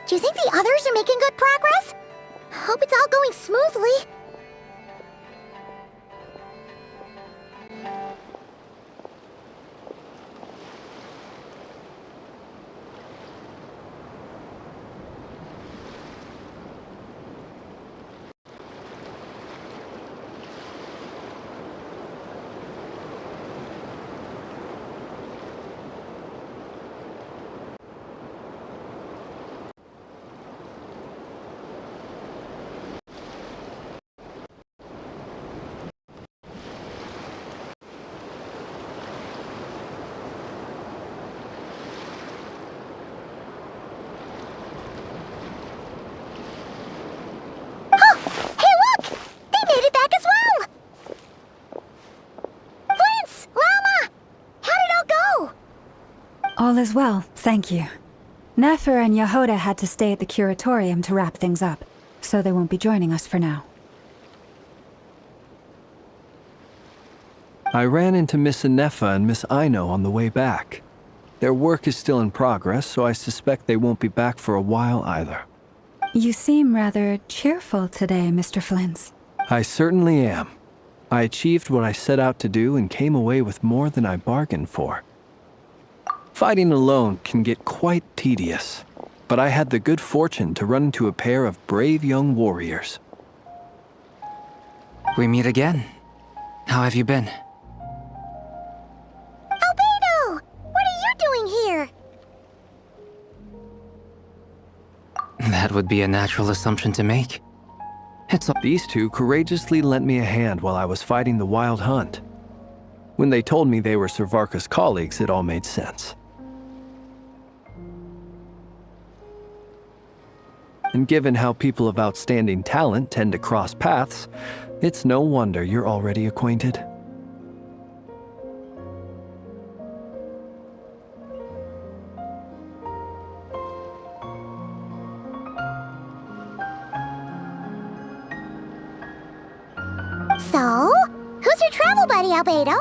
Do you think the others are making good progress? Hope it's all going smoothly. All is well, thank you. Nefer and Yehoda had to stay at the curatorium to wrap things up, so they won't be joining us for now. I ran into Miss Nefa and Miss Aino on the way back. Their work is still in progress, so I suspect they won't be back for a while either. You seem rather cheerful today, Mr. Flintz. I certainly am. I achieved what I set out to do and came away with more than I bargained for. Fighting alone can get quite tedious, but I had the good fortune to run into a pair of brave young warriors. We meet again. How have you been? Albedo! What are you doing here? That would be a natural assumption to make. These two courageously lent me a hand while I was fighting the Wild Hunt. When they told me they were Servarka's colleagues, it all made sense. And given how people of outstanding talent tend to cross paths, it's no wonder you're already acquainted. So, who's your travel buddy, Albedo?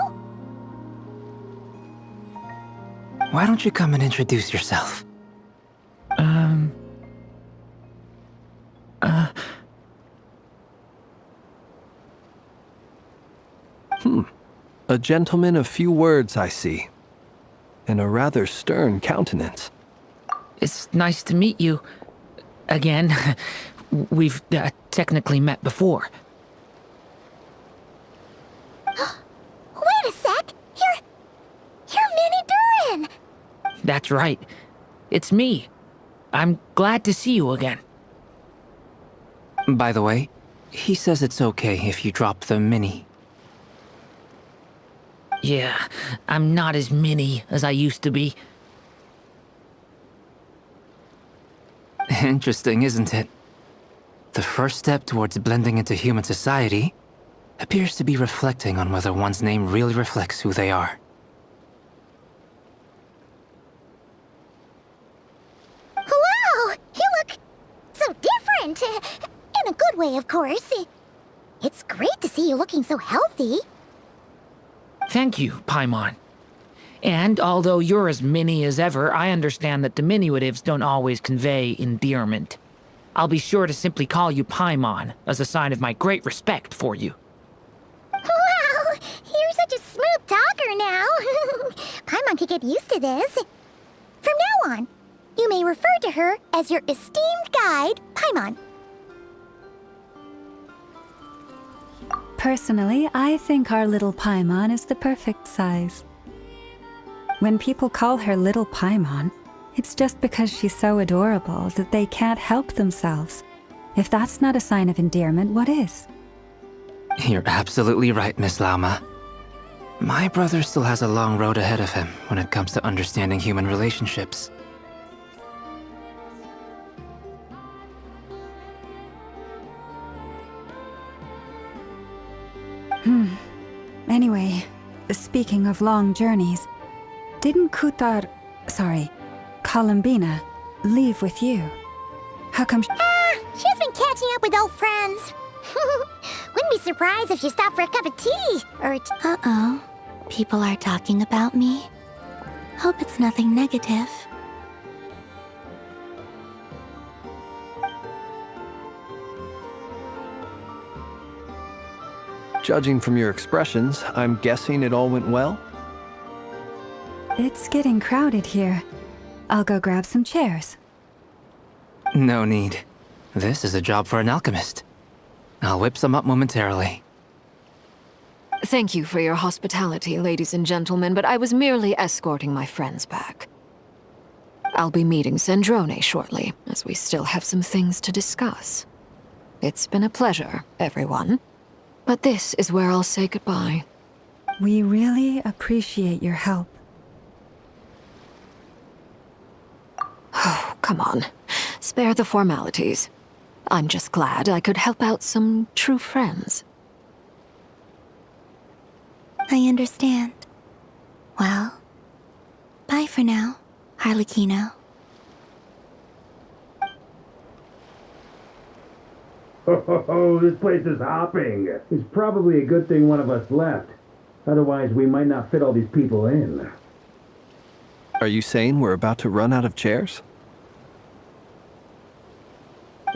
Why don't you come and introduce yourself? A gentleman of few words, I see. And a rather stern countenance. It's nice to meet you. Again. We've technically met before. Wait a sec! You're Minnie Durin! That's right. It's me. I'm glad to see you again. By the way, he says it's okay if you drop the mini. Yeah, I'm not as mini as I used to be. Interesting, isn't it? The first step towards blending into human society appears to be reflecting on whether one's name really reflects who they are. Wow! compliment. In a good way, of course. It's great to see you looking so healthy. Thank you, Paimon. And although you're as mini as ever, I understand that diminutives don't always convey endearment. I'll be sure to simply call you Paimon, as a sign of my great respect for you. Wow, you're such a smooth talker now. Paimon could get used to this. From now on, you may refer to her as your esteemed guide, Paimon. Personally, I think our little Paimon is the perfect size. When people call her Little Paimon, it's just because she's so adorable that they can't help themselves. If that's not a sign of endearment, what is? You're absolutely right, Miss Lauma. My brother still has a long road ahead of him when it comes to understanding human relationships. Anyway, speaking of long journeys, didn't Columbina, leave with you? How come She's been catching up with old friends. Wouldn't be surprised if she stopped for a cup of tea or Uh-oh. People are talking about me. Hope it's nothing negative. Judging from your expressions, I'm guessing it all went well? It's getting crowded here. I'll go grab some chairs. No need. This is a job for an alchemist. I'll whip some up momentarily. Thank you for your hospitality, ladies and gentlemen, but I was merely escorting my friends back. I'll be meeting Sandrone shortly, as we still have some things to discuss. It's been a pleasure, everyone. But this is where I'll say goodbye. We really appreciate your help. Oh, come on. Spare the formalities. I'm just glad I could help out some true friends. I understand. Well, bye for now, Harlequino. Oh, this place is hopping. It's probably a good thing one of us left. Otherwise, we might not fit all these people in. Are you saying we're about to run out of chairs?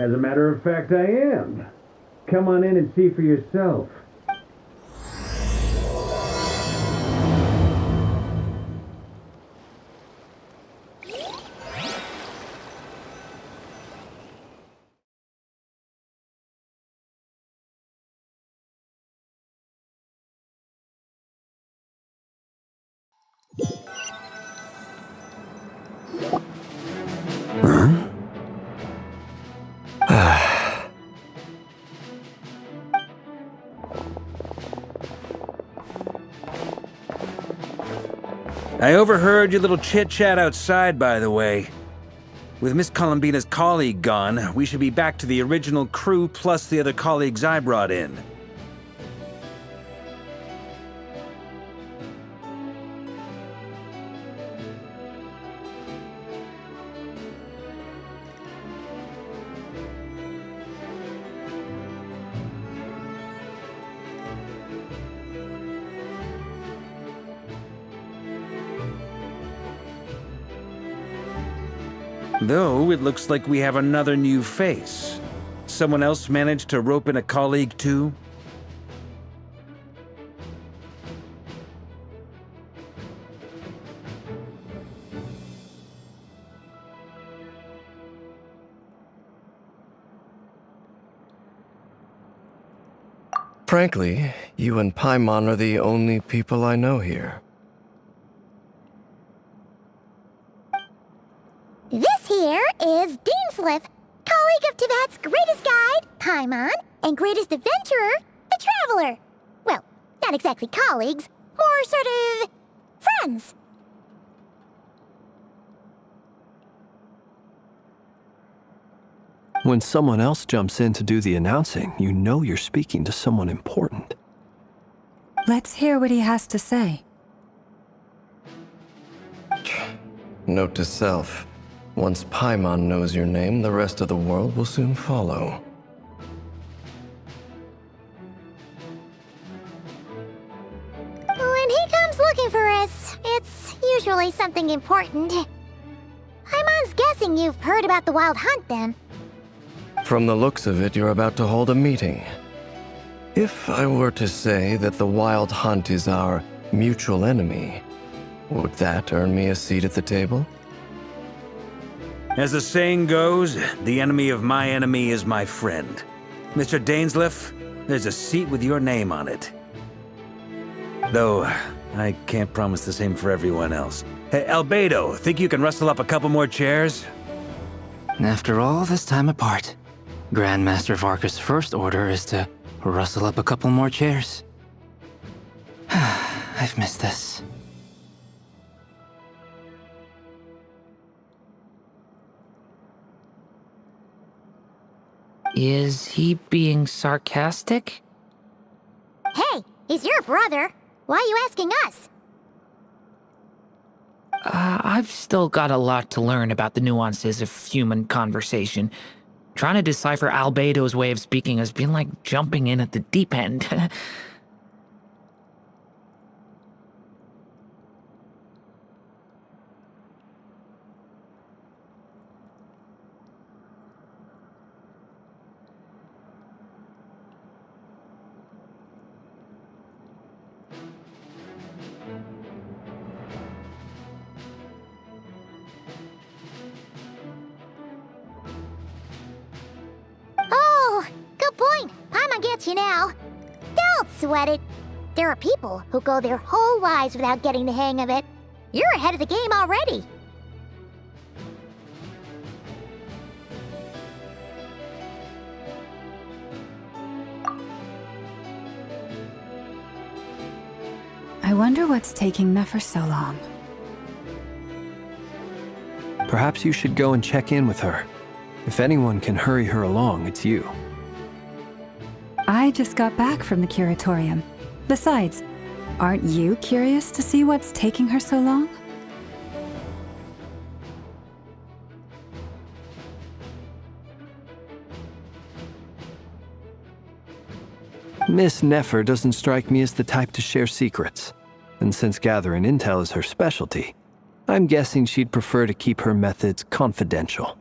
As a matter of fact, I am. Come on in and see for yourself. I overheard your little chit-chat outside, by the way. With Miss Columbina's colleague gone, we should be back to the original crew plus the other colleagues I brought in. Though, it looks like we have another new face. Someone else managed to rope in a colleague, too? Frankly, you and Paimon are the only people I know here. This here is Deansliff, colleague of Tibet's greatest guide, Paimon, and greatest adventurer, the Traveler. Well, not exactly colleagues, more sort of friends. When someone else jumps in to do the announcing, you know you're speaking to someone important. Let's hear what he has to say. Note to self. Once Paimon knows your name, the rest of the world will soon follow. When he comes looking for us, it's usually something important. Paimon's guessing you've heard about the Wild Hunt, then. From the looks of it, you're about to hold a meeting. If I were to say that the Wild Hunt is our mutual enemy, would that earn me a seat at the table? As the saying goes, the enemy of my enemy is my friend. Mr. Dainsleif, there's a seat with your name on it. Though, I can't promise the same for everyone else. Hey, Albedo, think you can rustle up a couple more chairs? After all this time apart, Grandmaster Varka's first order is to rustle up a couple more chairs. I've missed this. Is he being sarcastic? Hey, he's your brother. Why are you asking us? I've still got a lot to learn about the nuances of human conversation. Trying to decipher Albedo's way of speaking has been like jumping in at the deep end. Oh, good point. Paimon gets you now. Don't sweat it. There are people who go their whole lives without getting the hang of it. You're ahead of the game already. I wonder what's taking Nefer so long. Perhaps you should go and check in with her. If anyone can hurry her along, it's you. I just got back from the curatorium. Besides, aren't you curious to see what's taking her so long? Miss Nefer doesn't strike me as the type to share secrets. And since gathering intel is her specialty, I'm guessing she'd prefer to keep her methods confidential.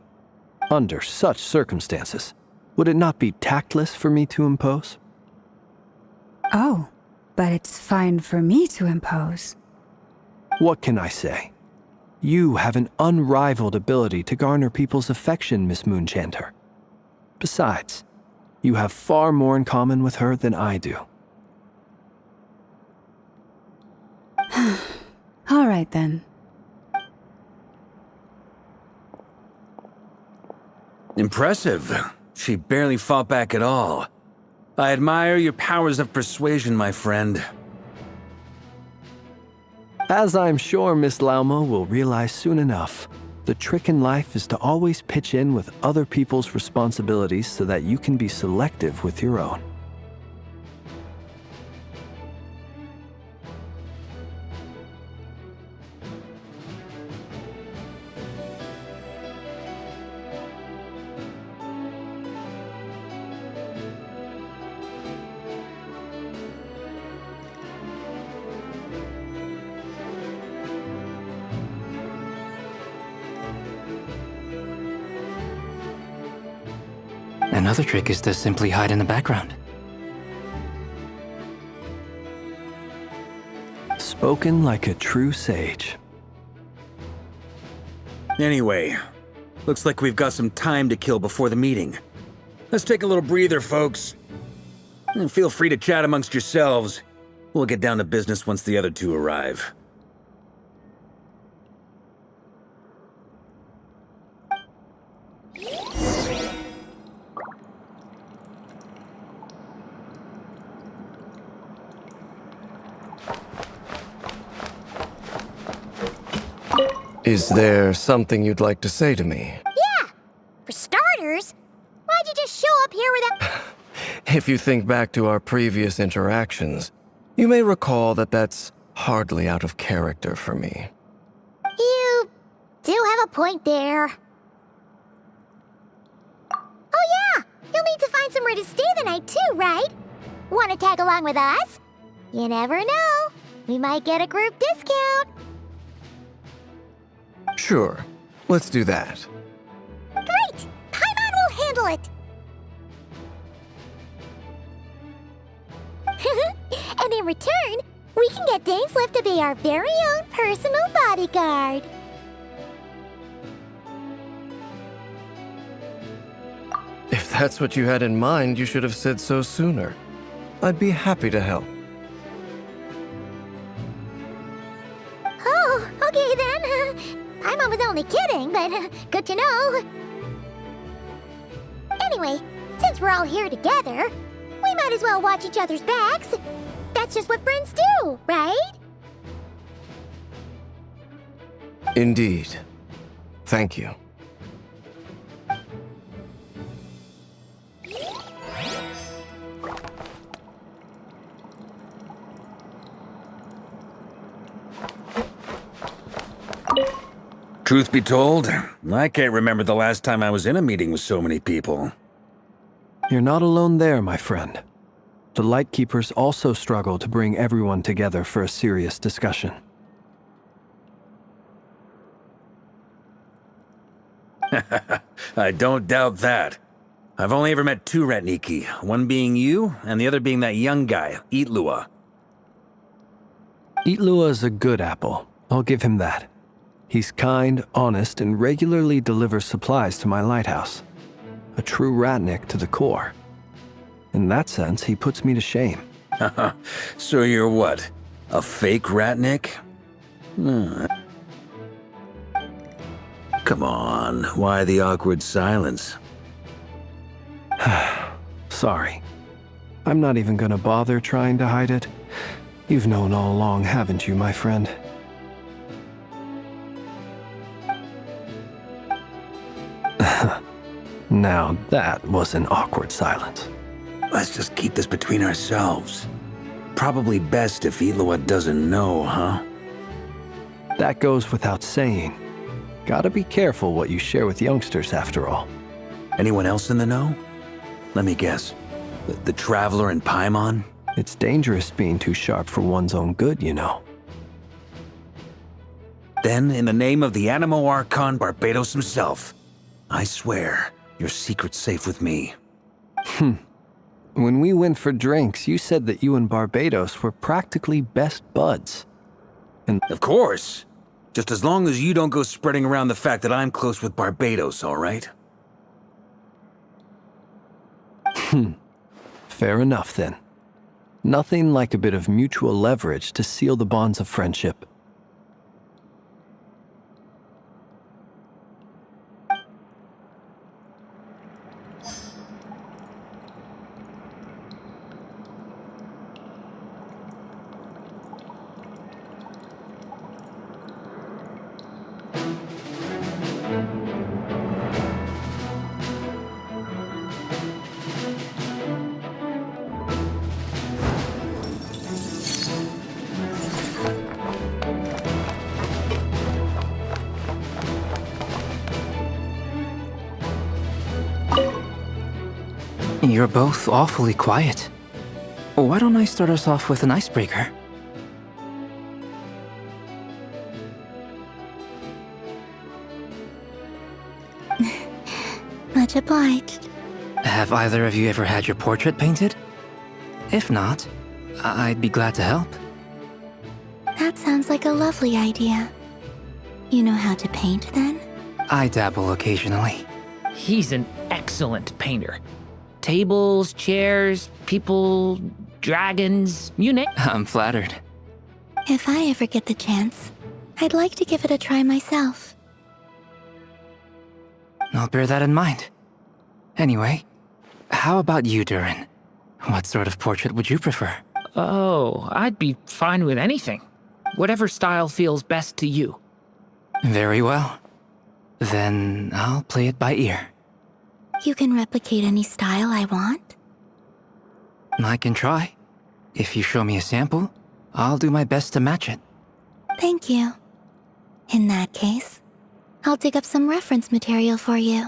Under such circumstances, would it not be tactless for me to impose? Oh, but it's fine for me to impose. What can I say? You have an unrivaled ability to garner people's affection, Miss Moonchanter. Besides, you have far more in common with her than I do. All right then. Impressive. She barely fought back at all. I admire your powers of persuasion, my friend. As I'm sure Miss Laumo will realize soon enough, the trick in life is to always pitch in with other people's responsibilities so that you can be selective with your own. Another trick is to simply hide in the background. Spoken like a true sage. Anyway, looks like we've got some time to kill before the meeting. Let's take a little breather, folks. And feel free to chat amongst yourselves. We'll get down to business once the other two arrive. Is there something you'd like to say to me? Yeah! For starters, why'd you just show up here without... If you think back to our previous interactions, you may recall that that's hardly out of character for me. You do have a point there. somewhere to stay the night too, right? Want to tag along with us? You never know. We might get a group discount. Sure, let's do that. Great! Paimon will handle it! And in return, we can get Dainslift to be our very own personal bodyguard. If that's what you had in mind, you should have said so sooner. I'd be happy to help. Oh, okay then. Paimon was only kidding, but good to know. Anyway, since we're all here together, we might as well watch each other's backs. That's just what friends do, right? Indeed. Thank you. Truth be told, I can't remember the last time I was in a meeting with so many people. You're not alone there, my friend. The Lightkeepers also struggle to bring everyone together for a serious discussion. I don't doubt that. I've only ever met two Ratniki, one being you, and the other being that young guy, Eatlua. Eatlua is a good apple. I'll give him that. He's kind, honest, and regularly delivers supplies to my lighthouse. A true Ratnik to the core. In that sense, he puts me to shame. So you're what? A fake Ratnik? Come on, why the awkward silence? Sorry. I'm not even gonna bother trying to hide it. You've known all along, haven't you, my friend? Now that was an awkward silence. Let's just keep this between ourselves. Probably best if Eatlua doesn't know, huh? That goes without saying. Gotta be careful what you share with youngsters, after all. Anyone else in the know? Let me guess. The Traveler and Paimon? It's dangerous being too sharp for one's own good, you know. Then, in the name of the Animo Archon Barbados himself, I swear, your secret's safe with me. When we went for drinks, you said that you and Barbados were practically best buds. And Of course! Just as long as you don't go spreading around the fact that I'm close with Barbados, all right? fair enough then. Nothing like a bit of mutual leverage to seal the bonds of friendship. You're both awfully quiet. Why don't I start us off with an icebreaker? Much obliged. Have either of you ever had your portrait painted? If not, I'd be glad to help. That sounds like a lovely idea. You know how to paint, then? I dabble occasionally. He's an excellent painter. Tables, chairs, people, dragons, you name. I'm flattered. If I ever get the chance, I'd like to give it a try myself. I'll bear that in mind. Anyway, how about you, Durin? What sort of portrait would you prefer? Oh, I'd be fine with anything. Whatever style feels best to you. Very well. Then I'll play it by ear. You can replicate any style I want? I can try. If you show me a sample, I'll do my best to match it. Thank you. In that case, I'll dig up some reference material for you.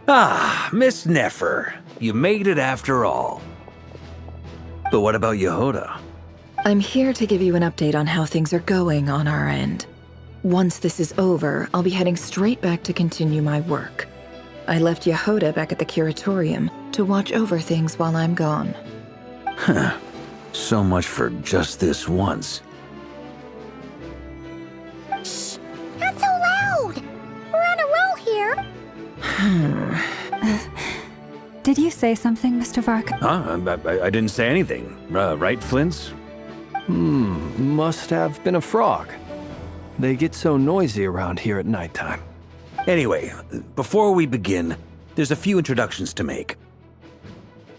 Ah, Miss Nefer. You made it after all. But what about Yehoda? I'm here to give you an update on how things are going on our end. Once this is over, I'll be heading straight back to continue my work. I left Yehoda back at the curatorium to watch over things while I'm gone. Huh. So much for just this once. Shh! Not so loud! We're on a roll here! Did you say something, Mr. Vark? I didn't say anything. Right, Flints? Must have been a frog. They get so noisy around here at nighttime. Anyway, before we begin, there's a few introductions to make.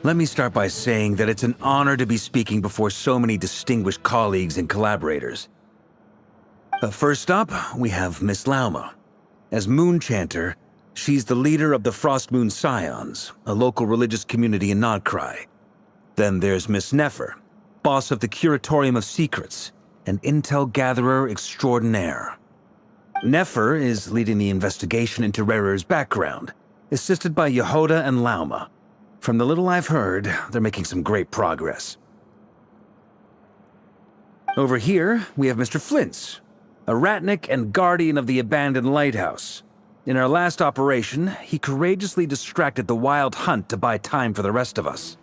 Let me start by saying that it's an honor to be speaking before so many distinguished colleagues and collaborators. First up, we have Miss Lauma. As Moon Chanter, she's the leader of the Frost Moon Scions, a local religious community in Crai. Then there's Miss Nefer, boss of the Curatorium of Secrets, an intel gatherer extraordinaire. Nefer is leading the investigation into Rerer's background, assisted by Yehoda and Lauma. From the little I've heard, they're making some great progress. Over here, we have Mr. Flintz, a ratnik and guardian of the abandoned lighthouse. In our last operation, he courageously distracted the Wild Hunt to buy time for the rest of us.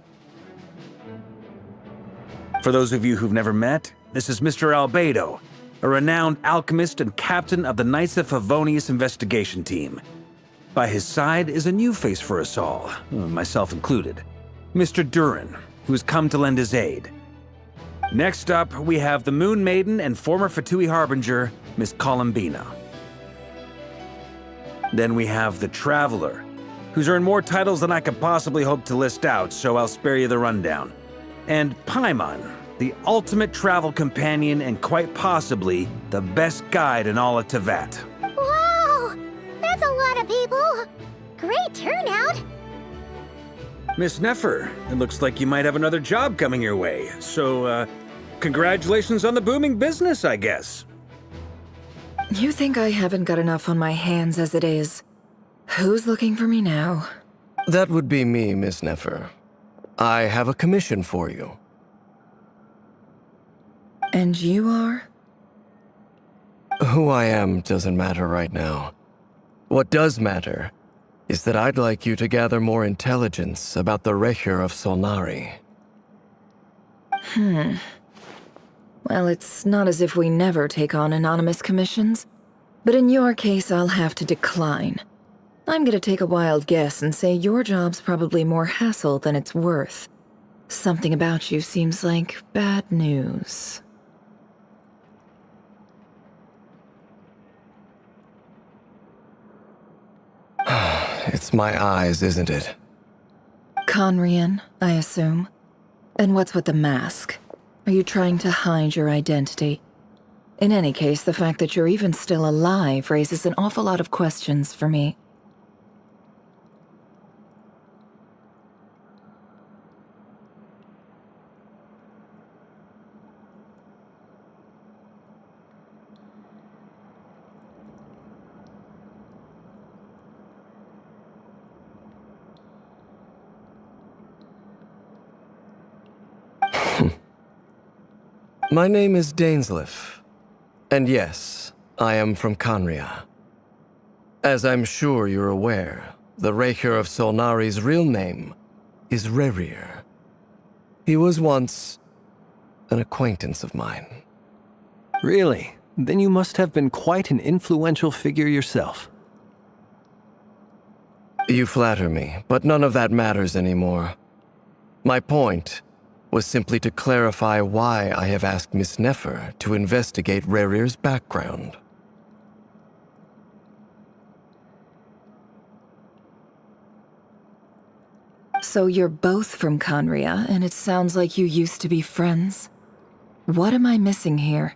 For those of you who've never met, this is Mr. Albedo, a renowned alchemist and captain of the Knights of Favonius investigation team. By his side is a new face for us all, myself included, Mr. Durin, who's come to lend his aid. Next up, we have the Moon Maiden and former Fatui Harbinger, Miss Columbina. Then we have the Traveler, who's earned more titles than I could possibly hope to list out, so I'll spare you the rundown. And Paimon, the ultimate travel companion and quite possibly the best guide in all of Teyvat. Wow! That's a lot of people! Great turnout! Miss Nefer, it looks like you might have another job coming your way, so, congratulations on the booming business, I guess. You think I haven't got enough on my hands as it is? Who's looking for me now? That would be me, Miss Nefer. I have a commission for you. And you are? Who I am doesn't matter right now. What does matter is that I'd like you to gather more intelligence about the Recher of Solnari. Well, it's not as if we never take on anonymous commissions. But in your case, I'll have to decline. I'm gonna take a wild guess and say your job's probably more hassle than it's worth. Something about you seems like bad news. It's my eyes, isn't it? Conrian, I assume. And what's with the mask? Are you trying to hide your identity? In any case, the fact that you're even still alive raises an awful lot of questions for me. My name is Dainsleif, and yes, I am from Conria. As I'm sure you're aware, the Recher of Solnari's real name is Rerir. He was once an acquaintance of mine. Really? Then you must have been quite an influential figure yourself. You flatter me, but none of that matters anymore. My point was simply to clarify why I have asked Miss Nefer to investigate Rerir's background. So you're both from Conria, and it sounds like you used to be friends. What am I missing here?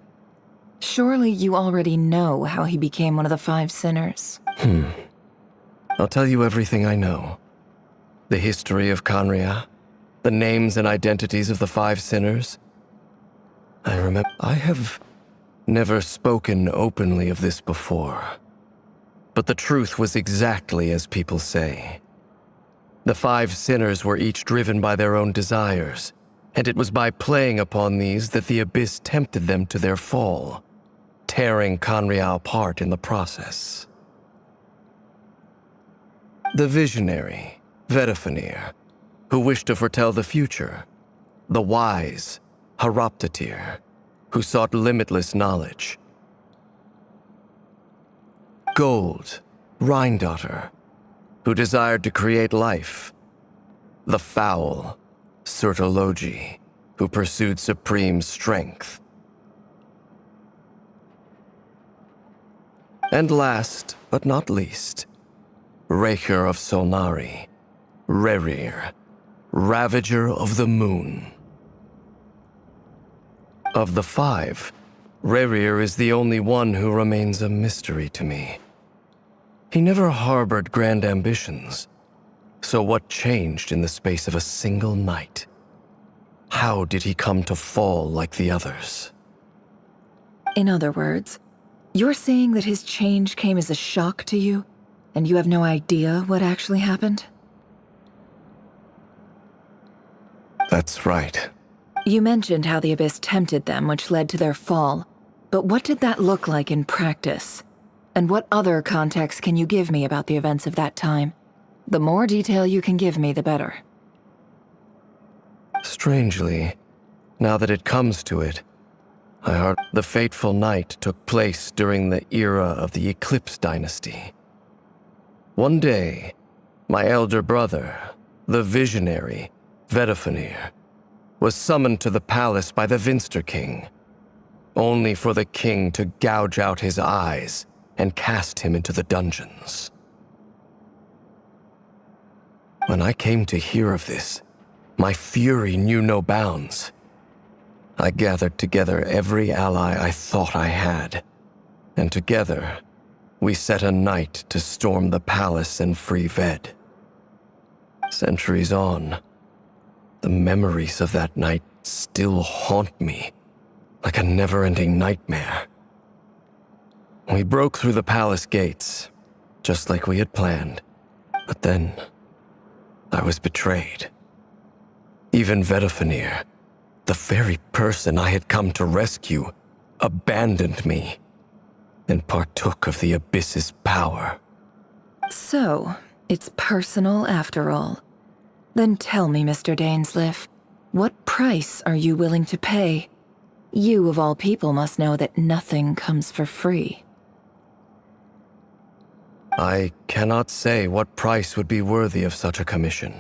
Surely you already know how he became one of the Five Sinners. I'll tell you everything I know. The history of Conria, the names and identities of the Five Sinners. I have never spoken openly of this before. But the truth was exactly as people say. The 5 sinners were each driven by their own desires, and it was by playing upon these that the Abyss tempted them to their fall, tearing Conriau apart in the process. The visionary, Vedifenir, who wished to foretell the future. The wise, Haroptatir, who sought limitless knowledge. Gold, Rhindaughter, who desired to create life. The foul, Surtologi, who pursued supreme strength. And last, but not least, Raker of Solnari, Rerir, Ravager of the Moon. Of the 5, Rerir is the only one who remains a mystery to me. He never harbored grand ambitions, so what changed in the space of a single night? How did he come to fall like the others? In other words, you're saying that his change came as a shock to you, and you have no idea what actually happened? That's right. You mentioned how the Abyss tempted them, which led to their fall. But what did that look like in practice? And what other context can you give me about the events of that time? The more detail you can give me, the better. Strangely, now that it comes to it, I heard the fateful night took place during the era of the Eclipse Dynasty. One day, my elder brother, the visionary, Vedifenir, was summoned to the palace by the Vinster King, only for the king to gouge out his eyes and cast him into the dungeons. When I came to hear of this, my fury knew no bounds. I gathered together every ally I thought I had, and together, we set a night to storm the palace and free Ved. Centuries on, the memories of that night still haunt me, like a never-ending nightmare. We broke through the palace gates, just like we had planned, but then I was betrayed. Even Vedifenir, the very person I had come to rescue, abandoned me and partook of the Abyss's power. So, it's personal after all. Then tell me, Mr. Dainsleif, what price are you willing to pay? You, of all people, must know that nothing comes for free. I cannot say what price would be worthy of such a commission.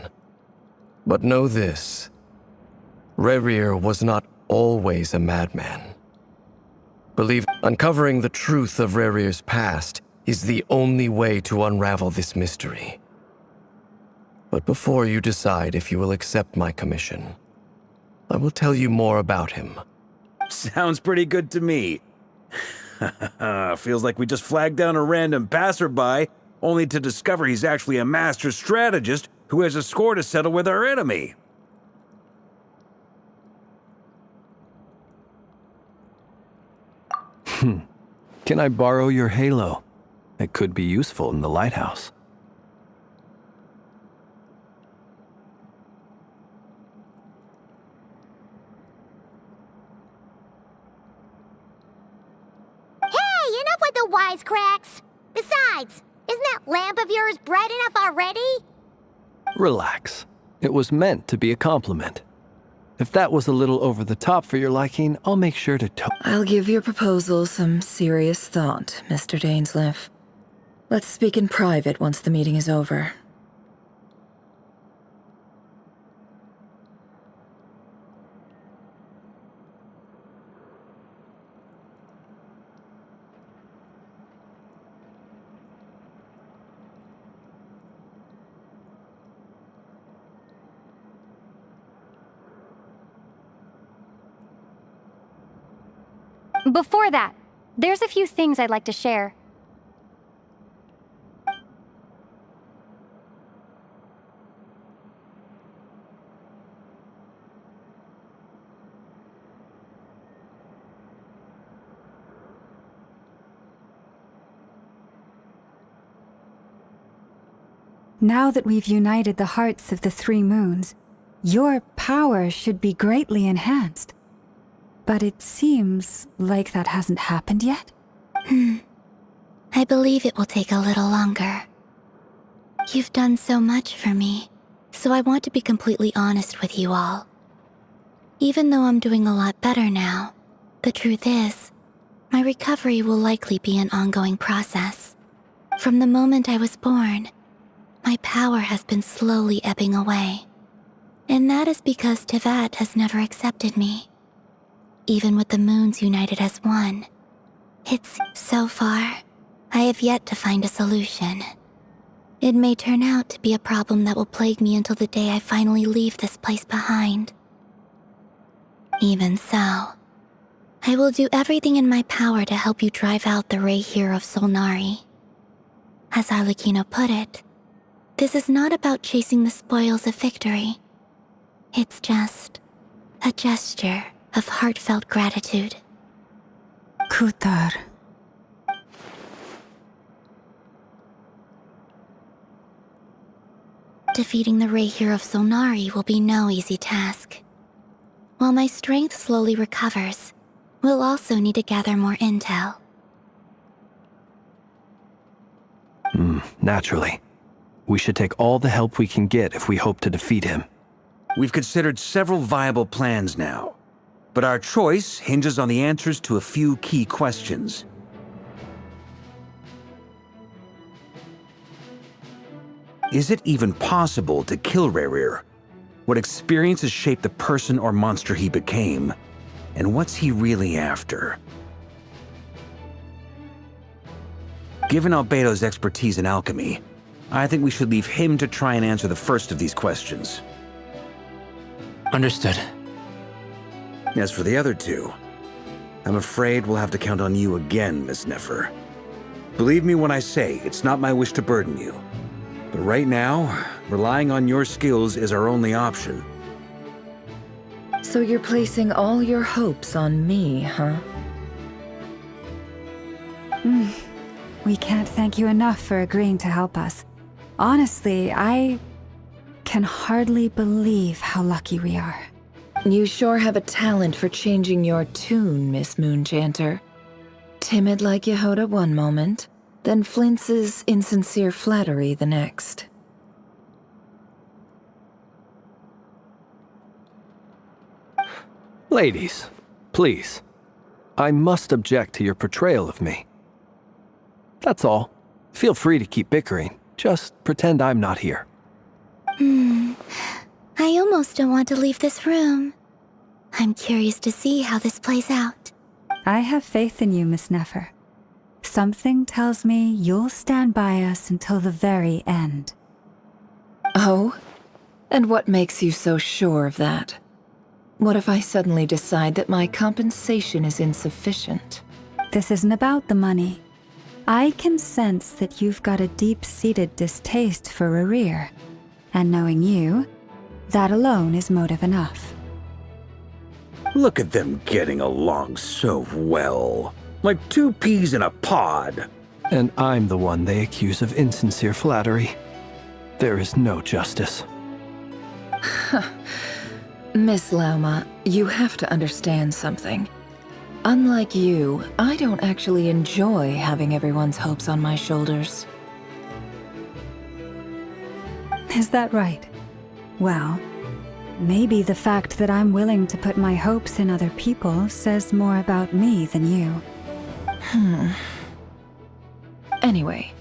But know this, Rerir was not always a madman. Believe uncovering the truth of Rerir's past is the only way to unravel this mystery. But before you decide if you will accept my commission, I will tell you more about him. Sounds pretty good to me. Feels like we just flagged down a random passerby, only to discover he's actually a master strategist who has a score to settle with our enemy. Can I borrow your halo? It could be useful in the lighthouse. Hey, enough with the wisecracks! Besides, isn't that lamp of yours bright enough already? Relax. It was meant to be a compliment. If that was a little over the top for your liking, I'll make sure to I'll give your proposal some serious thought, Mr. Dainsleif. Let's speak in private once the meeting is over. Before that, there's a few things I'd like to share. Now that we've united the hearts of the three moons, your power should be greatly enhanced. But it seems like that hasn't happened yet? I believe it will take a little longer. You've done so much for me, so I want to be completely honest with you all. Even though I'm doing a lot better now, the truth is, my recovery will likely be an ongoing process. From the moment I was born, my power has been slowly ebbing away. And that is because Tevat has never accepted me. Even with the moons united as one, so far, I have yet to find a solution. It may turn out to be a problem that will plague me until the day I finally leave this place behind. Even so, I will do everything in my power to help you drive out the Ray here of Solnari. As Arlecchino put it, this is not about chasing the spoils of victory. It's just a gesture of heartfelt gratitude. Kutar. Defeating the Ray here of Solnari will be no easy task. While my strength slowly recovers, we'll also need to gather more intel. Naturally. We should take all the help we can get if we hope to defeat him. We've considered several viable plans now, but our choice hinges on the answers to a few key questions. Is it even possible to kill Rerir? What experiences shaped the person or monster he became? And what's he really after? Given Albedo's expertise in alchemy, I think we should leave him to try and answer the first of these questions. Understood. As for the other two, I'm afraid we'll have to count on you again, Miss Nefer. Believe me when I say it's not my wish to burden you. But right now, relying on your skills is our only option. So you're placing all your hopes on me, huh? We can't thank you enough for agreeing to help us. Honestly, I can hardly believe how lucky we are. You sure have a talent for changing your tune, Miss Moonchanter. Timid like Yehoda one moment, then flinches insincere flattery the next. Ladies, please. I must object to your portrayal of me. That's all. Feel free to keep bickering. Just pretend I'm not here. I almost don't want to leave this room. I'm curious to see how this plays out. I have faith in you, Miss Nefer. Something tells me you'll stand by us until the very end. Oh? And what makes you so sure of that? What if I suddenly decide that my compensation is insufficient? This isn't about the money. I can sense that you've got a deep-seated distaste for Rerir. And knowing you, that alone is motive enough. Look at them getting along so well. Like two peas in a pod. And I'm the one they accuse of insincere flattery. There is no justice. Miss Lauma, you have to understand something. Unlike you, I don't actually enjoy having everyone's hopes on my shoulders. Is that right? Well, maybe the fact that I'm willing to put my hopes in other people says more about me than you. Anyway,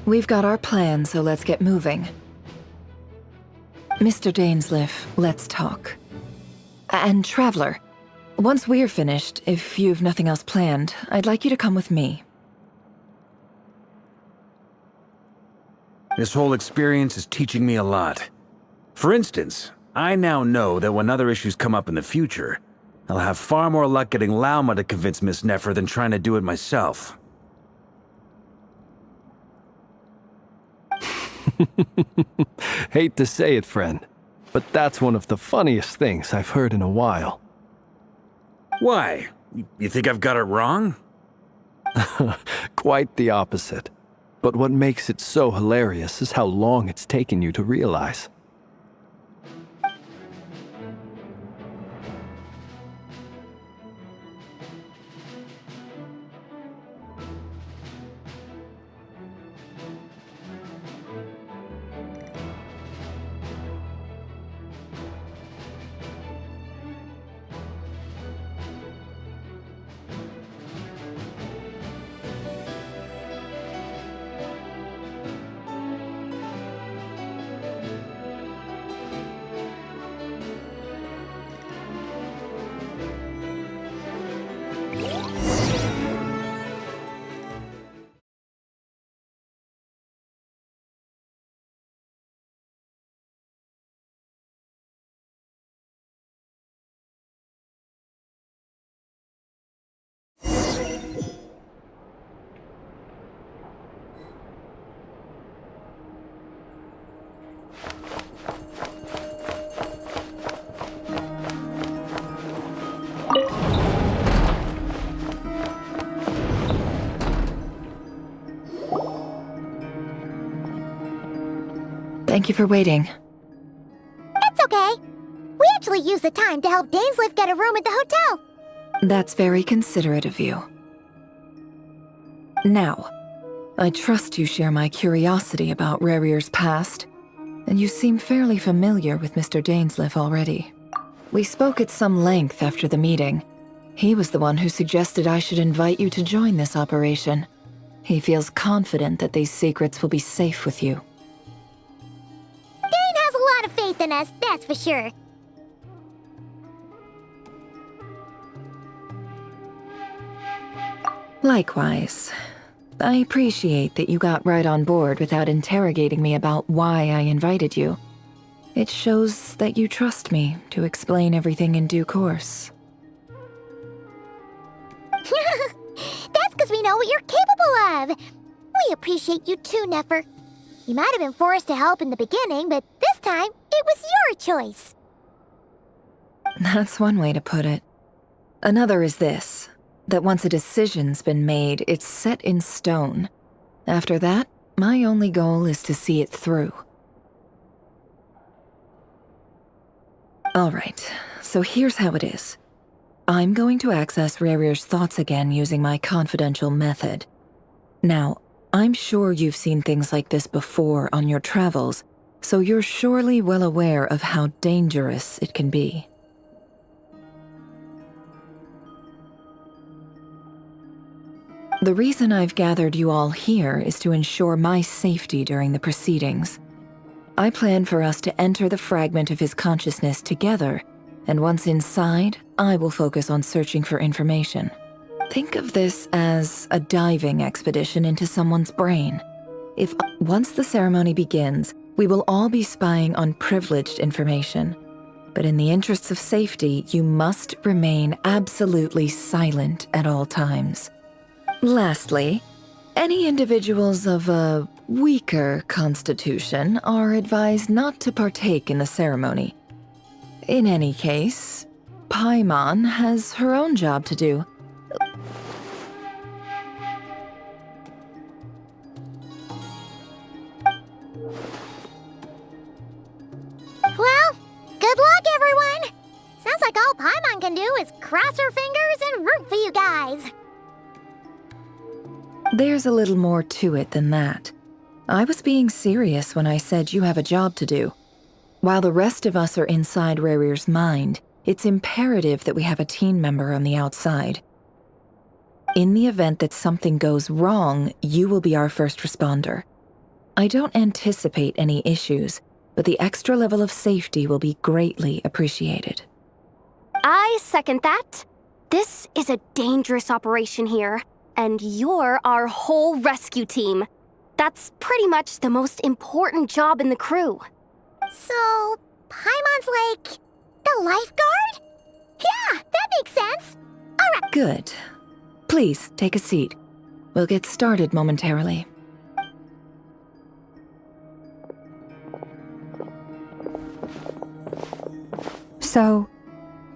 we've got our plan, so let's get moving. Mr. Dainsleif, let's talk. And Traveler, once we're finished, if you've nothing else planned, I'd like you to come with me. This whole experience is teaching me a lot. For instance, I now know that when other issues come up in the future, I'll have far more luck getting Lauma to convince Miss Nefer than trying to do it myself. Hate to say it, friend, but that's one of the funniest things I've heard in a while. Why? You think I've got it wrong? Quite the opposite. But what makes it so hilarious is how long it's taken you to realize. Thank you for waiting. It's okay. We actually used the time to help Dainsleif get a room at the hotel. That's very considerate of you. Now, I trust you share my curiosity about Rarier's past, and you seem fairly familiar with Mr. Dainsleif already. We spoke at some length after the meeting. He was the one who suggested I should invite you to join this operation. He feels confident that these secrets will be safe with you. Dane has a lot of faith in us, that's for sure. Likewise. I appreciate that you got right on board without interrogating me about why I invited you. It shows that you trust me to explain everything in due course. That's because we know what you're capable of. We appreciate you too, Nefer. You might have been forced to help in the beginning, but this time, it was your choice. That's one way to put it. Another is this, that once a decision's been made, it's set in stone. After that, my only goal is to see it through. Alright, so here's how it is. I'm going to access Rarier's thoughts again using my confidential method. Now, I'm sure you've seen things like this before on your travels, so you're surely well aware of how dangerous it can be. The reason I've gathered you all here is to ensure my safety during the proceedings. I plan for us to enter the fragment of his consciousness together, and once inside, I will focus on searching for information. Think of this as a diving expedition into someone's brain. Once the ceremony begins, we will all be spying on privileged information. But in the interests of safety, you must remain absolutely silent at all times. Lastly, any individuals of a weaker constitution are advised not to partake in the ceremony. In any case, Paimon has her own job to do. Well, good luck, everyone. Sounds like all Paimon can do is cross her fingers and root for you guys. There's a little more to it than that. I was being serious when I said you have a job to do. While the rest of us are inside Rarier's mind, it's imperative that we have a team member on the outside. In the event that something goes wrong, you will be our first responder. I don't anticipate any issues, but the extra level of safety will be greatly appreciated. I second that. This is a dangerous operation here, and you're our whole rescue team. That's pretty much the most important job in the crew. So, Paimon's like the lifeguard? Yeah, that makes sense. All right. Good. Please, take a seat. We'll get started momentarily. So,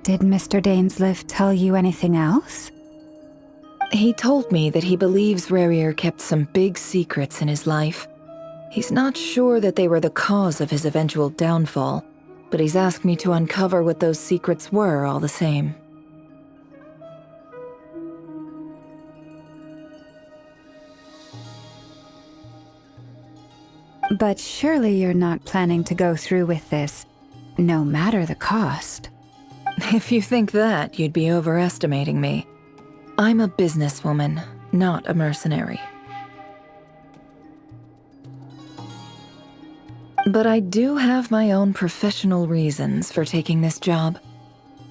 did Mr. Dainsleif tell you anything else? He told me that he believes Rarier kept some big secrets in his life. He's not sure that they were the cause of his eventual downfall, but he's asked me to uncover what those secrets were all the same. But surely you're not planning to go through with this, no matter the cost. If you think that, you'd be overestimating me. I'm a businesswoman, not a mercenary. But I do have my own professional reasons for taking this job.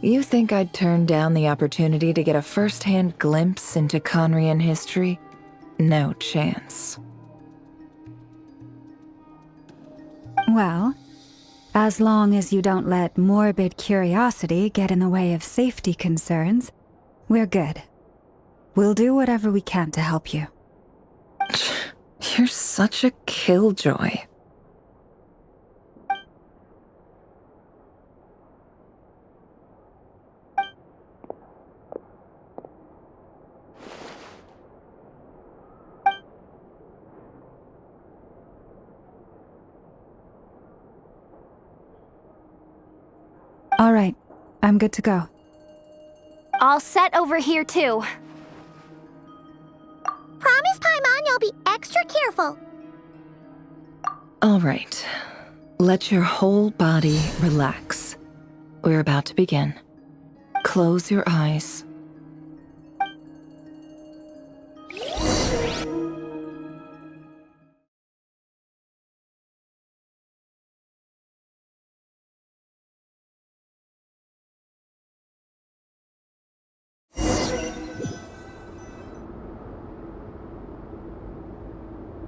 You think I'd turn down the opportunity to get a first-hand glimpse into Conrian history? No chance. Well, as long as you don't let morbid curiosity get in the way of safety concerns, we're good. We'll do whatever we can to help you. You're such a killjoy. All right, I'm good to go. All set over here, too. Promise, Paimon, you'll be extra careful. All right. Let your whole body relax. We're about to begin. Close your eyes.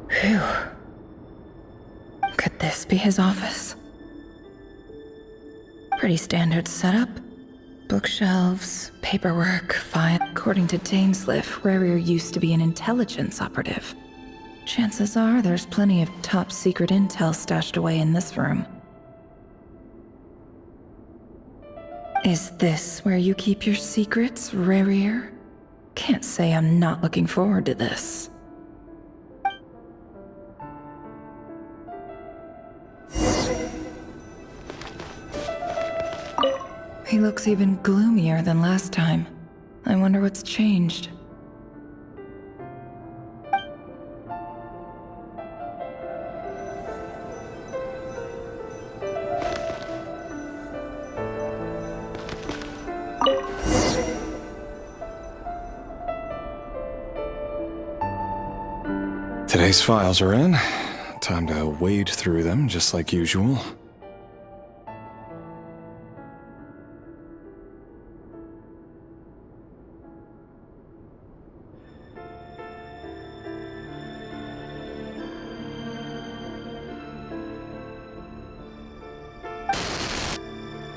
Phew. Could this be his office? Pretty standard setup. Bookshelves, paperwork, file. According to Dainsleif, Rarier used to be an intelligence operative. Chances are there's plenty of top secret intel stashed away in this room. Is this where you keep your secrets, Rarier? Can't say I'm not looking forward to this. He looks even gloomier than last time. I wonder what's changed. Today's files are in. Time to wade through them just like usual.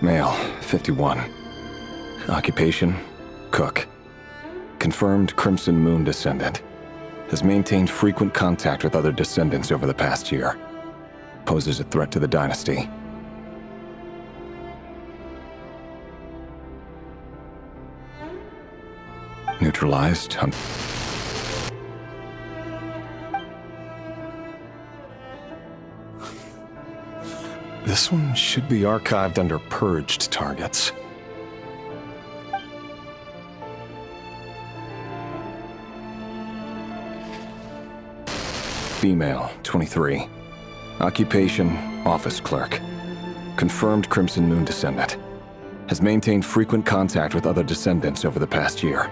Male, 51. Occupation, cook. Confirmed Crimson Moon descendant. Has maintained frequent contact with other descendants over the past year. Poses a threat to the dynasty. Neutralized. This one should be archived under purged targets. Female, 23. Occupation, office clerk. Confirmed Crimson Moon descendant. Has maintained frequent contact with other descendants over the past year.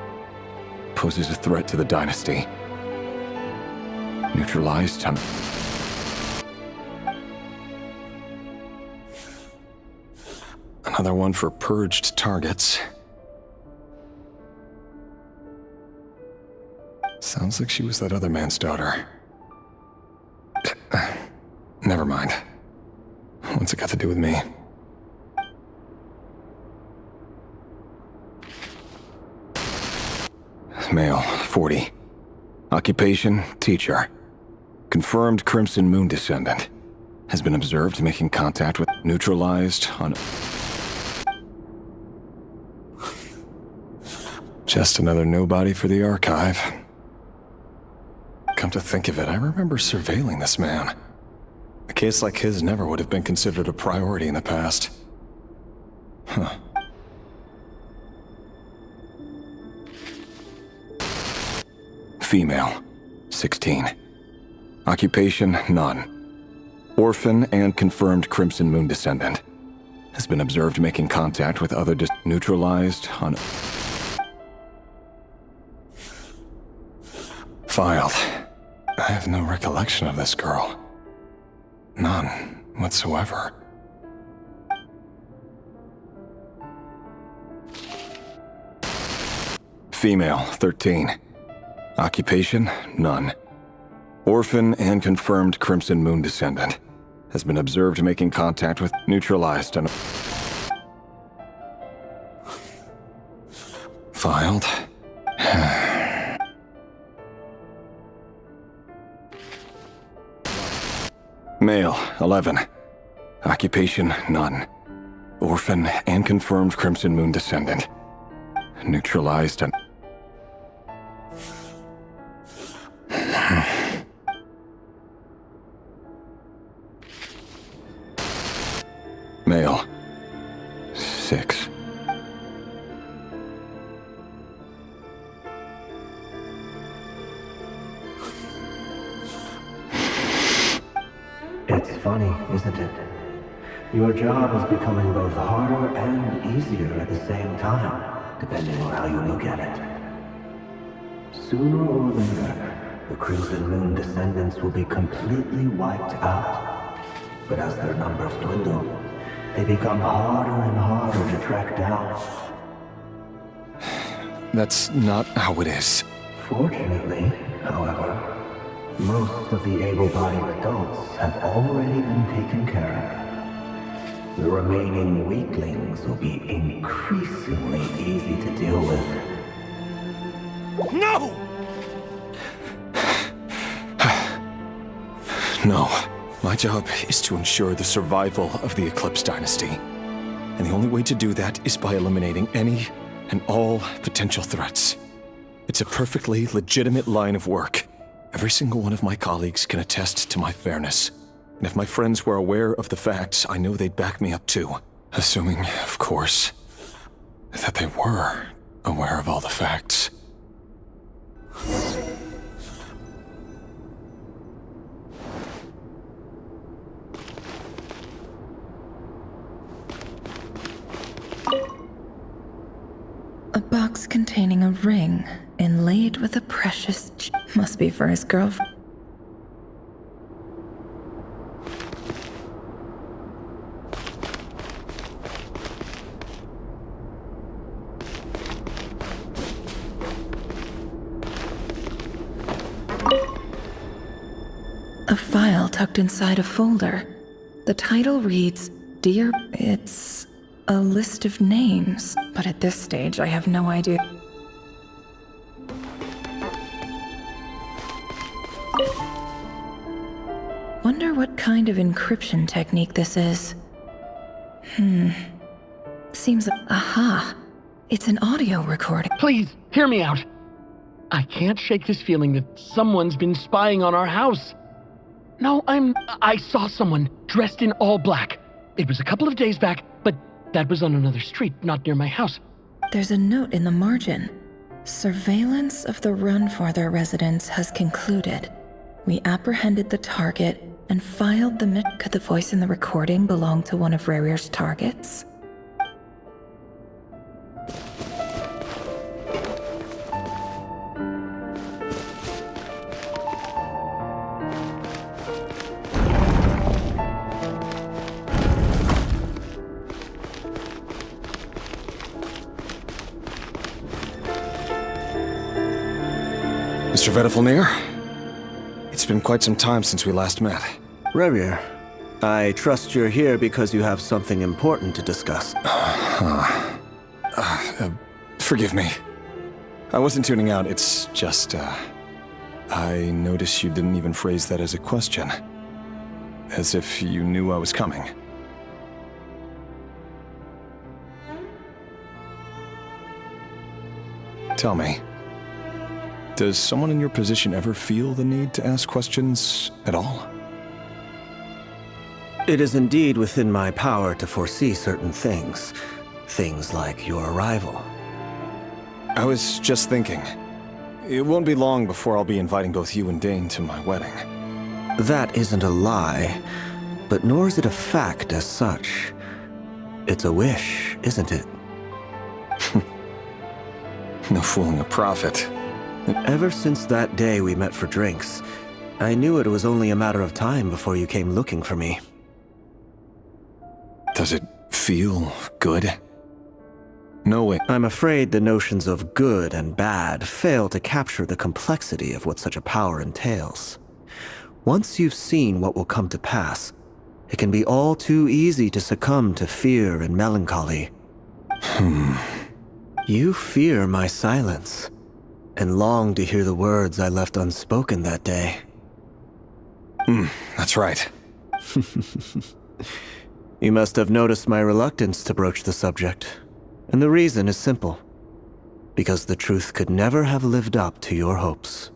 Poses a threat to the dynasty. Neutralized. Another one for purged targets. Sounds like she was that other man's daughter. Never mind. What's it got to do with me? Male, 40. Occupation, teacher. Confirmed Crimson Moon descendant. Has been observed making contact with neutralized on... Just another nobody for the archive. Come to think of it, I remember surveilling this man. A case like his never would have been considered a priority in the past. Huh. Female, 16. Occupation, none. Orphan and confirmed Crimson Moon descendant. Has been observed making contact with other neutralized on... Filed. I have no recollection of this girl. None whatsoever. Female, 13. Occupation, none. Orphan and confirmed Crimson Moon descendant. Has been observed making contact with neutralized and... Filed. Male, 11. Occupation, none. Orphan and confirmed Crimson Moon descendant. Neutralized and... Male, 6. It's funny, isn't it? Your job is becoming both harder and easier at the same time, depending on how you look at it. Sooner or later, the Crimson Moon descendants will be completely wiped out. But as their numbers dwindle, they become harder and harder to track down. That's not how it is. Fortunately, however, most of the able-bodied adults have already been taken care of. The remaining weaklings will be increasingly easy to deal with. No! No. My job is to ensure the survival of the Eclipse Dynasty. And the only way to do that is by eliminating any and all potential threats. It's a perfectly legitimate line of work. Every single one of my colleagues can attest to my fairness. And if my friends were aware of the facts, I know they'd back me up too. Assuming, of course, that they were aware of all the facts. A box containing a ring inlaid with a precious must be for his girlfriend. A file tucked inside a folder. The title reads, Dear... It's a list of names, but at this stage I have no idea. Wonder what kind of encryption technique this is. Seems... Aha! It's an audio recording. Please, hear me out. I can't shake this feeling that someone's been spying on our house. No, I saw someone dressed in all black. It was a couple of days back, but that was on another street, not near my house. There's a note in the margin. Surveillance of the Runforther residence has concluded. We apprehended the target and filed the Could the voice in the recording belong to one of Rarier's targets? Mr. Vedafelnir? It's been quite some time since we last met. Rarier, I trust you're here because you have something important to discuss. Forgive me. I wasn't tuning out, it's just, I noticed you didn't even phrase that as a question. As if you knew I was coming. Tell me, does someone in your position ever feel the need to ask questions at all? It is indeed within my power to foresee certain things. Things like your arrival. I was just thinking. It won't be long before I'll be inviting both you and Dane to my wedding. That isn't a lie, but nor is it a fact as such. It's a wish, isn't it? No fooling a prophet. Ever since that day we met for drinks, I knew it was only a matter of time before you came looking for me. Does it feel good? Knowing I'm afraid the notions of good and bad fail to capture the complexity of what such a power entails. Once you've seen what will come to pass, it can be all too easy to succumb to fear and melancholy. You fear my silence, and long to hear the words I left unspoken that day. That's right. You must have noticed my reluctance to broach the subject, and the reason is simple. Because the truth could never have lived up to your hopes.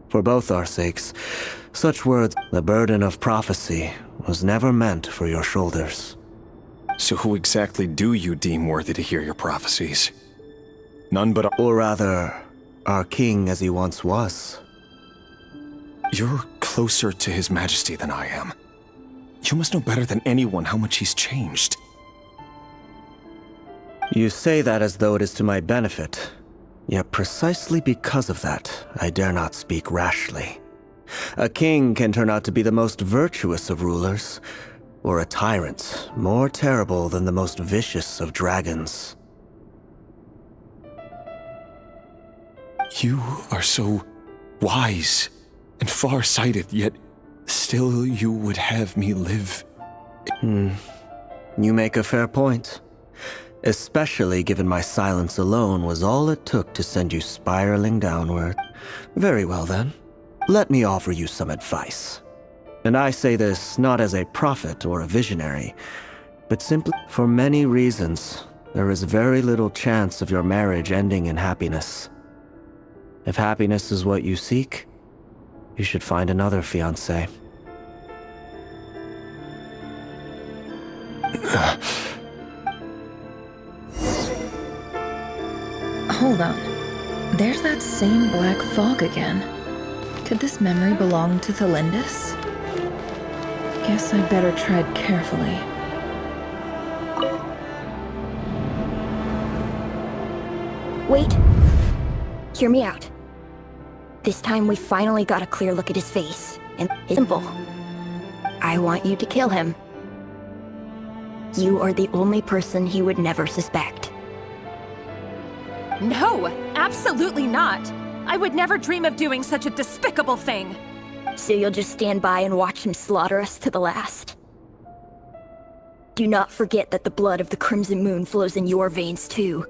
For both our sakes, such words, the burden of prophecy, was never meant for your shoulders. So who exactly do you deem worthy to hear your prophecies? None but or rather, our king as he once was. You're closer to His Majesty than I am. You must know better than anyone how much he's changed. You say that as though it is to my benefit. Yet precisely because of that, I dare not speak rashly. A king can turn out to be the most virtuous of rulers, or a tyrant more terrible than the most vicious of dragons. You are so wise and far-sighted, yet still you would have me live. You make a fair point. Especially given my silence alone was all it took to send you spiraling downward. Very well then. Let me offer you some advice. And I say this not as a prophet or a visionary, but simply for many reasons. There is very little chance of your marriage ending in happiness. If happiness is what you seek, you should find another fiancé. Hold on. There's that same black fog again. Could this memory belong to Thelindis? Guess I'd better tread carefully. Wait. Hear me out. This time we finally got a clear look at his face, and it's simple. I want you to kill him. You are the only person he would never suspect. No, absolutely not. I would never dream of doing such a despicable thing. So you'll just stand by and watch him slaughter us to the last? Do not forget that the blood of the Crimson Moon flows in your veins too.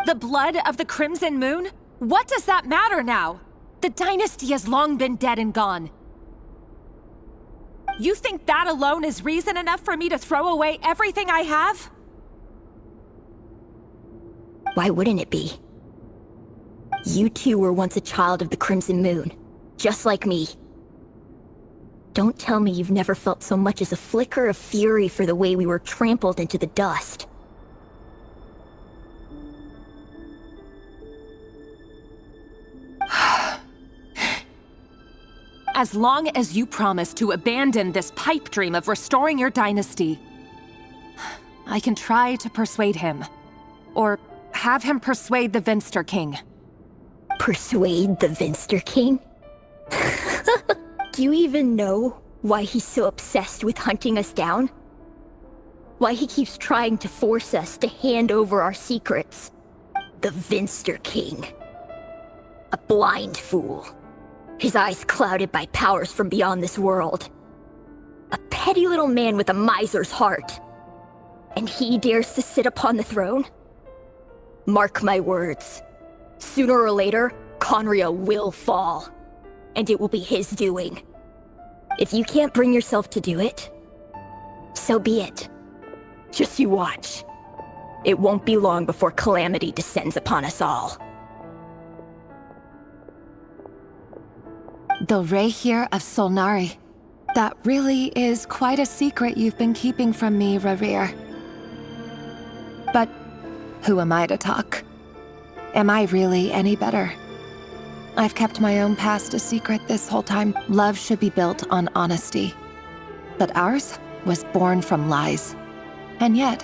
The blood of the Crimson Moon? What does that matter now? The dynasty has long been dead and gone. You think that alone is reason enough for me to throw away everything I have? Why wouldn't it be? You two were once a child of the Crimson Moon, just like me. Don't tell me you've never felt so much as a flicker of fury for the way we were trampled into the dust. As long as you promise to abandon this pipe dream of restoring your dynasty, I can try to persuade him. Or have him persuade the Vinster King. Persuade the Vinster King? Do you even know why he's so obsessed with hunting us down? Why he keeps trying to force us to hand over our secrets? The Vinster King. A blind fool. His eyes clouded by powers from beyond this world. A petty little man with a miser's heart. And he dares to sit upon the throne? Mark my words. Sooner or later, Conria will fall. And it will be his doing. If you can't bring yourself to do it, so be it. Just you watch. It won't be long before calamity descends upon us all. The Rehir of Solnari. That really is quite a secret you've been keeping from me, Rerir. But who am I to talk? Am I really any better? I've kept my own past a secret this whole time. Love should be built on honesty. But ours was born from lies. And yet,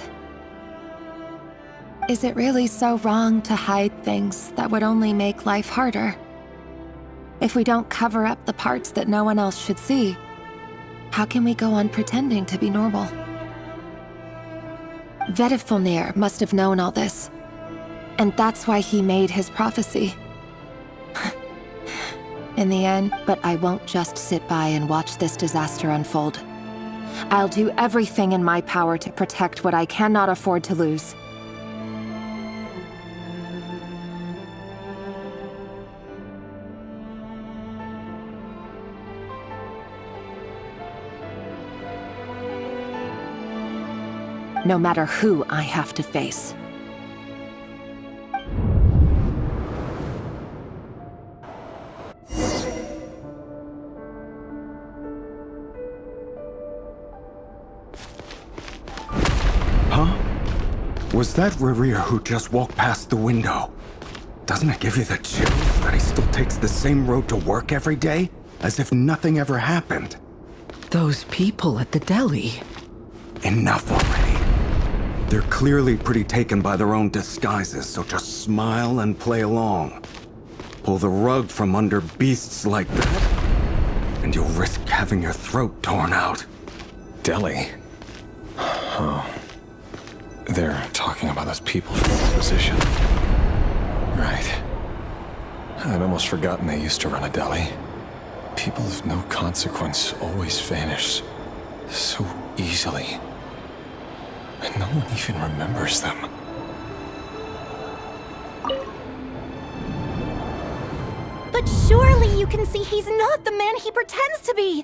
is it really so wrong to hide things that would only make life harder? If we don't cover up the parts that no one else should see, how can we go on pretending to be normal? Vedifulnir must have known all this. And that's why he made his prophecy. In the end, but I won't just sit by and watch this disaster unfold. I'll do everything in my power to protect what I cannot afford to lose. No matter who I have to face. Huh? Was that Rerir who just walked past the window? Doesn't it give you the chills that he still takes the same road to work every day? As if nothing ever happened. Those people at the deli. Enough already. They're clearly pretty taken by their own disguises, so just smile and play along. Pull the rug from under beasts like that, and you'll risk having your throat torn out. Deli? Oh. They're talking about those people from the Inquisition. Right. I'd almost forgotten they used to run a deli. People of no consequence always vanish so easily. And no one even remembers them. But surely you can see he's not the man he pretends to be!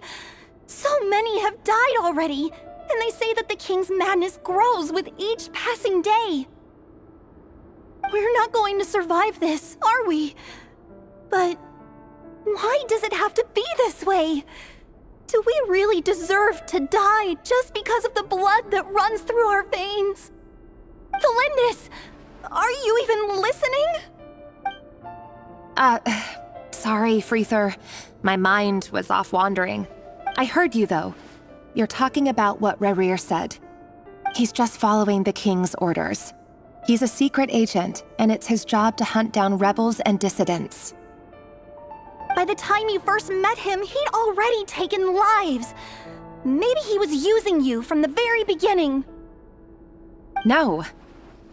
So many have died already, and they say that the king's madness grows with each passing day. We're not going to survive this, are we? But why does it have to be this way? Do we really deserve to die just because of the blood that runs through our veins? Kalindis, are you even listening? Sorry, Freether. My mind was off wandering. I heard you, though. You're talking about what Rerir said. He's just following the king's orders. He's a secret agent, and it's his job to hunt down rebels and dissidents. By the time you first met him, he'd already taken lives. Maybe he was using you from the very beginning. No.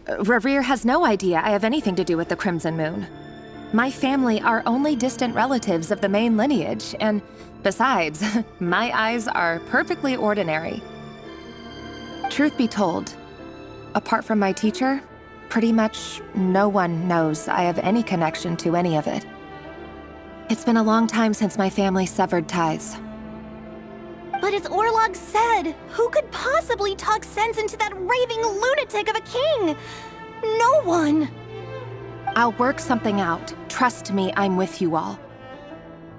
Rerir has no idea I have anything to do with the Crimson Moon. My family are only distant relatives of the main lineage, and besides, my eyes are perfectly ordinary. Truth be told, apart from my teacher, pretty much no one knows I have any connection to any of it. It's been a long time since my family severed ties. But as Orlog said, who could possibly talk sense into that raving lunatic of a king? No one. I'll work something out. Trust me, I'm with you all.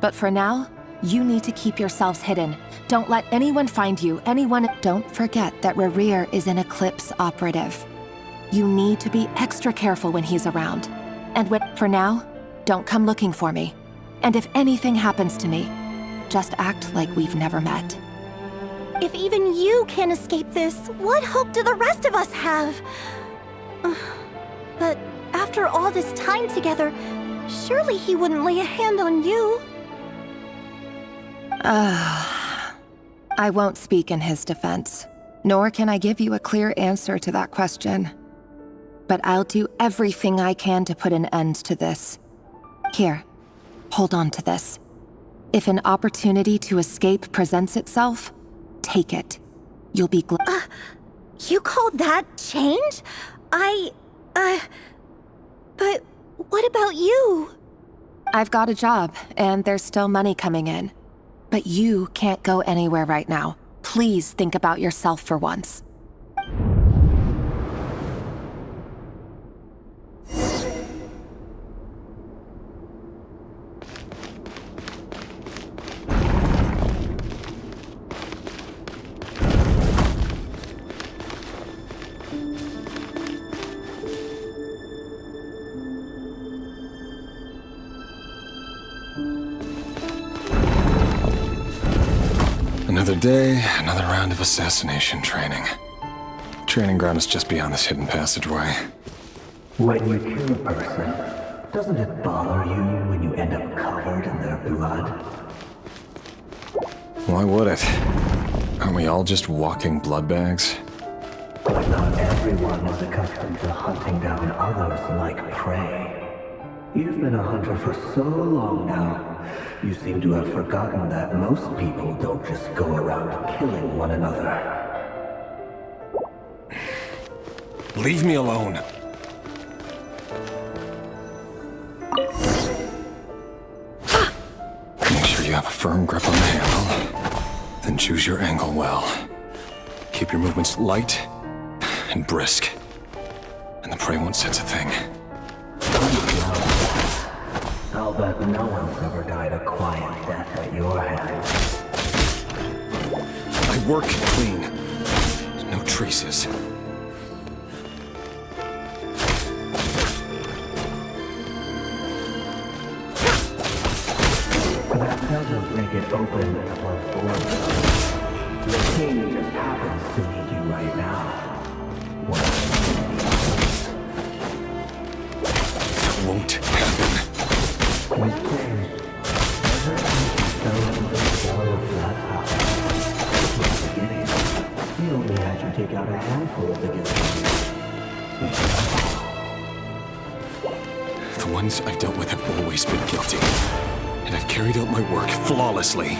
But for now, you need to keep yourselves hidden. Don't let anyone find you, anyone. Don't forget that Rerir is an Eclipse operative. You need to be extra careful when he's around. And for now, don't come looking for me. And if anything happens to me, just act like we've never met. If even you can't escape this, what hope do the rest of us have? But after all this time together, surely he wouldn't lay a hand on you. I won't speak in his defense, nor can I give you a clear answer to that question. But I'll do everything I can to put an end to this. Here, hold on to this. If an opportunity to escape presents itself, take it. You'll be You call that change? But what about you? I've got a job, and there's still money coming in. But you can't go anywhere right now. Please think about yourself for once. Another day, another round of assassination training. The training ground is just beyond this hidden passageway. When you kill a person, doesn't it bother you when you end up covered in their blood? Why would it? Aren't we all just walking blood bags? But not everyone is accustomed to hunting down others like prey. You've been a hunter for so long now, you seem to have forgotten that most people don't just go around killing one another. Leave me alone. Make sure you have a firm grip on the handle, then choose your angle well. Keep your movements light and brisk, and the prey won't sense a thing. I'll bet no one's ever died a quiet death at your hands. I work clean. No traces. That doesn't make it open and above board. The king just happens to need you right now. That won't happen. He's changed. Ever since he fell into the cell of that house. In the beginning, he only had you take out a handful of the gifts. The ones I've dealt with have always been guilty, and I've carried out my work flawlessly.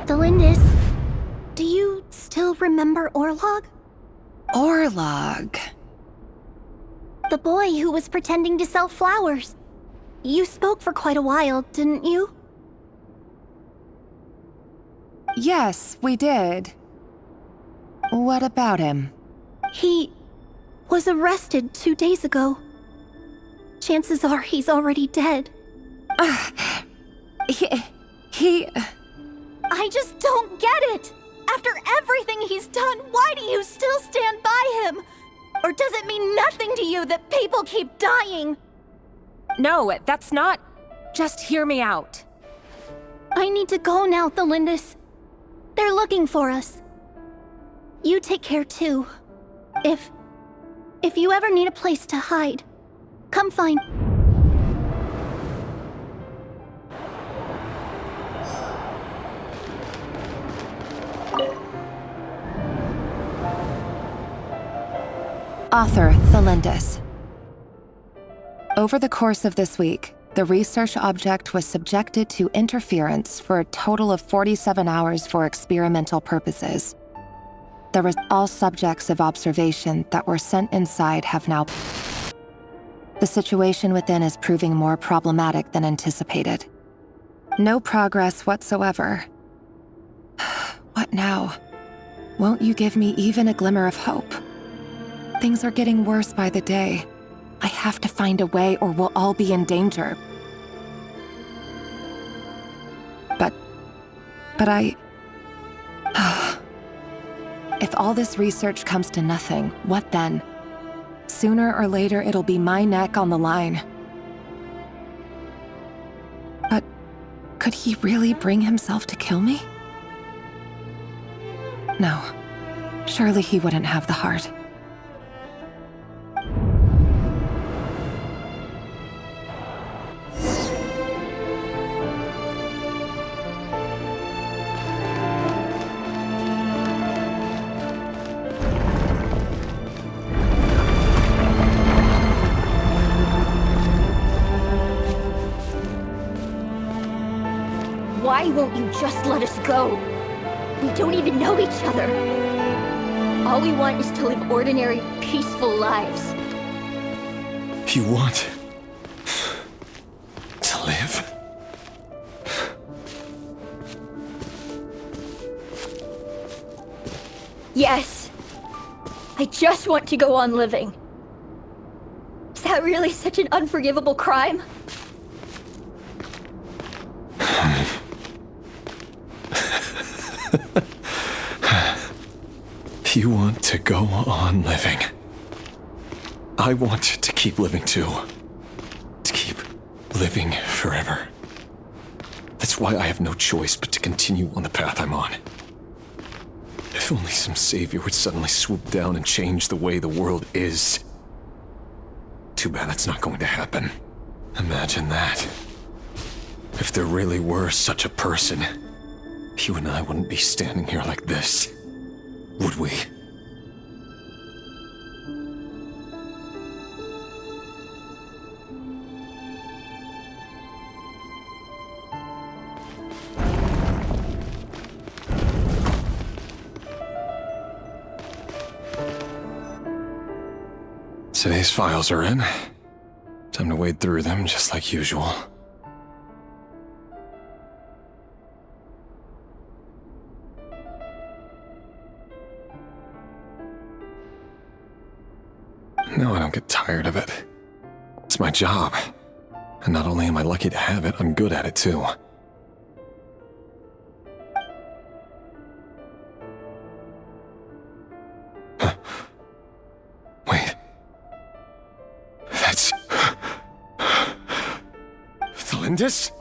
Delindis, do you still remember Orlog? Orlog? The boy who was pretending to sell flowers. You spoke for quite a while, didn't you? Yes, we did. What about him? He was arrested 2 days ago. Chances are he's already dead. He... I just don't get it! After everything he's done, why do you still stand by him? Or does it mean nothing to you that people keep dying? No, that's not... Just hear me out. I need to go now, Delindis. They're looking for us. You take care too. If you ever need a place to hide, come find... Author Delindis. Over the course of this week, the research object was subjected to interference for a total of 47 hours for experimental purposes. All subjects of observation that were sent inside have now... The situation within is proving more problematic than anticipated. No progress whatsoever. What now? Won't you give me even a glimmer of hope? Things are getting worse by the day. I have to find a way or we'll all be in danger. But I... If all this research comes to nothing, what then? Sooner or later, it'll be my neck on the line. But could he really bring himself to kill me? No. Surely he wouldn't have the heart. Why won't you just let us go? We don't even know each other. All we want is to live ordinary, peaceful lives. You want to live? Yes. I just want to go on living. Is that really such an unforgivable crime? You want to go on living. I want to keep living too. To keep living forever. That's why I have no choice but to continue on the path I'm on. If only some savior would suddenly swoop down and change the way the world is. Too bad that's not going to happen. Imagine that. If there really were such a person, you and I wouldn't be standing here like this, would we? Today's files are in. Time to wade through them just like usual. No, I don't get tired of it. It's my job. And not only am I lucky to have it, I'm good at it too. Huh. Wait. That's... Thalindis?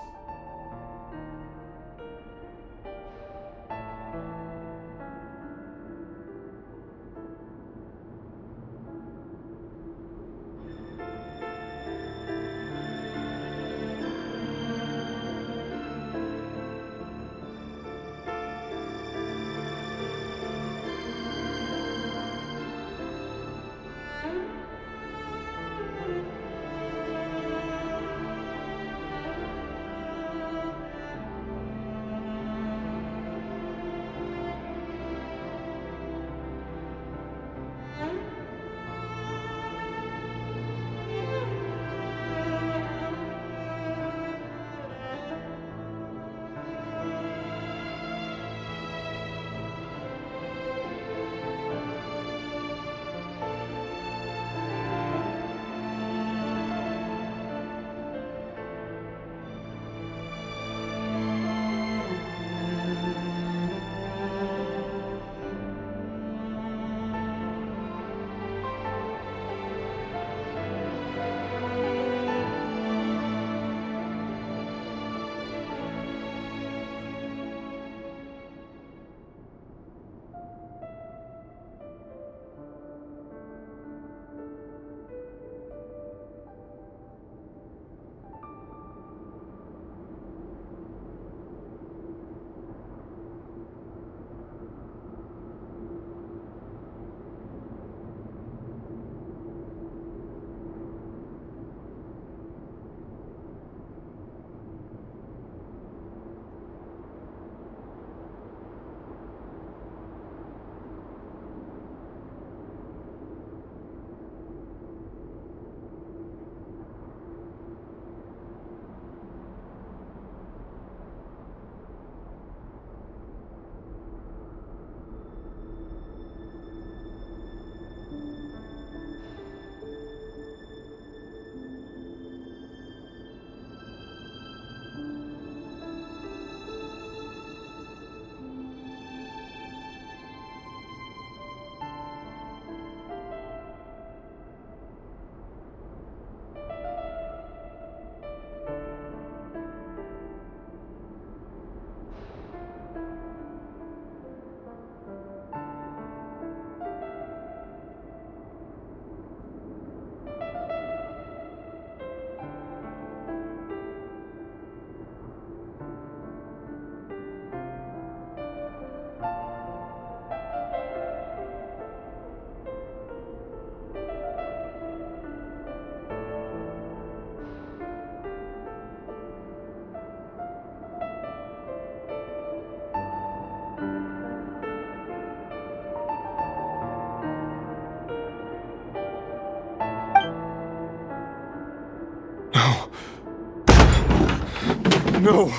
No!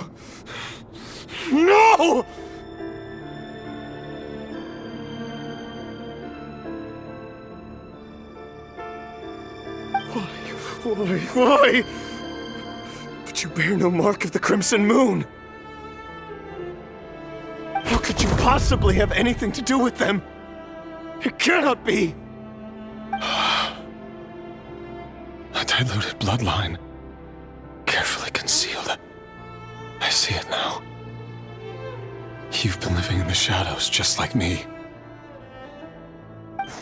No! Why? But you bear no mark of the Crimson Moon! How could you possibly have anything to do with them? It cannot be! A diluted bloodline. Carefully concealed. I see it now. You've been living in the shadows just like me.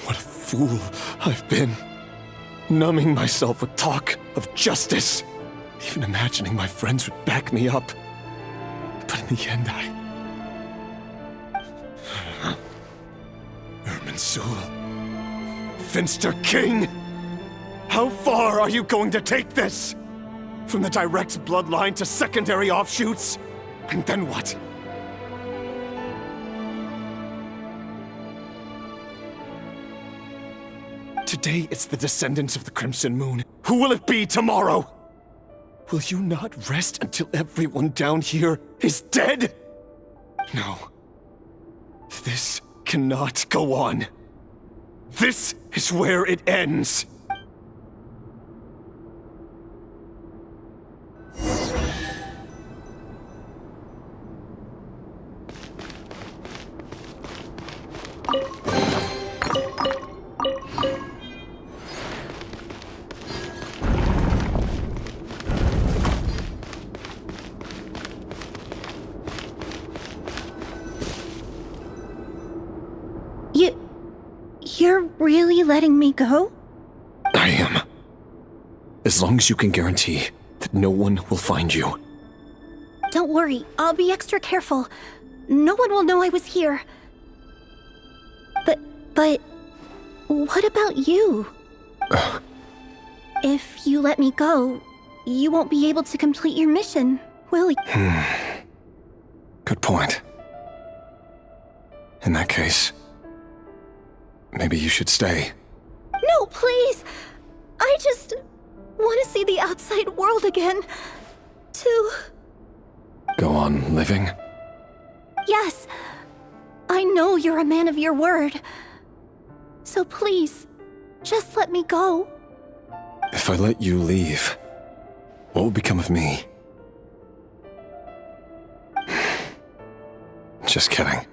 What a fool I've been. Numbing myself with talk of justice. Even imagining my friends would back me up. But in the end, Irminsul. Finster King! How far are you going to take this? From the direct bloodline to secondary offshoots? And then what? Today it's the descendants of the Crimson Moon. Who will it be tomorrow? Will you not rest until everyone down here is dead? No. This cannot go on. This is where it ends. You're really letting me go? I am. As long as you can guarantee that no one will find you. Don't worry, I'll be extra careful. No one will know I was here. But what about you? If you let me go, you won't be able to complete your mission, will you? Good point. In that case, maybe you should stay. No, please! I just want to see the outside world again. To... Go on living? Yes. I know you're a man of your word. So please, just let me go. If I let you leave, what will become of me? Just kidding.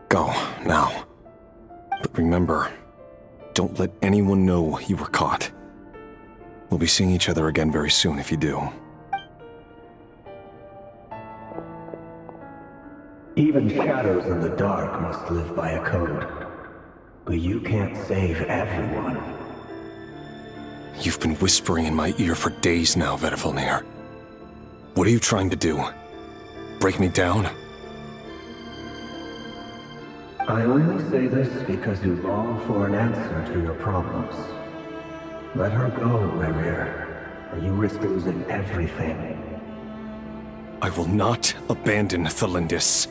Go, now. But remember, don't let anyone know you were caught. We'll be seeing each other again very soon if you do. Even shadows in the dark must live by a code. But you can't save everyone. You've been whispering in my ear for days now, Vedifalnir. What are you trying to do? Break me down? I only say this because you long for an answer to your problems. Let her go, Rerir, or you risk losing everything. I will not abandon Thalindis.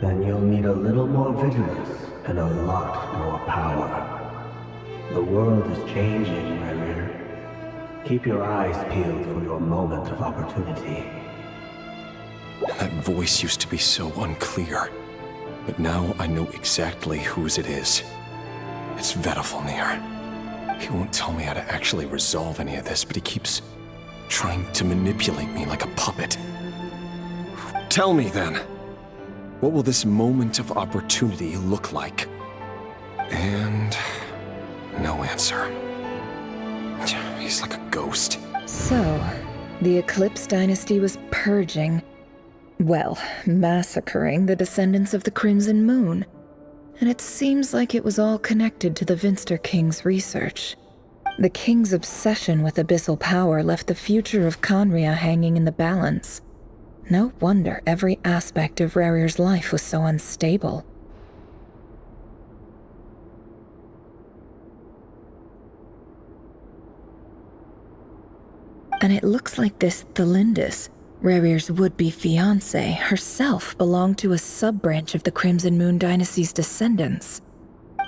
Then you'll need a little more vigilance and a lot more power. The world is changing, Rerir. Keep your eyes peeled for your moment of opportunity. That voice used to be so unclear. But now I know exactly whose it is. It's Vedifalnir. He won't tell me how to actually resolve any of this, but he keeps trying to manipulate me like a puppet. Tell me then, what will this moment of opportunity look like? And no answer. He's like a ghost. So, the Eclipse dynasty was purging, well, massacring the descendants of the Crimson Moon. And it seems like it was all connected to the Vinster King's research. The King's obsession with abyssal power left the future of Conria hanging in the balance. No wonder every aspect of Rerir's life was so unstable. And it looks like this Thalindis, Rerir's would-be fiancé, herself belonged to a sub-branch of the Crimson Moon dynasty's descendants.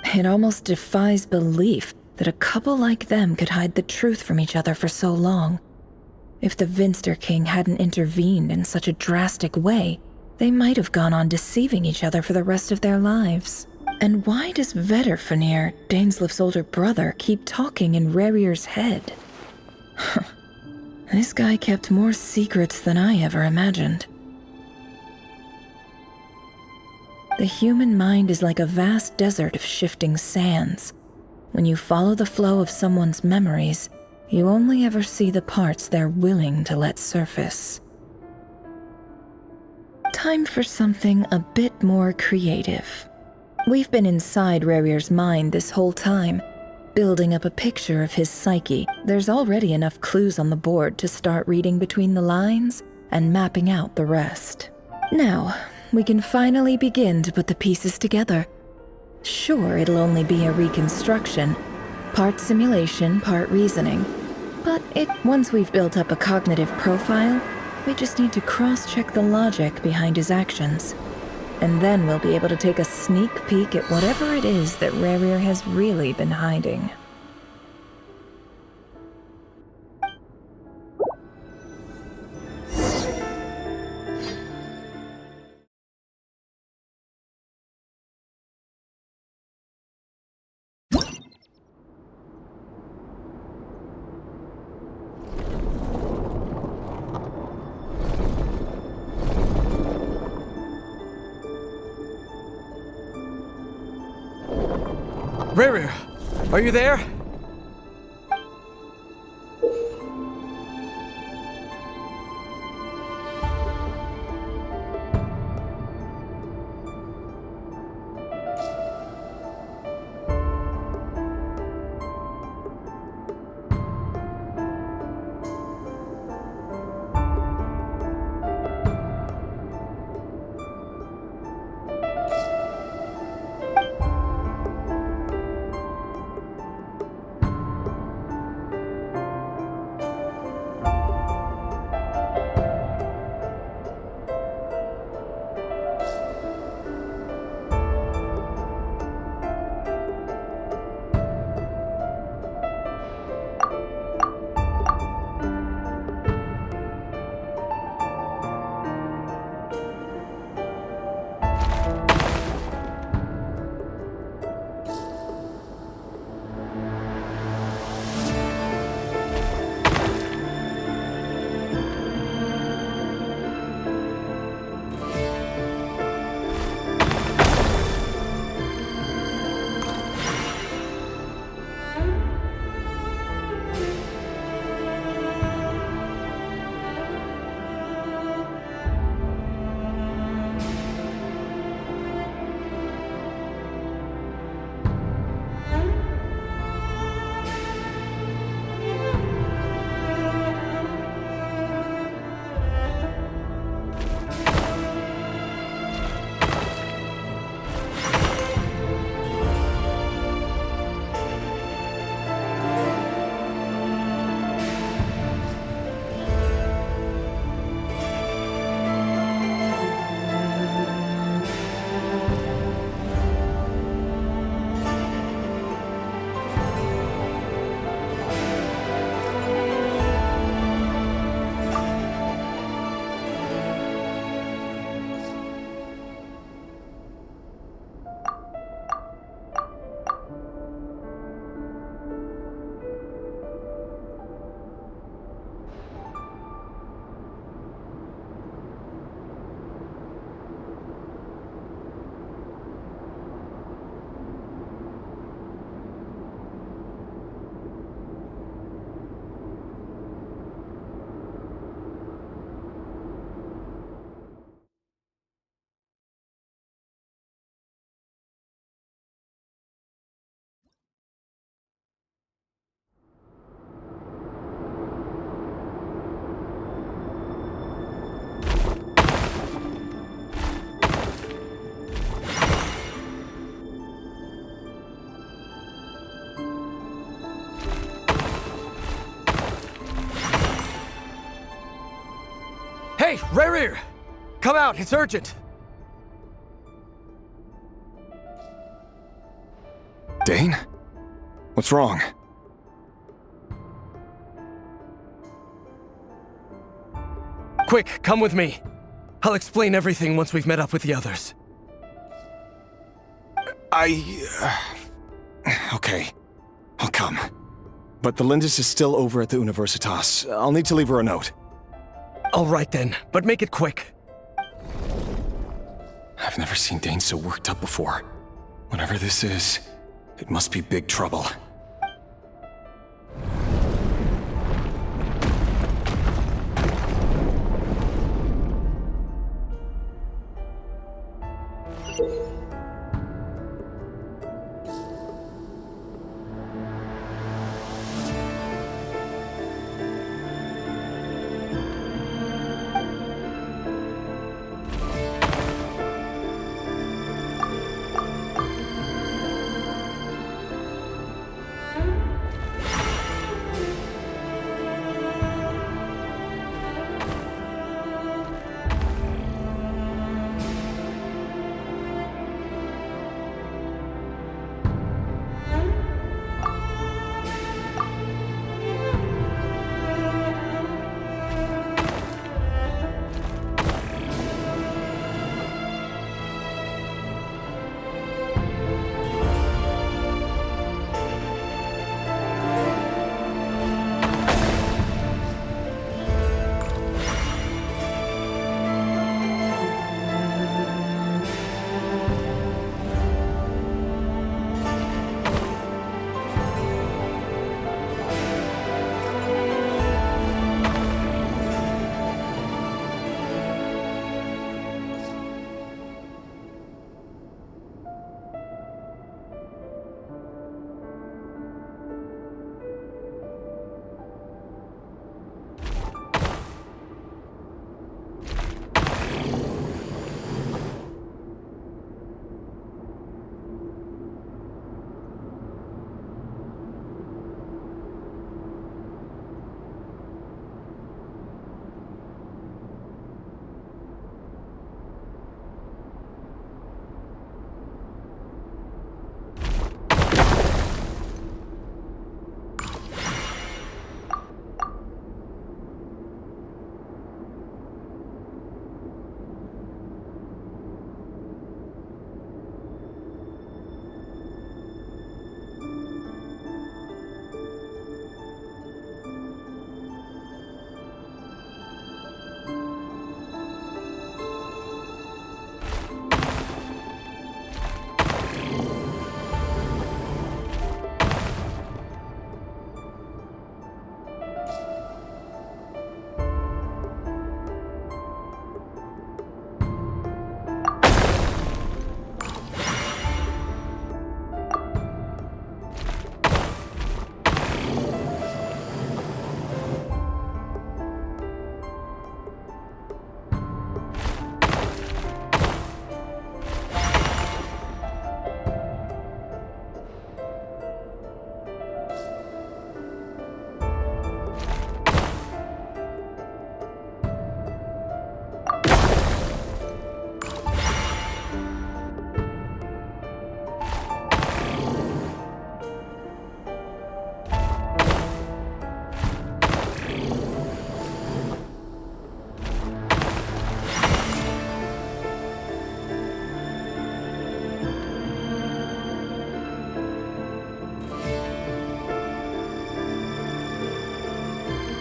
It almost defies belief that a couple like them could hide the truth from each other for so long. If the Vinster King hadn't intervened in such a drastic way, they might have gone on deceiving each other for the rest of their lives. And why does Vetterfenir, Daneslif's older brother, keep talking in Rerir's head? This guy kept more secrets than I ever imagined. The human mind is like a vast desert of shifting sands. When you follow the flow of someone's memories, you only ever see the parts they're willing to let surface. Time for something a bit more creative. We've been inside Rerir's mind this whole time, building up a picture of his psyche. There's already enough clues on the board to start reading between the lines and mapping out the rest. Now, we can finally begin to put the pieces together. Sure, it'll only be a reconstruction, part simulation, part reasoning. But once we've built up a cognitive profile, we just need to cross-check the logic behind his actions. And then we'll be able to take a sneak peek at whatever it is that Rerir has really been hiding. Rerir, are you there? Hey, Rerir! Come out, it's urgent! Dane? What's wrong? Quick, come with me. I'll explain everything once we've met up with the others. Okay. I'll come. But the Lindis is still over at the Universitas. I'll need to leave her a note. All right then, but make it quick. I've never seen Dane so worked up before. Whatever this is, it must be big trouble.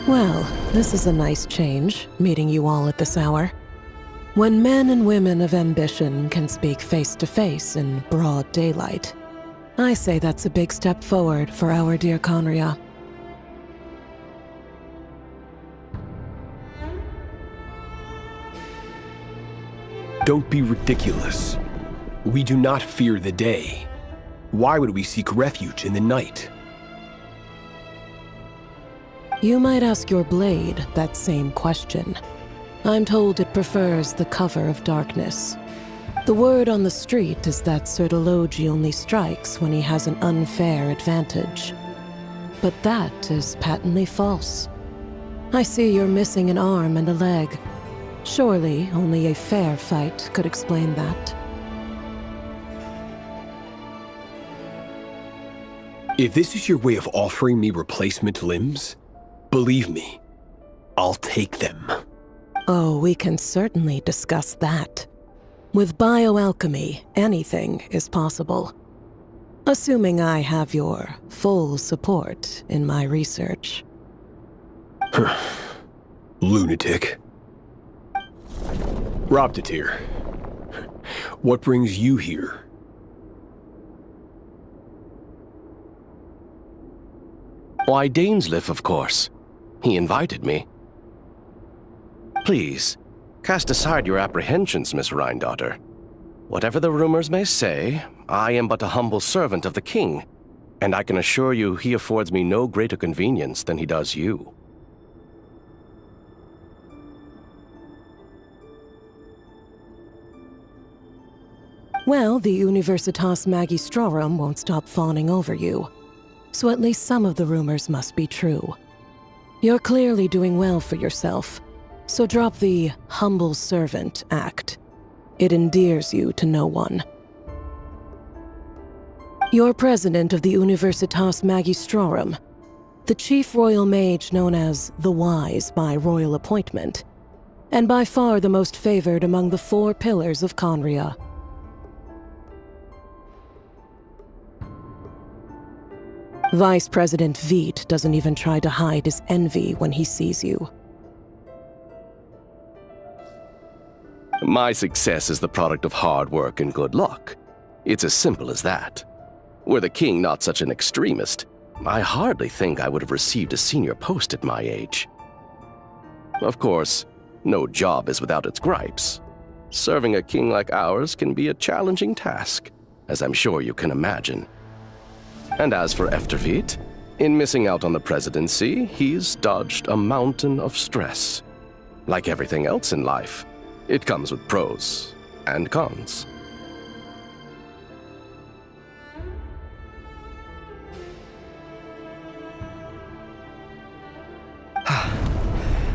Well, this is a nice change, meeting you all at this hour. When men and women of ambition can speak face to face in broad daylight, I say that's a big step forward for our dear Conria. Don't be ridiculous. We do not fear the day. Why would we seek refuge in the night? You might ask your blade that same question. I'm told it prefers the cover of darkness. The word on the street is that Sir Delogi only strikes when he has an unfair advantage. But that is patently false. I see you're missing an arm and a leg. Surely only a fair fight could explain that. If this is your way of offering me replacement limbs, believe me, I'll take them. Oh, we can certainly discuss that. With bioalchemy, anything is possible. Assuming I have your full support in my research. Lunatic. Robtatir, what brings you here? Why, Dainsleif, of course. He invited me. Please, cast aside your apprehensions, Miss Rhindaughter. Whatever the rumors may say, I am but a humble servant of the king, and I can assure you he affords me no greater convenience than he does you. Well, the Universitas Magistrorum won't stop fawning over you. So at least some of the rumors must be true. You're clearly doing well for yourself, so drop the humble servant act. It endears you to no one. You're president of the Universitas Magistrorum, the chief royal mage known as the Wise by royal appointment, and by far the most favored among the 4 pillars of Conria. Vice President Veit doesn't even try to hide his envy when he sees you. My success is the product of hard work and good luck. It's as simple as that. Were the king not such an extremist, I hardly think I would have received a senior post at my age. Of course, no job is without its gripes. Serving a king like ours can be a challenging task, as I'm sure you can imagine. And as for Efterveit, in missing out on the presidency, he's dodged a mountain of stress. Like everything else in life, it comes with pros and cons.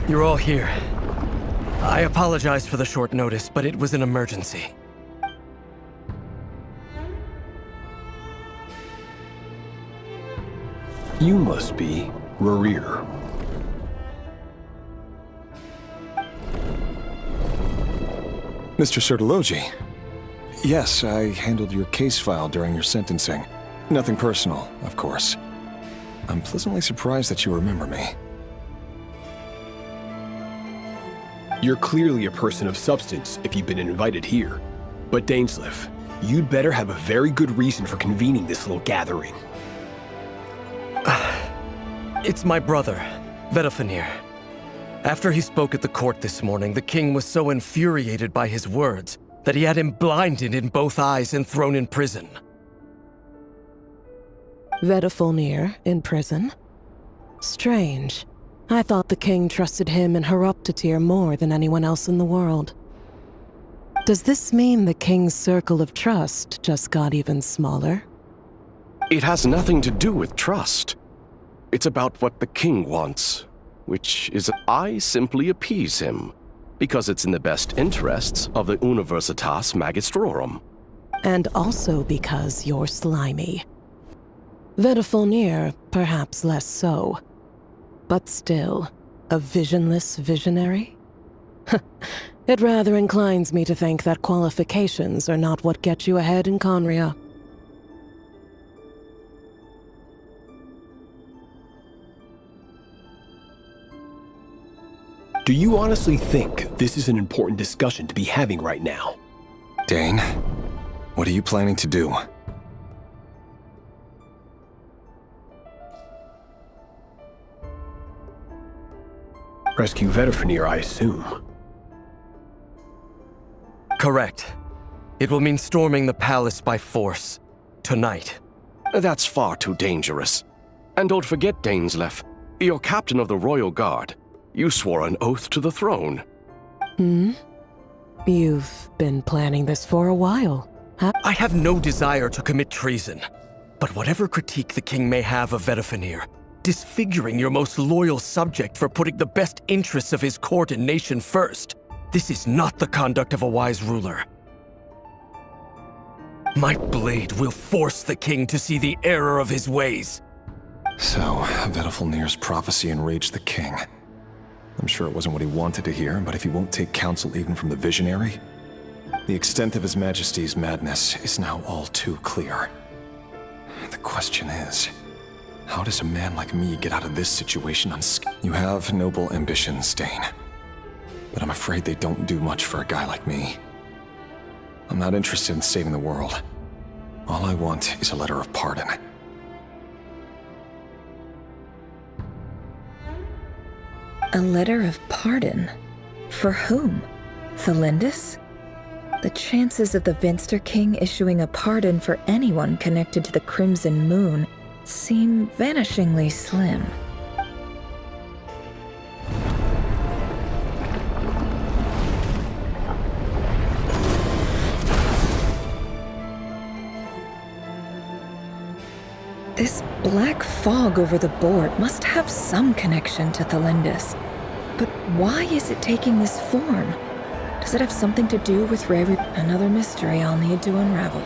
You're all here. I apologize for the short notice, but it was an emergency. You must be Rarir. Mr. Sertologi. Yes, I handled your case file during your sentencing. Nothing personal, of course. I'm pleasantly surprised that you remember me. You're clearly a person of substance if you've been invited here. But Dainsleif, you'd better have a very good reason for convening this little gathering. It's my brother, Vedofenir. After he spoke at the court this morning, the king was so infuriated by his words that he had him blinded in both eyes and thrown in prison. Vedofenir in prison? Strange. I thought the king trusted him and Horoptatir more than anyone else in the world. Does this mean the king's circle of trust just got even smaller? It has nothing to do with trust. It's about what the king wants, which is I simply appease him, because it's in the best interests of the Universitas Magistrorum. And also because you're slimy. Vedofenir, perhaps less so. But still, a visionless visionary? It rather inclines me to think that qualifications are not what get you ahead in Conria. Do you honestly think this is an important discussion to be having right now? Dane, what are you planning to do? Rescue Vedofenir, I assume. Correct. It will mean storming the palace by force. Tonight. That's far too dangerous. And don't forget, Dainsleif, you're captain of the Royal Guard. You swore an oath to the throne. Hmm? You've been planning this for a while. I have no desire to commit treason. But whatever critique the king may have of Vedofenir, disfiguring your most loyal subject for putting the best interests of his court and nation first, this is not the conduct of a wise ruler. My blade will force the king to see the error of his ways. So, Vedofenir's prophecy enraged the king. I'm sure it wasn't what he wanted to hear, but if he won't take counsel even from the visionary, the extent of His Majesty's madness is now all too clear. The question is, how does a man like me get out of this situation unscathed? You have noble ambitions, Dane, but I'm afraid they don't do much for a guy like me. I'm not interested in saving the world. All I want is a letter of pardon. A letter of pardon? For whom? Thelindis? The chances of the Vinster King issuing a pardon for anyone connected to the Crimson Moon seem vanishingly slim. This black fog over the board must have some connection to Thelindis. But why is it taking this form? Does it have something to do with another mystery I'll need to unravel?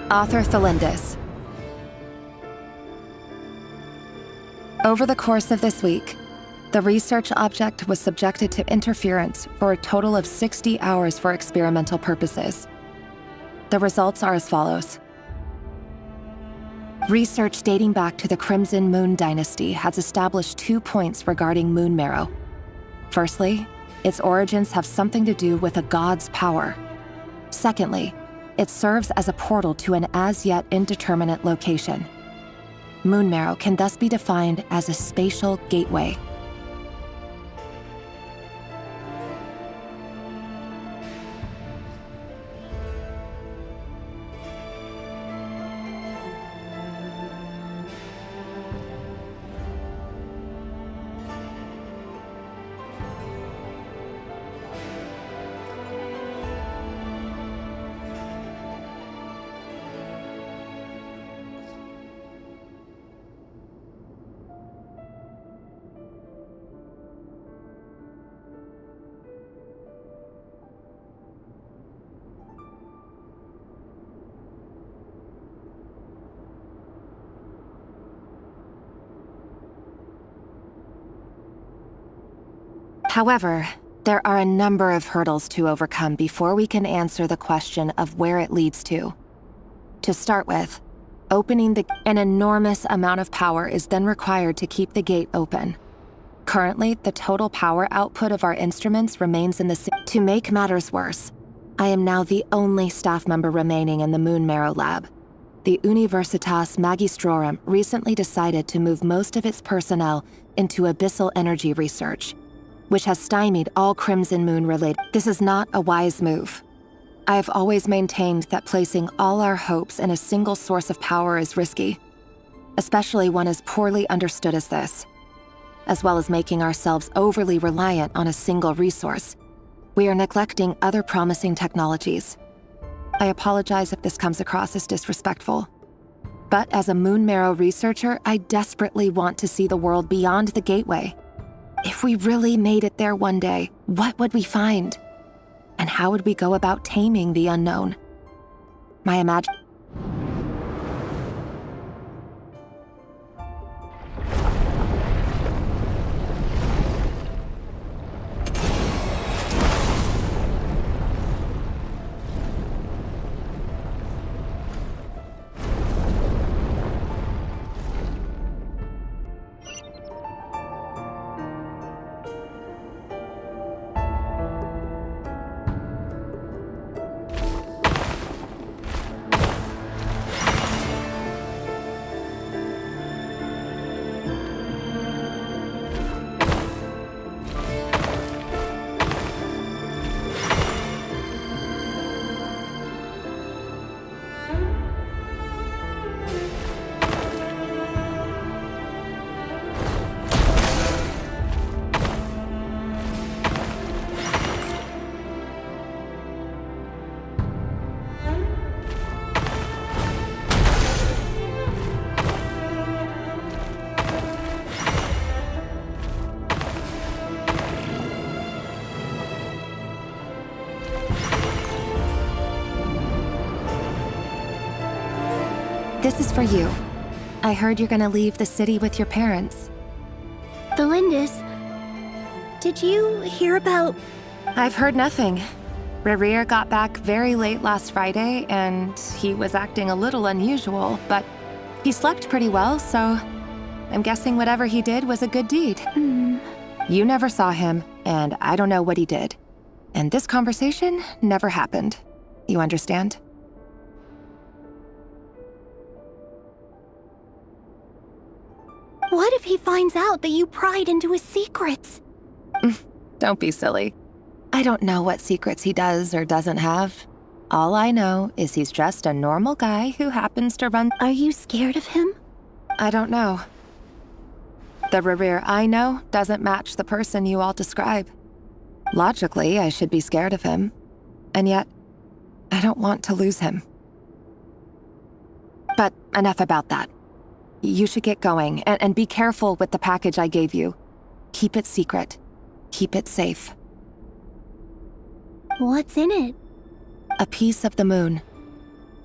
Author Thelindis. Over the course of this week, the research object was subjected to interference for a total of 60 hours for experimental purposes. The results are as follows. Research dating back to the Crimson Moon Dynasty has established 2 points regarding moon marrow. Firstly, its origins have something to do with a god's power. Secondly, it serves as a portal to an as-yet indeterminate location. Moon marrow can thus be defined as a spatial gateway. However, there are a number of hurdles to overcome before we can answer the question of where it leads to. To start with, an enormous amount of power is then required to keep the gate open. Currently, the total power output of our instruments remains in the same. To make matters worse, I am now the only staff member remaining in the Moon Marrow lab. The Universitas Magistrorum recently decided to move most of its personnel into abyssal energy research, which has stymied all Crimson Moon-related. This is not a wise move. I have always maintained that placing all our hopes in a single source of power is risky, especially one as poorly understood as this. As well as making ourselves overly reliant on a single resource, we are neglecting other promising technologies. I apologize if this comes across as disrespectful. But as a Moon Marrow researcher, I desperately want to see the world beyond the gateway. If we really made it there one day, what would we find? And how would we go about taming the unknown? My This is for you. I heard you're gonna leave the city with your parents. Thelindis, did you hear about... I've heard nothing. Rerir got back very late last Friday, and he was acting a little unusual, but he slept pretty well, so I'm guessing whatever he did was a good deed. You never saw him, and I don't know what he did. And this conversation never happened. You understand? What if he finds out that you pried into his secrets? Don't be silly. I don't know what secrets he does or doesn't have. All I know is he's just a normal guy who happens to run... Are you scared of him? I don't know. The Rerir I know doesn't match the person you all describe. Logically, I should be scared of him. And yet, I don't want to lose him. But enough about that. You should get going, and be careful with the package I gave you. Keep it secret. Keep it safe. What's in it? A piece of the moon.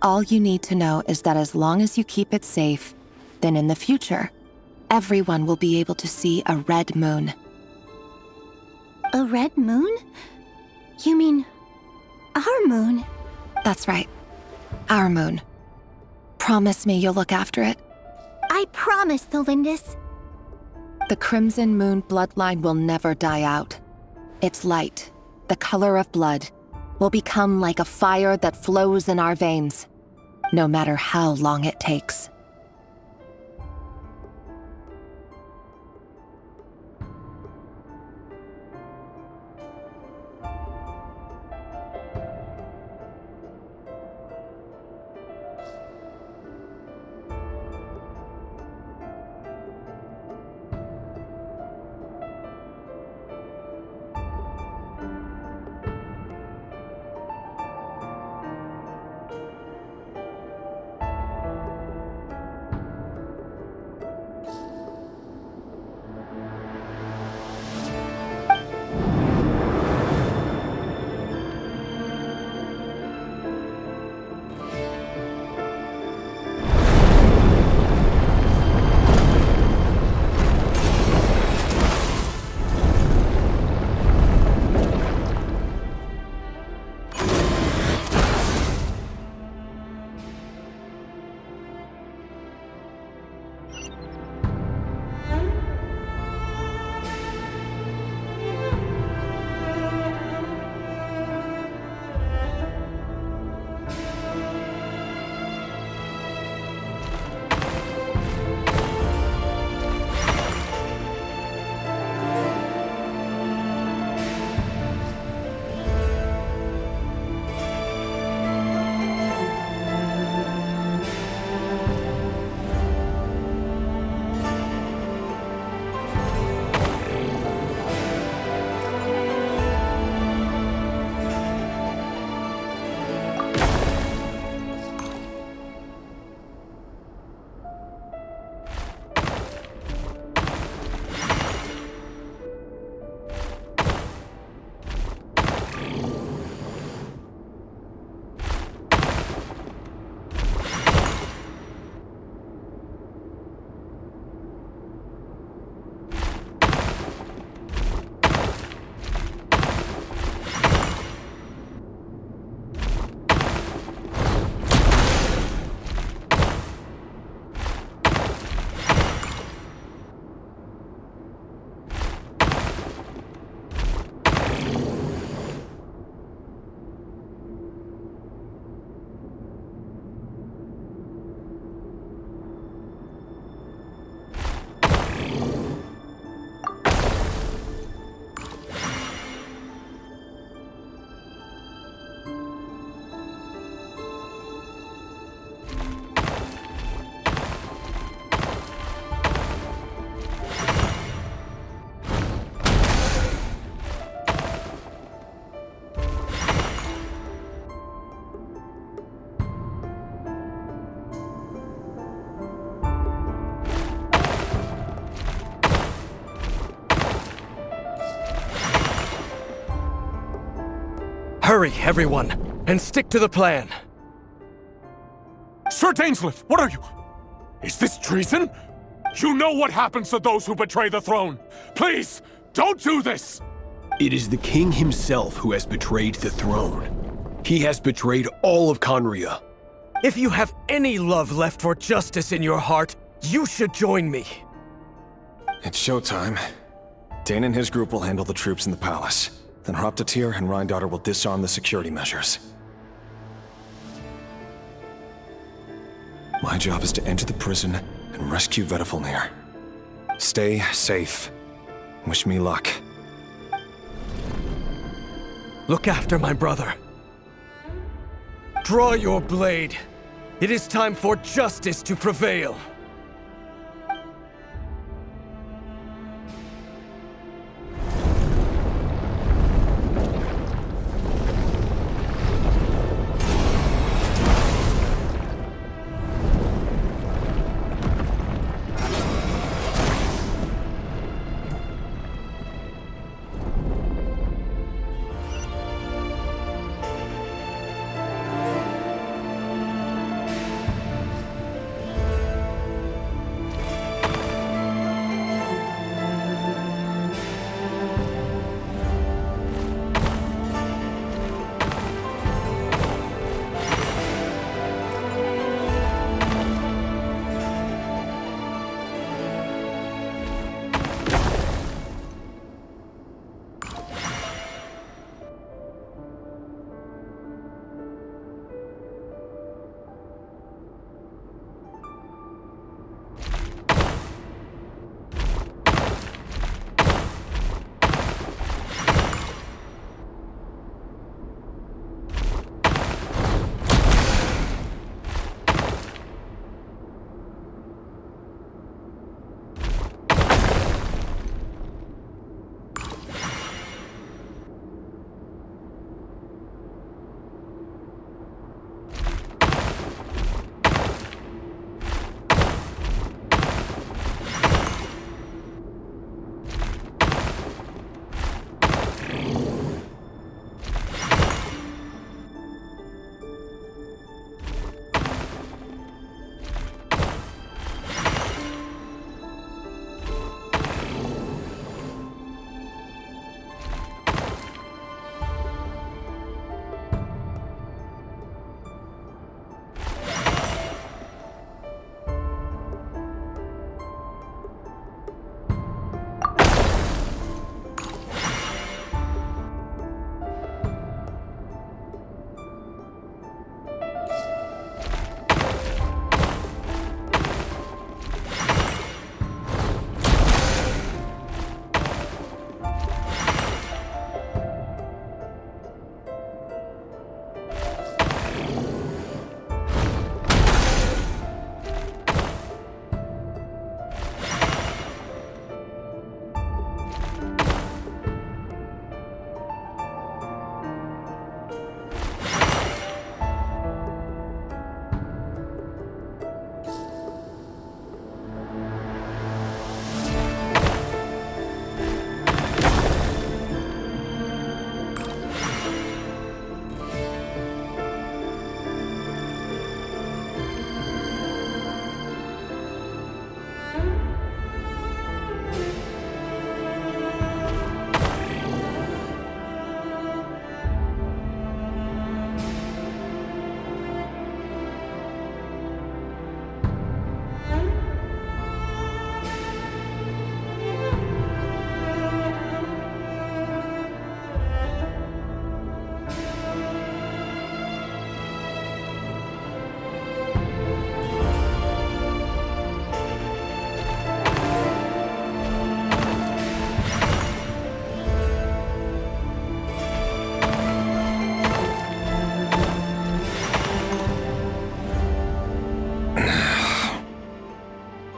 All you need to know is that as long as you keep it safe, then in the future, everyone will be able to see a red moon. A red moon? You mean our moon? That's right. Our moon. Promise me you'll look after it. I promise, Thelindis. The Crimson Moon bloodline will never die out. Its light, the color of blood, will become like a fire that flows in our veins, no matter how long it takes. Hurry, everyone, and stick to the plan. Sir Dainsleif, what are you? Is this treason? You know what happens to those who betray the throne. Please, don't do this! It is the king himself who has betrayed the throne. He has betrayed all of Conria. If you have any love left for justice in your heart, you should join me. It's showtime. Dane and his group will handle the troops in the palace. Then Hraptatir and Rheindotter will disarm the security measures. My job is to enter the prison and rescue Vedifalnir. Stay safe. Wish me luck. Look after my brother. Draw your blade. It is time for justice to prevail.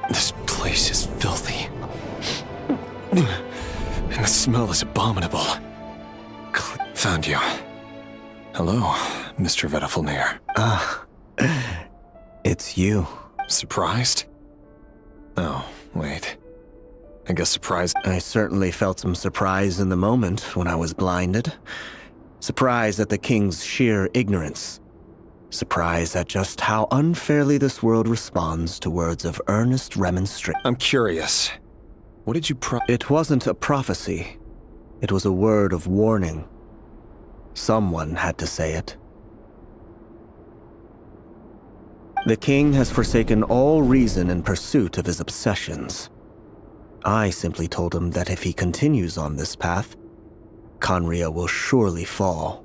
This place is filthy. And the smell is abominable. Found you. Hello, Mr. Vedafilnir. It's you. Surprised? Oh, wait. I guess surprised. I certainly felt some surprise in the moment when I was blinded. Surprise at the king's sheer ignorance. Surprise at just how unfairly this world responds to words of earnest remonstrance. I'm curious. What did you It wasn't a prophecy. It was a word of warning. Someone had to say it. The king has forsaken all reason in pursuit of his obsessions. I simply told him that if he continues on this path, Conria will surely fall.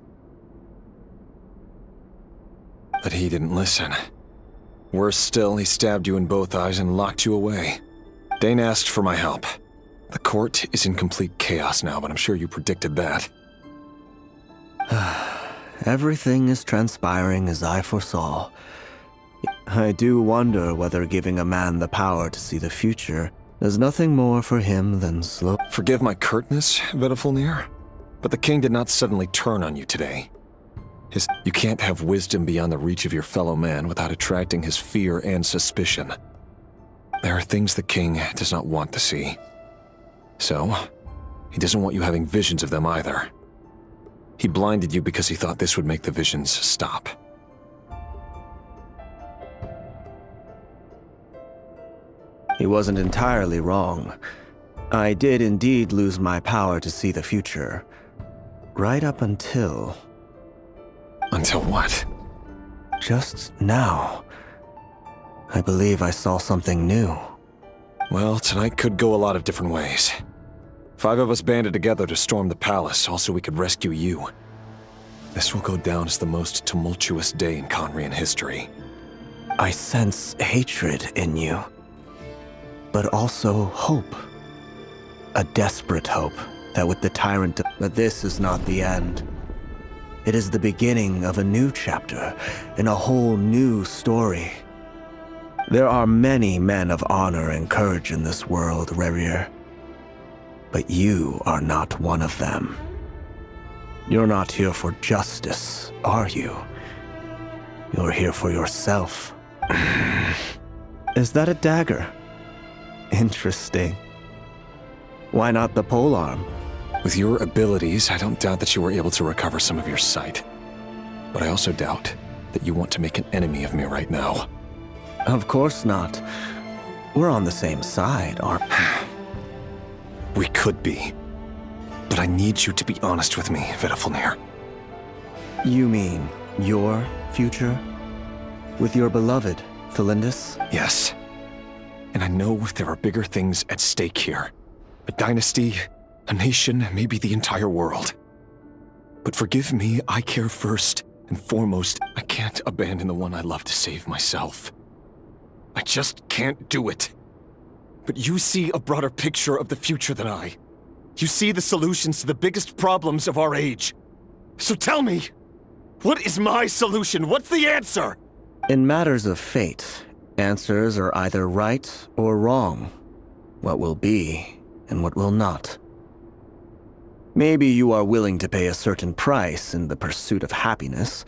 But he didn't listen. Worse still, he stabbed you in both eyes and locked you away. Dane asked for my help. The court is in complete chaos now, but I'm sure you predicted that. Everything is transpiring as I foresaw. I do wonder whether giving a man the power to see the future does nothing more for him than slow. Forgive my curtness, Vedafilnir, but the king did not suddenly turn on you today. You can't have wisdom beyond the reach of your fellow man without attracting his fear and suspicion. There are things the king does not want to see. So, he doesn't want you having visions of them either. He blinded you because he thought this would make the visions stop. He wasn't entirely wrong. I did indeed lose my power to see the future. Right up until... Until what? Just now. I believe I saw something new. Well, tonight could go a lot of different ways. 5 of us banded together to storm the palace, also we could rescue you. This will go down as the most tumultuous day in Conrian history. I sense hatred in you. But also hope. A desperate hope that with the tyrant... But this is not the end. It is the beginning of a new chapter, in a whole new story. There are many men of honor and courage in this world, Rerir. But you are not one of them. You're not here for justice, are you? You're here for yourself. Is that a dagger? Interesting. Why not the polearm? With your abilities, I don't doubt that you were able to recover some of your sight. But I also doubt that you want to make an enemy of me right now. Of course not. We're on the same side, aren't we? We could be. But I need you to be honest with me, Vedafilnir. You mean your future? With your beloved, Thelindis? Yes. And I know there are bigger things at stake here. A dynasty, a nation, maybe the entire world. But forgive me, I care first and foremost. I can't abandon the one I love to save myself. I just can't do it. But you see a broader picture of the future than I. You see the solutions to the biggest problems of our age. So tell me, what is my solution? What's the answer? In matters of fate, answers are either right or wrong. What will be and what will not. Maybe you are willing to pay a certain price in the pursuit of happiness,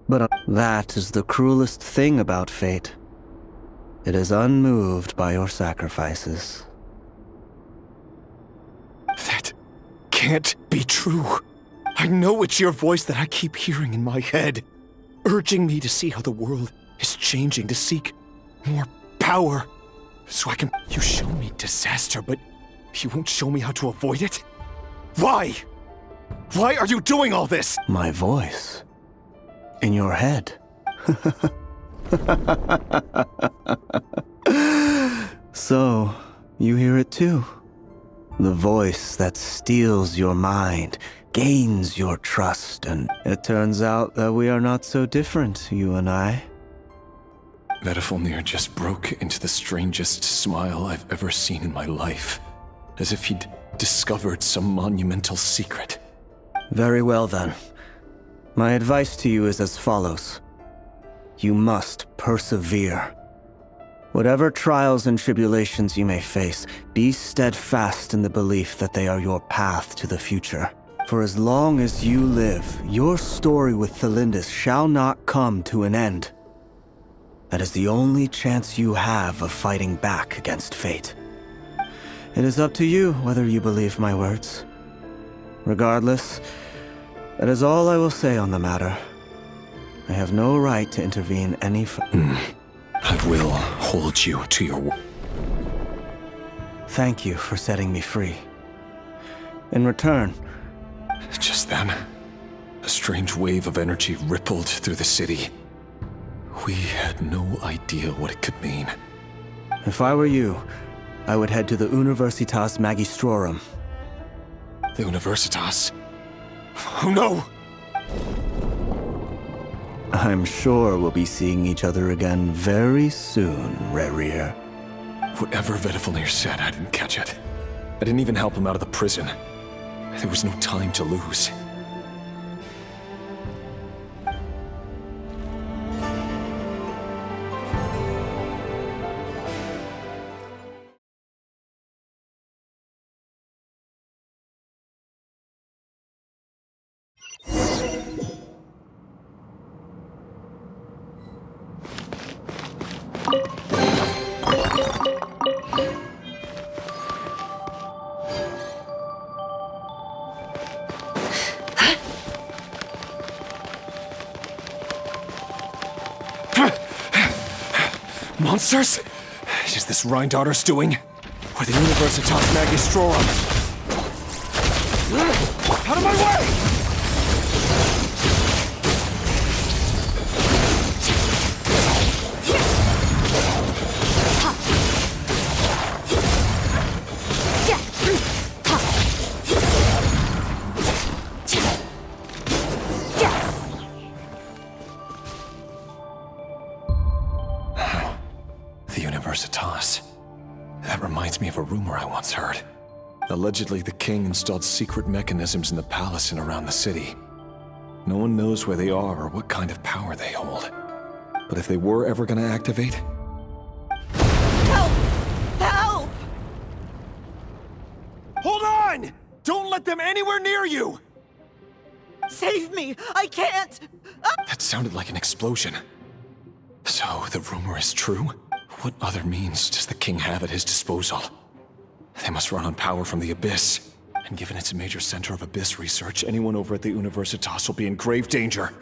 but that is the cruelest thing about fate. It is unmoved by your sacrifices. That can't be true. I know it's your voice that I keep hearing in my head, urging me to see how the world is changing, to seek more power, so I can... You show me disaster, but you won't show me how to avoid it? Why? Why are you doing all this? My voice. In your head. So, you hear it too? The voice that steals your mind, gains your trust, and it turns out that we are not so different, you and I. Vedafilnir just broke into the strangest smile I've ever seen in my life, as if he'd discovered some monumental secret. Very well then. My advice to you is as follows. You must persevere. Whatever trials and tribulations you may face, be steadfast in the belief that they are your path to the future. For as long as you live, your story with Thelindis shall not come to an end. That is the only chance you have of fighting back against fate. It is up to you whether you believe my words. Regardless, that is all I will say on the matter. I have no right to intervene any I will hold you to your word. Thank you for setting me free. In return... Just then, a strange wave of energy rippled through the city. We had no idea what it could mean. If I were you, I would head to the Universitas Magistrorum. The Universitas? Oh no! I'm sure we'll be seeing each other again very soon, Rerir. Whatever Vedifalnir said, I didn't catch it. I didn't even help him out of the prison. There was no time to lose. Monsters? Is this Rhindaughter's doing? Or the Universitas Magistrorum? Out of my way! Universitas. That reminds me of a rumor I once heard. Allegedly, the king installed secret mechanisms in the palace and around the city. No one knows where they are or what kind of power they hold. But if they were ever going to activate... Help! Help! Hold on! Don't let them anywhere near you! Save me! I can't! That sounded like an explosion. So, the rumor is true? What other means does the king have at his disposal? They must run on power from the Abyss. And given it's a major center of Abyss research, anyone over at the Universitas will be in grave danger.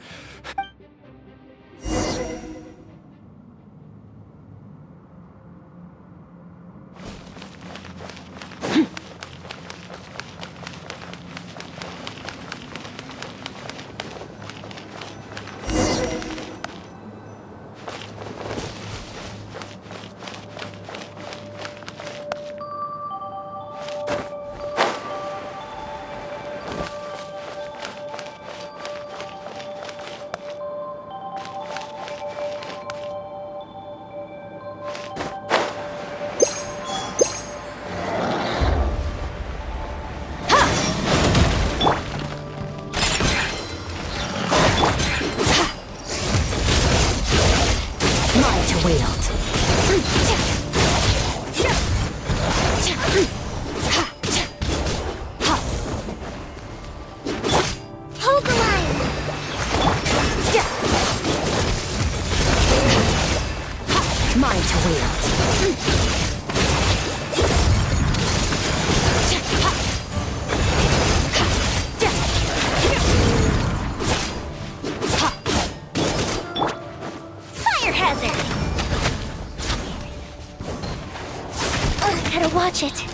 Watch it.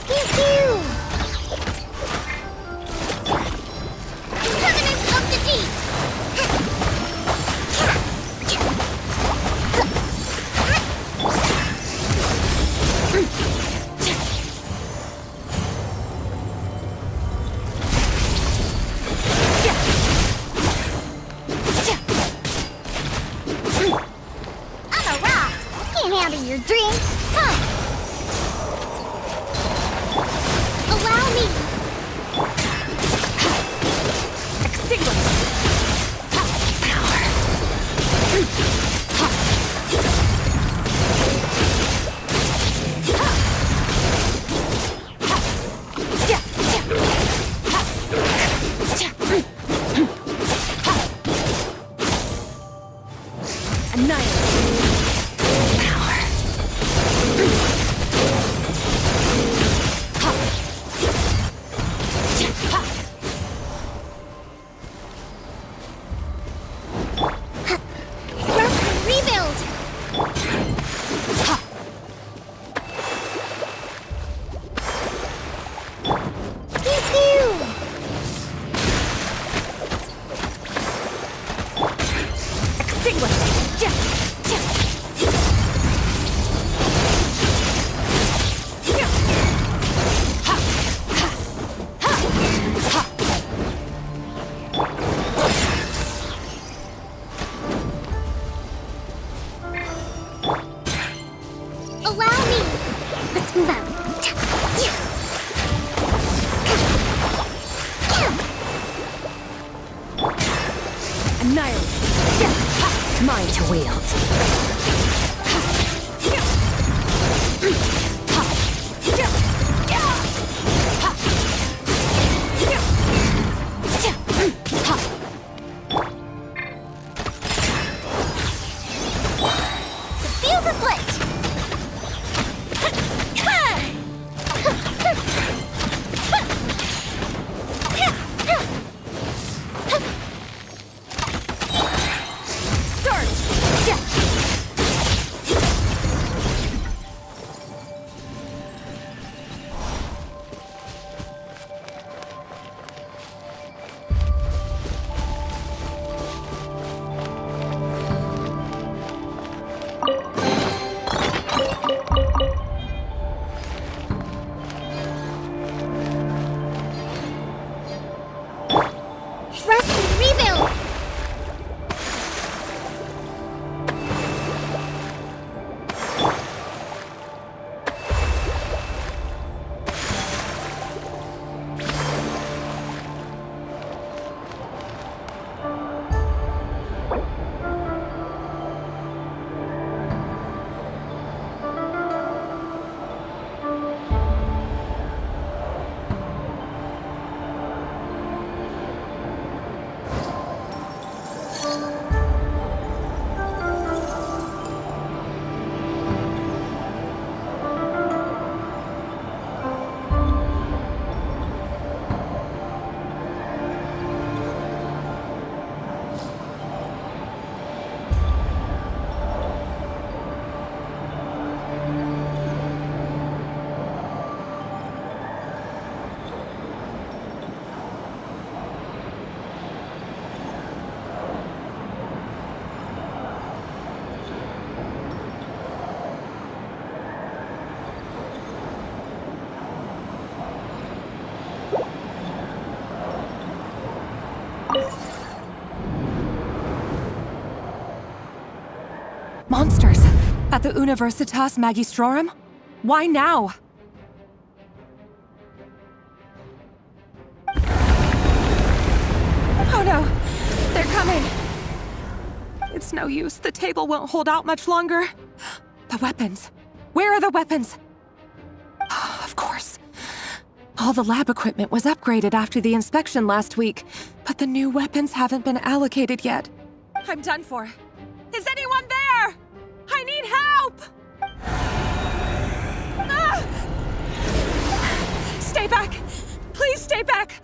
Pew pew! Covenant of the Deep! I'm a rock! Can't handle your dreams! Allow me! Extinguish! Power! Allow me! Let's move out. Annihilate! Mine to wield. Fuse is lit! Rebuild! Monsters! At the Universitas Magistrorum? Why now? Oh no! They're coming! It's no use. The table won't hold out much longer. The weapons. Where are the weapons? Of course. All the lab equipment was upgraded after the inspection last week, but the new weapons haven't been allocated yet. I'm done for. Is anyone there? I need help! Ah! Stay back! Please stay back!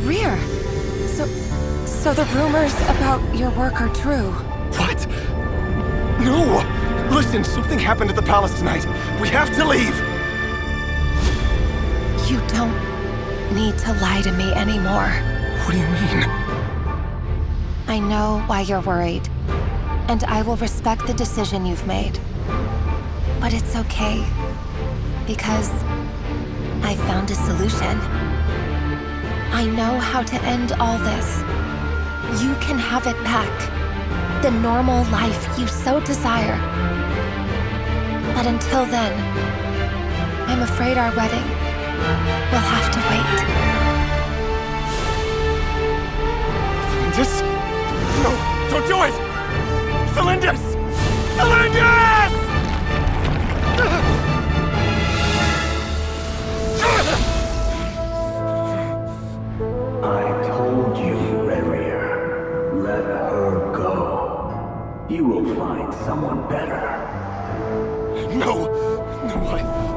Rear. So the rumors about your work are true. What? No! Listen, something happened at the palace tonight. We have to leave! You don't need to lie to me anymore. What do you mean? I know why you're worried, and I will respect the decision you've made. But it's okay, because I found a solution. I know how to end all this. You can have it back. The normal life you so desire. But until then, I'm afraid our wedding will have to wait. Celindus? No, don't do it! Celindus! Celindus! I told you, Rerir. Let her go. You will find someone better. No!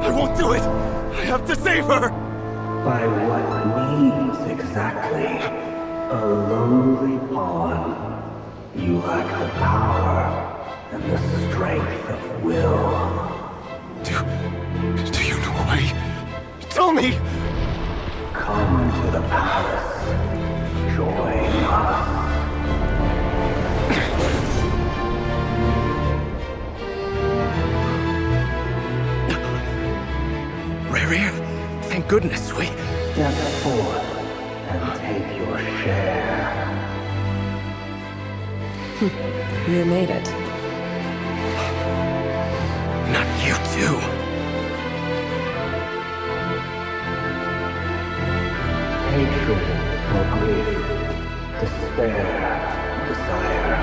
I won't do it! I have to save her! By what means exactly? A lowly pawn. You lack the power and the strength of will. Do you know why? Tell me! Come to the palace. Join us. Rary, thank goodness we... Step forth and take your share. You made it. Not you too. Hatred or grief, despair, desire.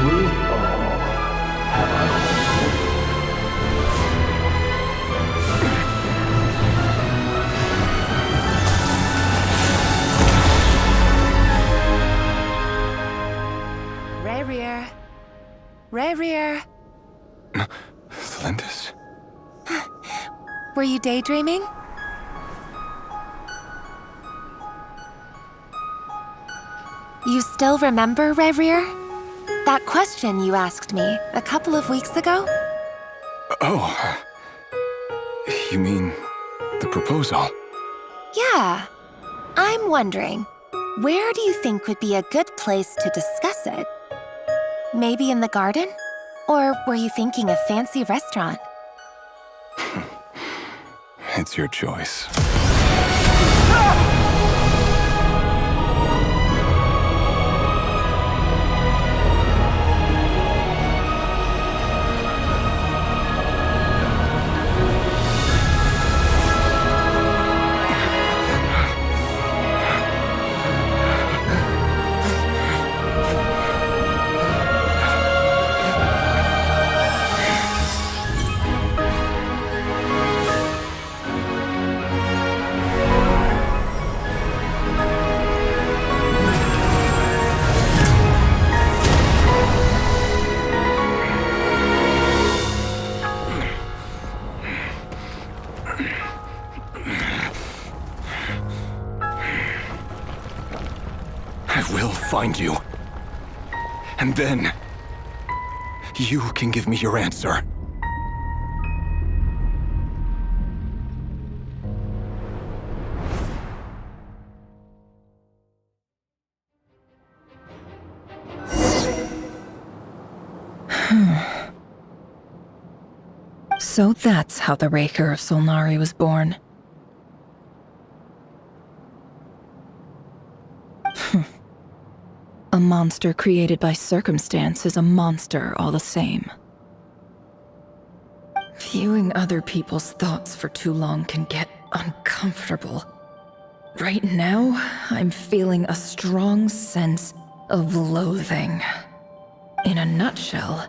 We all have our Rarier. Rarier. Thlindis? Were you daydreaming? You still remember, Rarier? That question you asked me a couple of weeks ago? Oh. You mean the proposal? Yeah. I'm wondering, where do you think would be a good place to discuss it? Maybe in the garden? Or were you thinking a fancy restaurant? It's your choice. I will find you. And then, you can give me your answer. So that's how the Raker of Solnari was born. A monster created by circumstance is a monster all the same. Viewing other people's thoughts for too long can get uncomfortable. Right now, I'm feeling a strong sense of loathing. In a nutshell,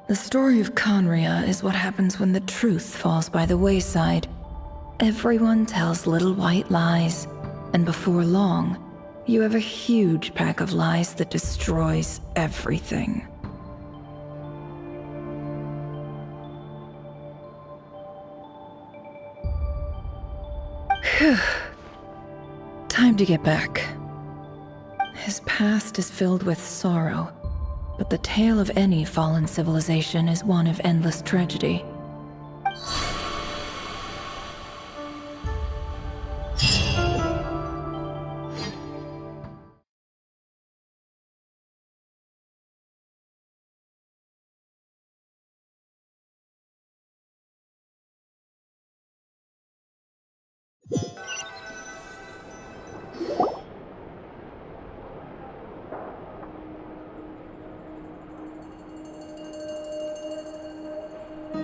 the story of Conria is what happens when the truth falls by the wayside. Everyone tells little white lies, and before long, you have a huge pack of lies that destroys everything. Whew. Time to get back. His past is filled with sorrow, but the tale of any fallen civilization is one of endless tragedy.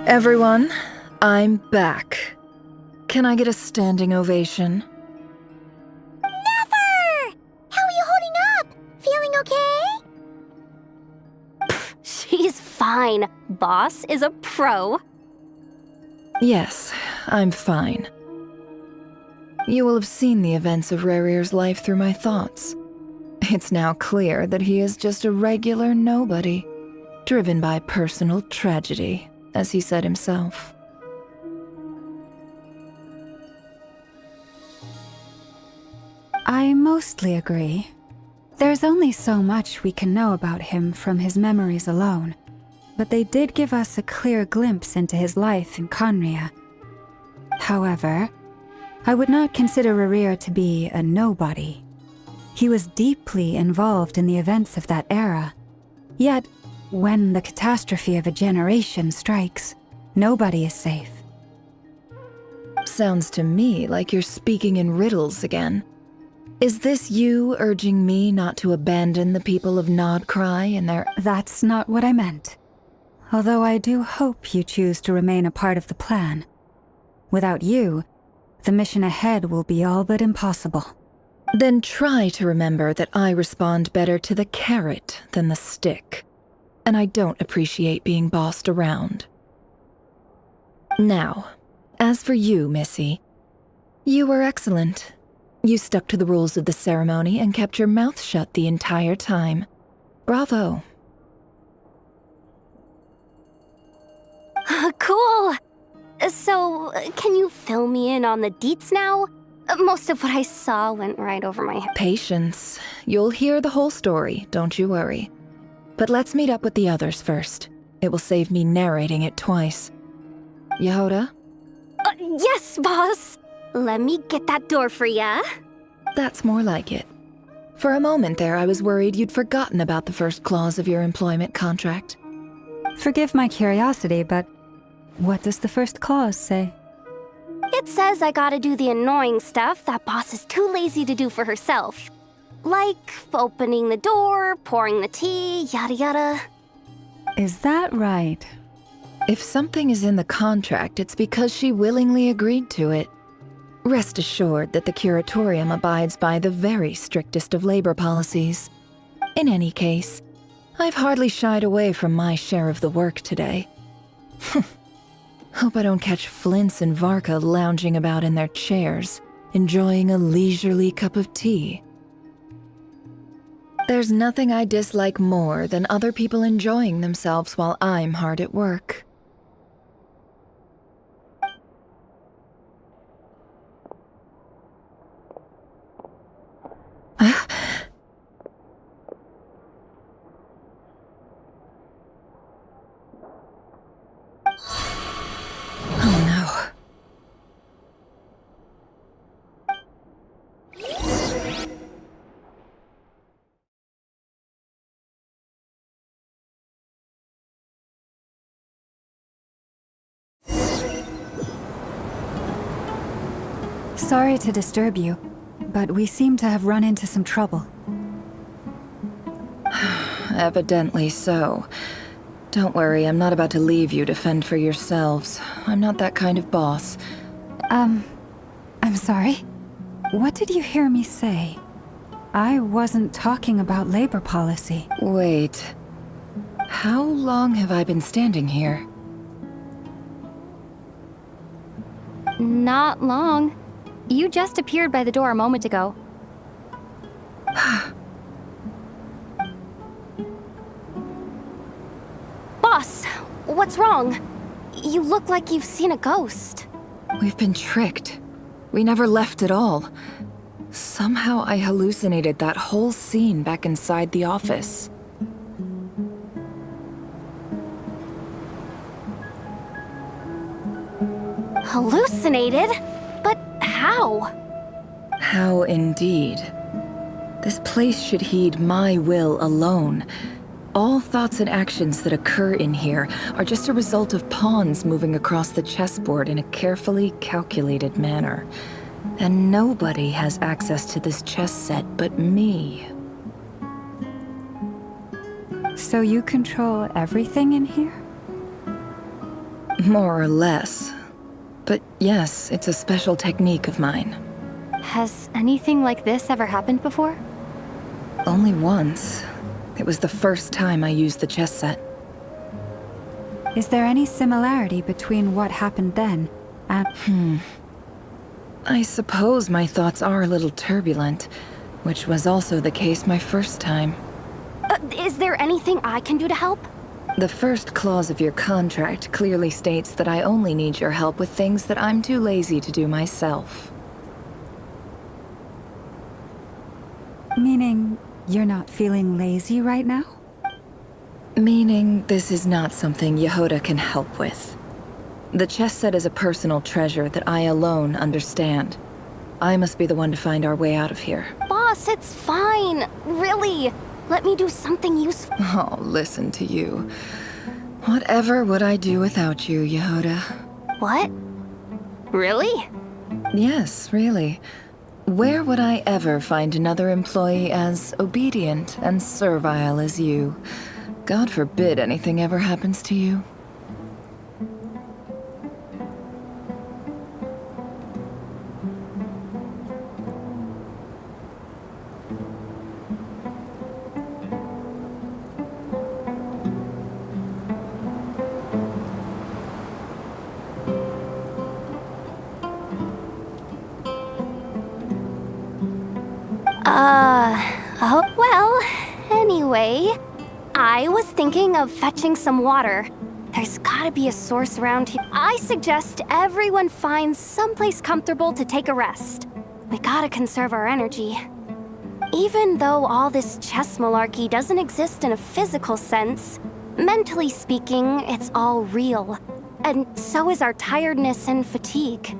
Everyone, I'm back. Can I get a standing ovation? Never! How are you holding up? Feeling okay? She's fine. Boss is a pro. Yes, I'm fine. You will have seen the events of Rarier's life through my thoughts. It's now clear that he is just a regular nobody, driven by personal tragedy, as he said himself. I mostly agree. There's only so much we can know about him from his memories alone, but they did give us a clear glimpse into his life in Conria. However, I would not consider Rerir to be a nobody. He was deeply involved in the events of that era. Yet, when the catastrophe of a generation strikes, nobody is safe. Sounds to me like you're speaking in riddles again. Is this you urging me not to abandon the people of Nod Cry and their— That's not what I meant. Although I do hope you choose to remain a part of the plan. Without you, the mission ahead will be all but impossible. Then try to remember that I respond better to the carrot than the stick. And I don't appreciate being bossed around. Now, as for you, Missy, you were excellent. You stuck to the rules of the ceremony and kept your mouth shut the entire time. Bravo. Cool! So, can you fill me in on the deets now? Most of what I saw went right over my head. Patience. You'll hear the whole story, don't you worry. But let's meet up with the others first. It will save me narrating it twice. Yehoda? Yes, boss! Let me get that door for ya. That's more like it. For a moment there, I was worried you'd forgotten about the first clause of your employment contract. Forgive my curiosity, but what does the first clause say? It says I gotta do the annoying stuff that boss is too lazy to do for herself. Like opening the door, pouring the tea, yada yada. Is that right? If something is in the contract, it's because she willingly agreed to it. Rest assured that the Curatorium abides by the very strictest of labor policies. In any case, I've hardly shied away from my share of the work today. Hope I don't catch Flintz and Varka lounging about in their chairs, enjoying a leisurely cup of tea. There's nothing I dislike more than other people enjoying themselves while I'm hard at work. Sorry to disturb you, but we seem to have run into some trouble. Evidently so. Don't worry, I'm not about to leave you to fend for yourselves. I'm not that kind of boss. I'm sorry? What did you hear me say? I wasn't talking about labor policy. Wait. How long have I been standing here? Not long. You just appeared by the door a moment ago. Boss, what's wrong? You look like you've seen a ghost. We've been tricked. We never left at all. Somehow I hallucinated that whole scene back inside the office. Hallucinated? But how? How indeed. This place should heed my will alone. All thoughts and actions that occur in here are just a result of pawns moving across the chessboard in a carefully calculated manner. And nobody has access to this chess set but me. So you control everything in here? More or less. But yes, it's a special technique of mine. Has anything like this ever happened before? Only once. It was the first time I used the chess set. Is there any similarity between what happened then and— I suppose my thoughts are a little turbulent, which was also the case my first time. Is there anything I can do to help? The first clause of your contract clearly states that I only need your help with things that I'm too lazy to do myself. Meaning you're not feeling lazy right now? Meaning this is not something Yehoda can help with. The chess set is a personal treasure that I alone understand. I must be the one to find our way out of here. Boss, it's fine. Really. Let me do something useful. Oh, listen to you. Whatever would I do without you, Yehuda? What? Really? Yes, really. Where would I ever find another employee as obedient and servile as you? God forbid anything ever happens to you. Well, anyway, I was thinking of fetching some water. There's gotta be a source around here. I suggest everyone finds someplace comfortable to take a rest. We gotta conserve our energy. Even though all this chess malarkey doesn't exist in a physical sense, mentally speaking, it's all real. And so is our tiredness and fatigue.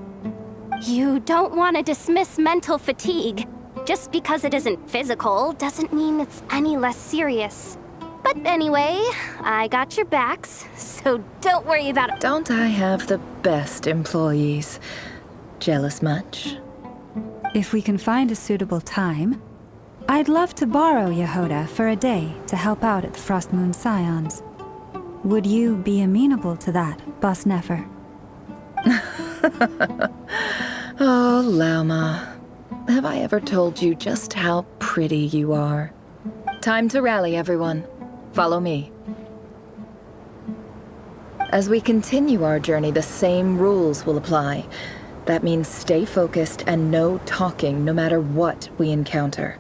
You don't want to dismiss mental fatigue. Just because it isn't physical doesn't mean it's any less serious. But anyway, I got your backs, so don't worry about it. Don't I have the best employees? Jealous much? If we can find a suitable time, I'd love to borrow Yehuda for a day to help out at the Frost Moon Scions. Would you be amenable to that, Boss Nefer? Oh, Lauma. Have I ever told you just how pretty you are? Time to rally, everyone. Follow me. As we continue our journey, the same rules will apply. That means stay focused and no talking no matter what we encounter.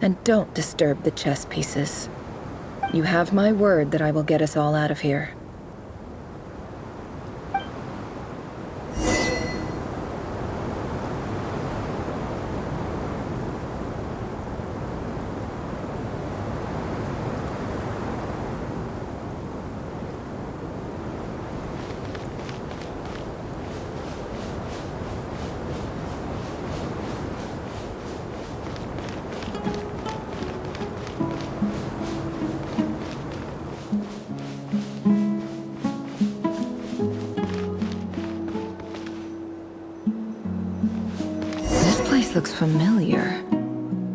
And don't disturb the chess pieces. You have my word that I will get us all out of here. Looks familiar.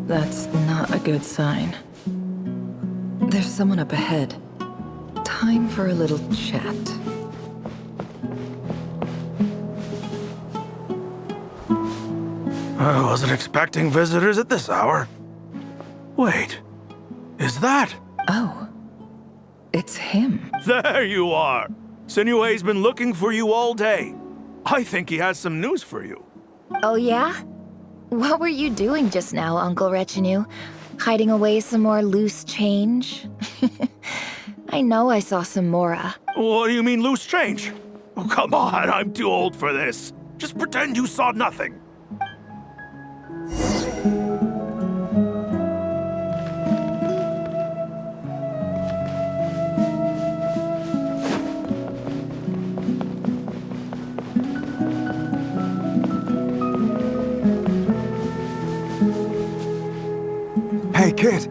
That's not a good sign. There's someone up ahead. Time for a little chat. I wasn't expecting visitors at this hour. Wait, is that? Oh, it's him. There you are. Sinue's been looking for you all day. I think he has some news for you. Oh yeah? What were you doing just now, Uncle Retinue? Hiding away some more loose change? I know I saw some Mora. What do you mean loose change? Oh, come on, I'm too old for this. Just pretend you saw nothing. Hey, kid.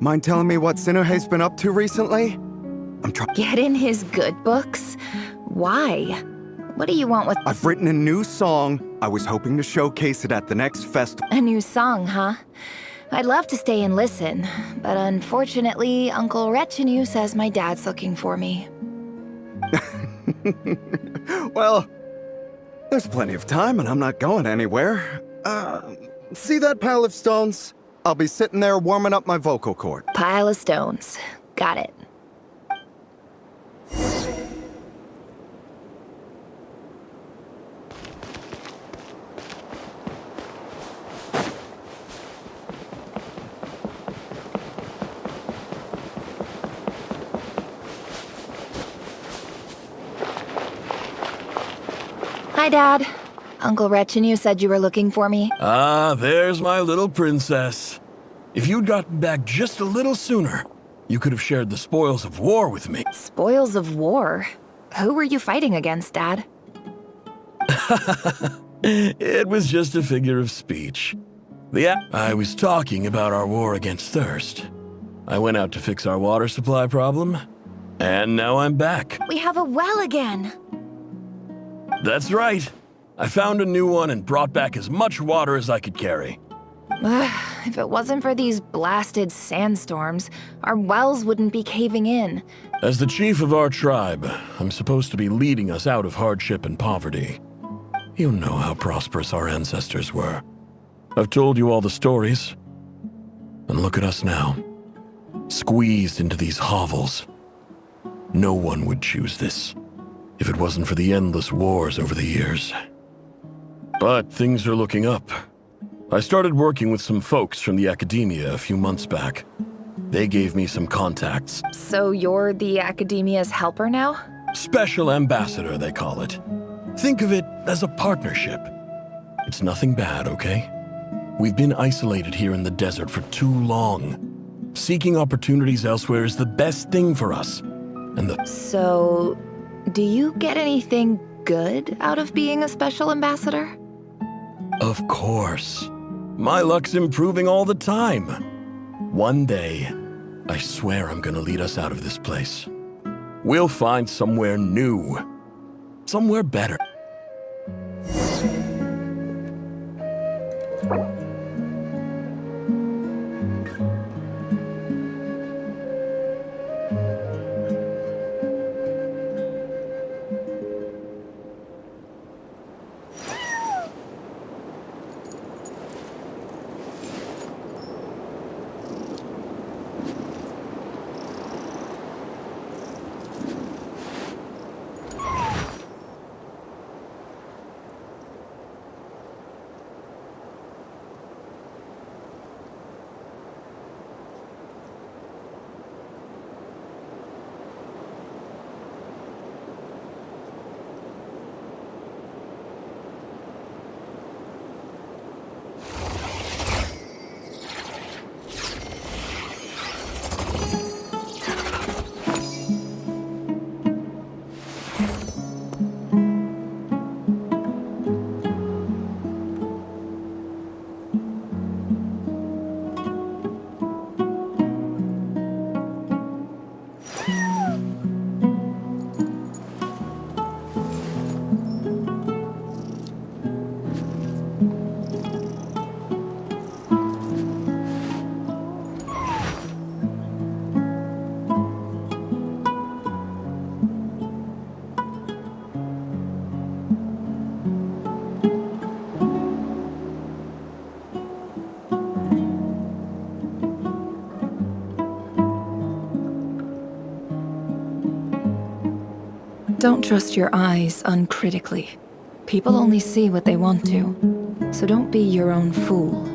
Mind telling me what Sinuhe's been up to recently? Get in his good books? Why? What do you want with— I've written a new song. I was hoping to showcase it at the next festival. A new song, huh? I'd love to stay and listen, but unfortunately, Uncle Retinue says my dad's looking for me. Well, there's plenty of time and I'm not going anywhere. See that pile of stones? I'll be sitting there warming up my vocal cord. Pile of stones. Got it. Hi, Dad. Uncle Retinue said you were looking for me. Ah, there's my little princess. If you'd gotten back just a little sooner, you could have shared the spoils of war with me. Spoils of war? Who were you fighting against, Dad? It was just a figure of speech. I was talking about our war against thirst. I went out to fix our water supply problem, and now I'm back. We have a well again. That's right. I found a new one and brought back as much water as I could carry. If it wasn't for these blasted sandstorms, our wells wouldn't be caving in. As the chief of our tribe, I'm supposed to be leading us out of hardship and poverty. You know how prosperous our ancestors were. I've told you all the stories. And look at us now. Squeezed into these hovels. No one would choose this, if it wasn't for the endless wars over the years. But things are looking up. I started working with some folks from the academia a few months back. They gave me some contacts. So you're the academia's helper now? Special ambassador, they call it. Think of it as a partnership. It's nothing bad, okay? We've been isolated here in the desert for too long. Seeking opportunities elsewhere is the best thing for us. So, do you get anything good out of being a special ambassador? Of course. My luck's improving all the time. One day, I swear I'm gonna lead us out of this place. We'll find somewhere new. Somewhere better. Don't trust your eyes uncritically. People only see what they want to, so don't be your own fool.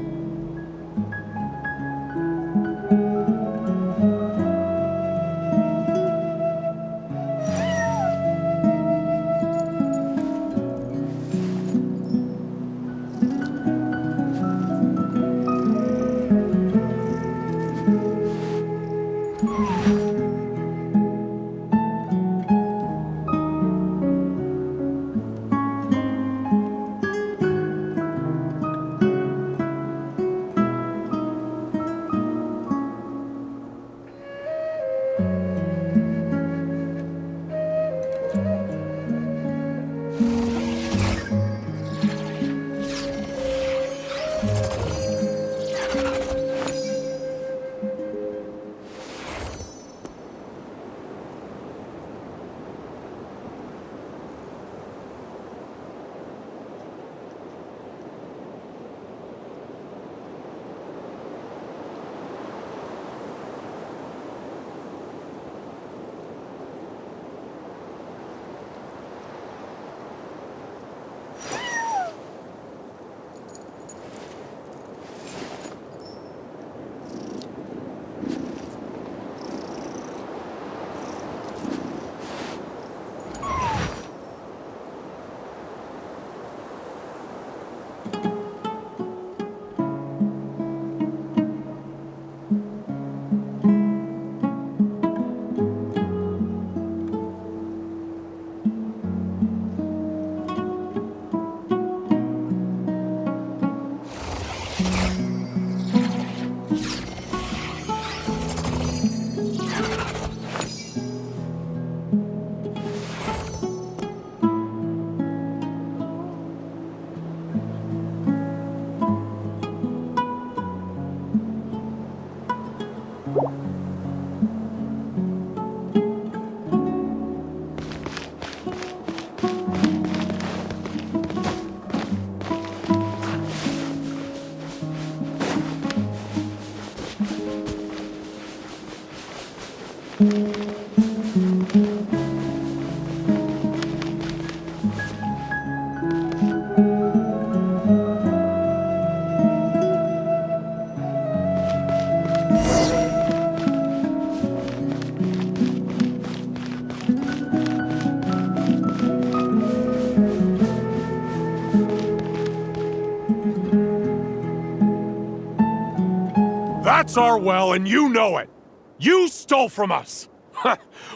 That's our well, and you know it. You stole from us.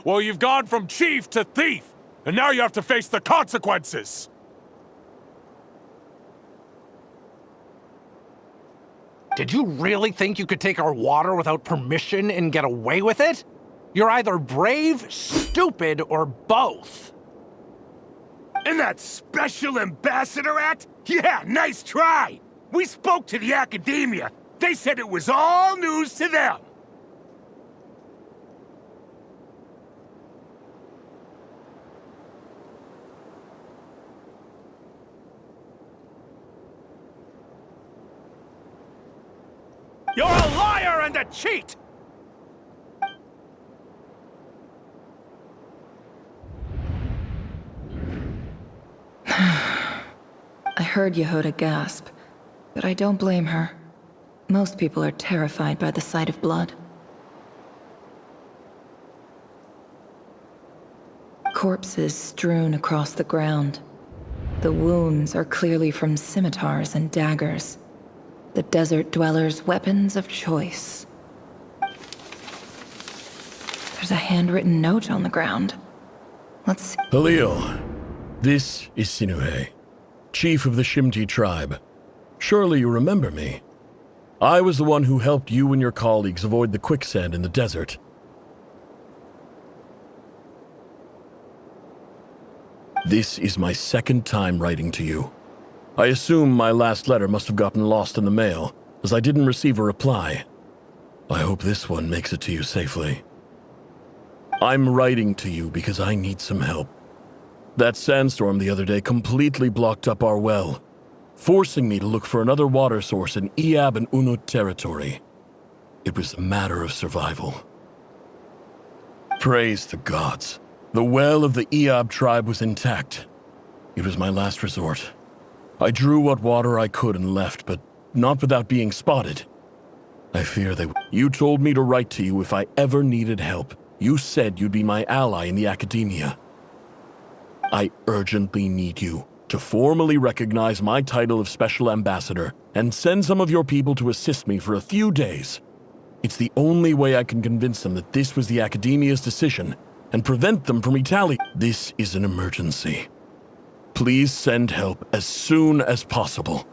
Well, you've gone from chief to thief, and now you have to face the consequences. Did you really think you could take our water without permission and get away with it? You're either brave, stupid, or both. And that Special Ambassador Act? Yeah, nice try! We spoke to the Academia. They said it was all news to them. You're a liar and a cheat! I heard Yehuda gasp, but I don't blame her. Most people are terrified by the sight of blood. Corpses strewn across the ground. The wounds are clearly from scimitars and daggers. The desert dwellers' weapons of choice. There's a handwritten note on the ground. Let's see. Halil, this is Sinuhe, chief of the Shimti tribe. Surely you remember me. I was the one who helped you and your colleagues avoid the quicksand in the desert. This is my second time writing to you. I assume my last letter must have gotten lost in the mail, as I didn't receive a reply. I hope this one makes it to you safely. I'm writing to you because I need some help. That sandstorm the other day completely blocked up our well, forcing me to look for another water source in Iab and Unut territory. It was a matter of survival. Praise the gods. The well of the Iab tribe was intact. It was my last resort. I drew what water I could and left, but not without being spotted. I fear they... You told me to write to you if I ever needed help. You said you'd be my ally in the Academia. I urgently need you to formally recognize my title of Special Ambassador and send some of your people to assist me for a few days. It's the only way I can convince them that this was the Academia's decision and prevent them from retaliating. This is an emergency. Please send help as soon as possible.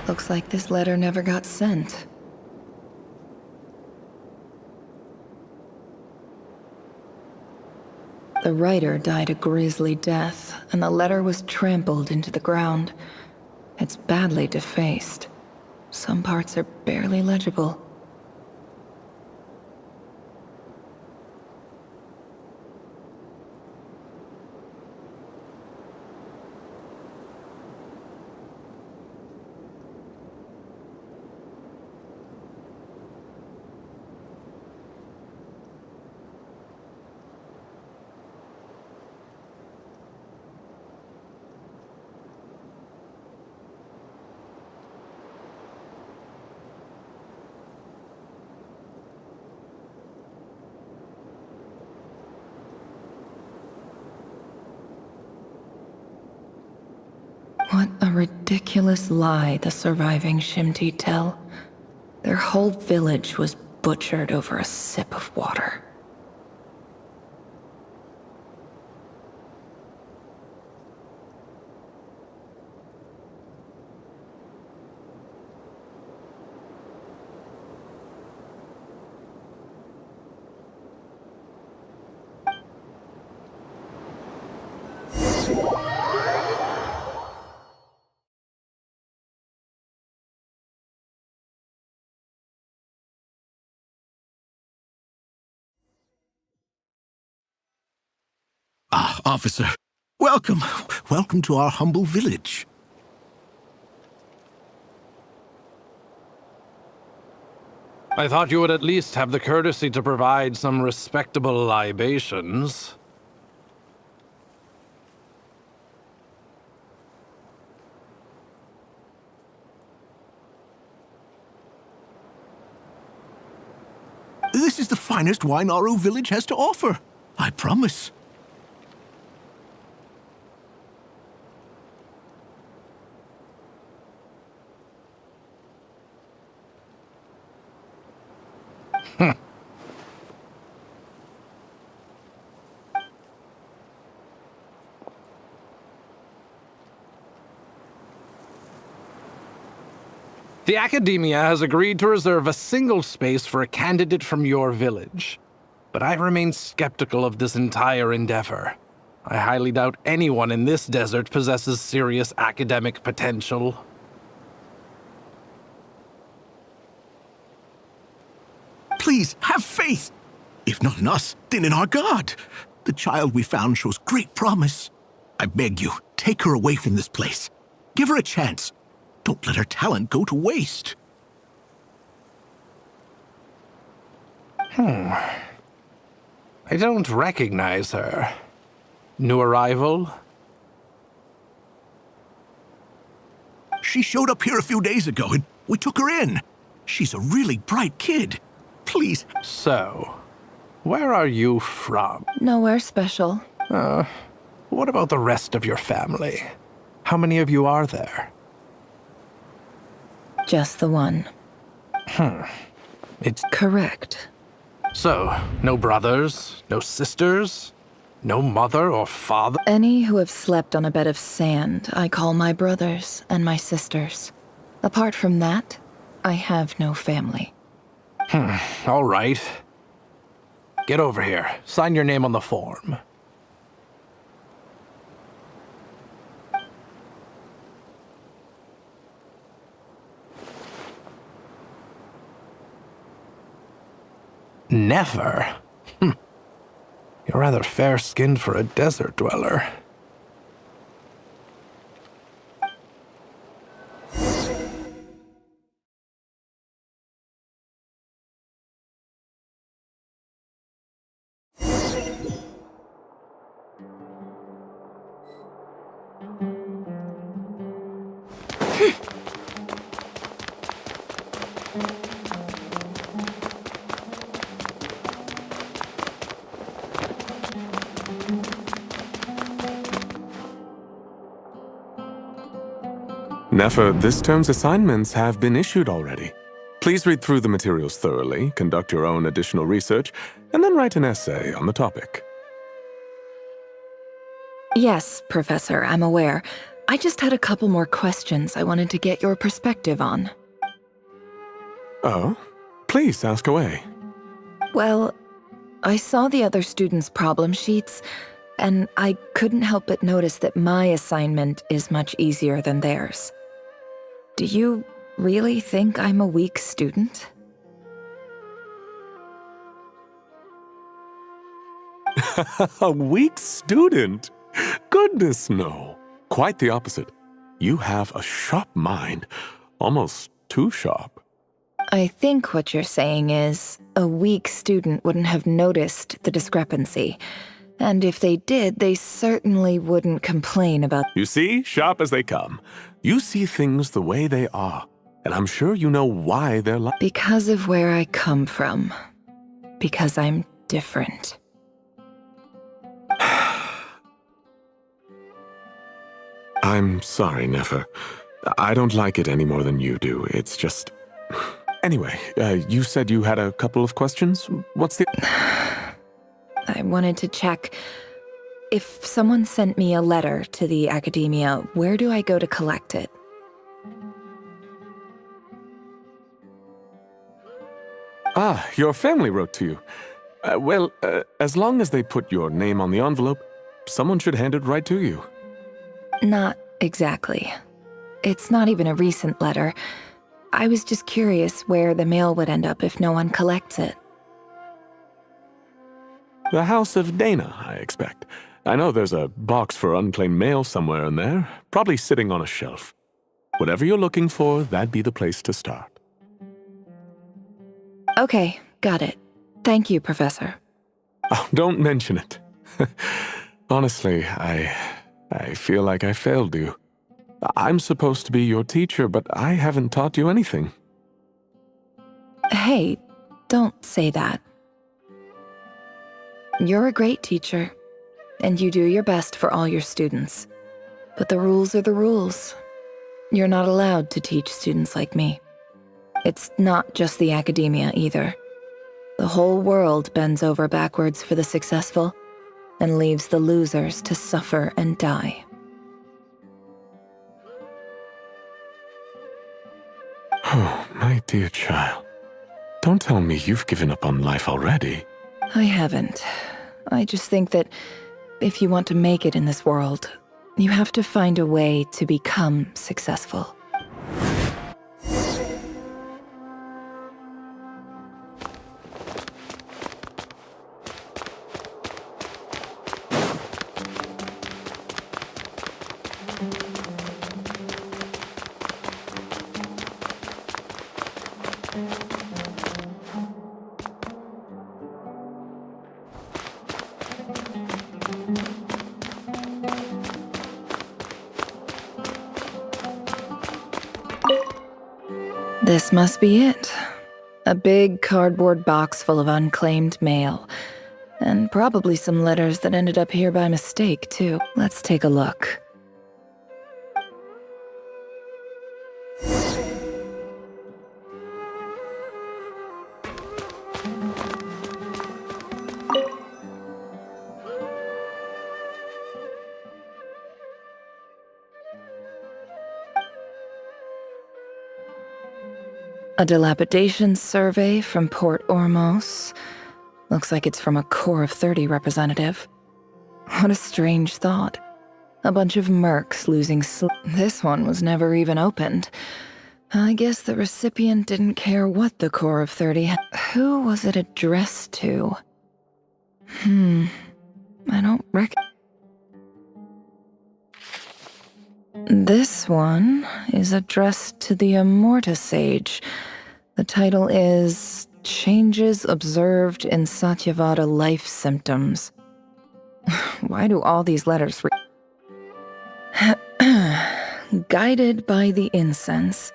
Looks like this letter never got sent. The writer died a grisly death, and the letter was trampled into the ground. It's badly defaced. Some parts are barely legible. What a ridiculous lie the surviving Shimti tell. Their whole village was butchered over a sip of water. Ah, officer. Welcome. Welcome to our humble village. I thought you would at least have the courtesy to provide some respectable libations. This is the finest wine Aru village has to offer. I promise. The Academia has agreed to reserve a single space for a candidate from your village. But I remain skeptical of this entire endeavor. I highly doubt anyone in this desert possesses serious academic potential. Please, have faith. If not in us, then in our god. The child we found shows great promise. I beg you, take her away from this place. Give her a chance. Don't let her talent go to waste. I don't recognize her. New arrival? She showed up here a few days ago and we took her in. She's a really bright kid. Please. So, where are you from? Nowhere special. What about the rest of your family? How many of you are there? Just the one. It's correct. So, no brothers, no sisters, no mother or father? Any who have slept on a bed of sand, I call my brothers and my sisters. Apart from that, I have no family. All right. Get over here. Sign your name on the form. Never? You're rather fair-skinned for a desert dweller. Nefer, this term's assignments have been issued already. Please read through the materials thoroughly, conduct your own additional research, and then write an essay on the topic. Yes, Professor, I'm aware. I just had a couple more questions I wanted to get your perspective on. Oh? Please ask away. Well, I saw the other students' problem sheets, and I couldn't help but notice that my assignment is much easier than theirs. Do you really think I'm a weak student? A weak student? Goodness, no. Quite the opposite. You have a sharp mind. Almost too sharp. I think what you're saying is, a weak student wouldn't have noticed the discrepancy. And if they did, they certainly wouldn't complain about— You see, sharp as they come. You see things the way they are. And I'm sure you know why they're like— Because of where I come from. Because I'm different. I'm sorry, Nefer. I don't like it any more than you do. It's just— Anyway, you said you had a couple of questions? What's the— I wanted to check. If someone sent me a letter to the Academia, where do I go to collect it? Ah, your family wrote to you. Well, as long as they put your name on the envelope, someone should hand it right to you. Not exactly. It's not even a recent letter. I was just curious where the mail would end up if no one collects it. The House of Dana, I expect. I know there's a box for unclaimed mail somewhere in there, probably sitting on a shelf. Whatever you're looking for, that'd be the place to start. Okay, got it. Thank you, Professor. Oh, don't mention it. Honestly, I feel like I failed you. I'm supposed to be your teacher, but I haven't taught you anything. Hey, don't say that. You're a great teacher, and you do your best for all your students. But the rules are the rules. You're not allowed to teach students like me. It's not just the Academia either. The whole world bends over backwards for the successful and leaves the losers to suffer and die. Oh, my dear child. Don't tell me you've given up on life already. I haven't. I just think that if you want to make it in this world, you have to find a way to become successful. This must be it. A big cardboard box full of unclaimed mail. And probably some letters that ended up here by mistake, too. Let's take a look. A dilapidation survey from Port Ormos. Looks like it's from a Corps of 30 representative. What a strange thought. A bunch of mercs losing This one was never even opened. I guess the recipient didn't care what the Corps of 30 had. Who was it addressed to? I don't This one is addressed to the Immorta Sage. The title is Changes Observed in Satyavada Life Symptoms. Why do all these letters Guided by the incense,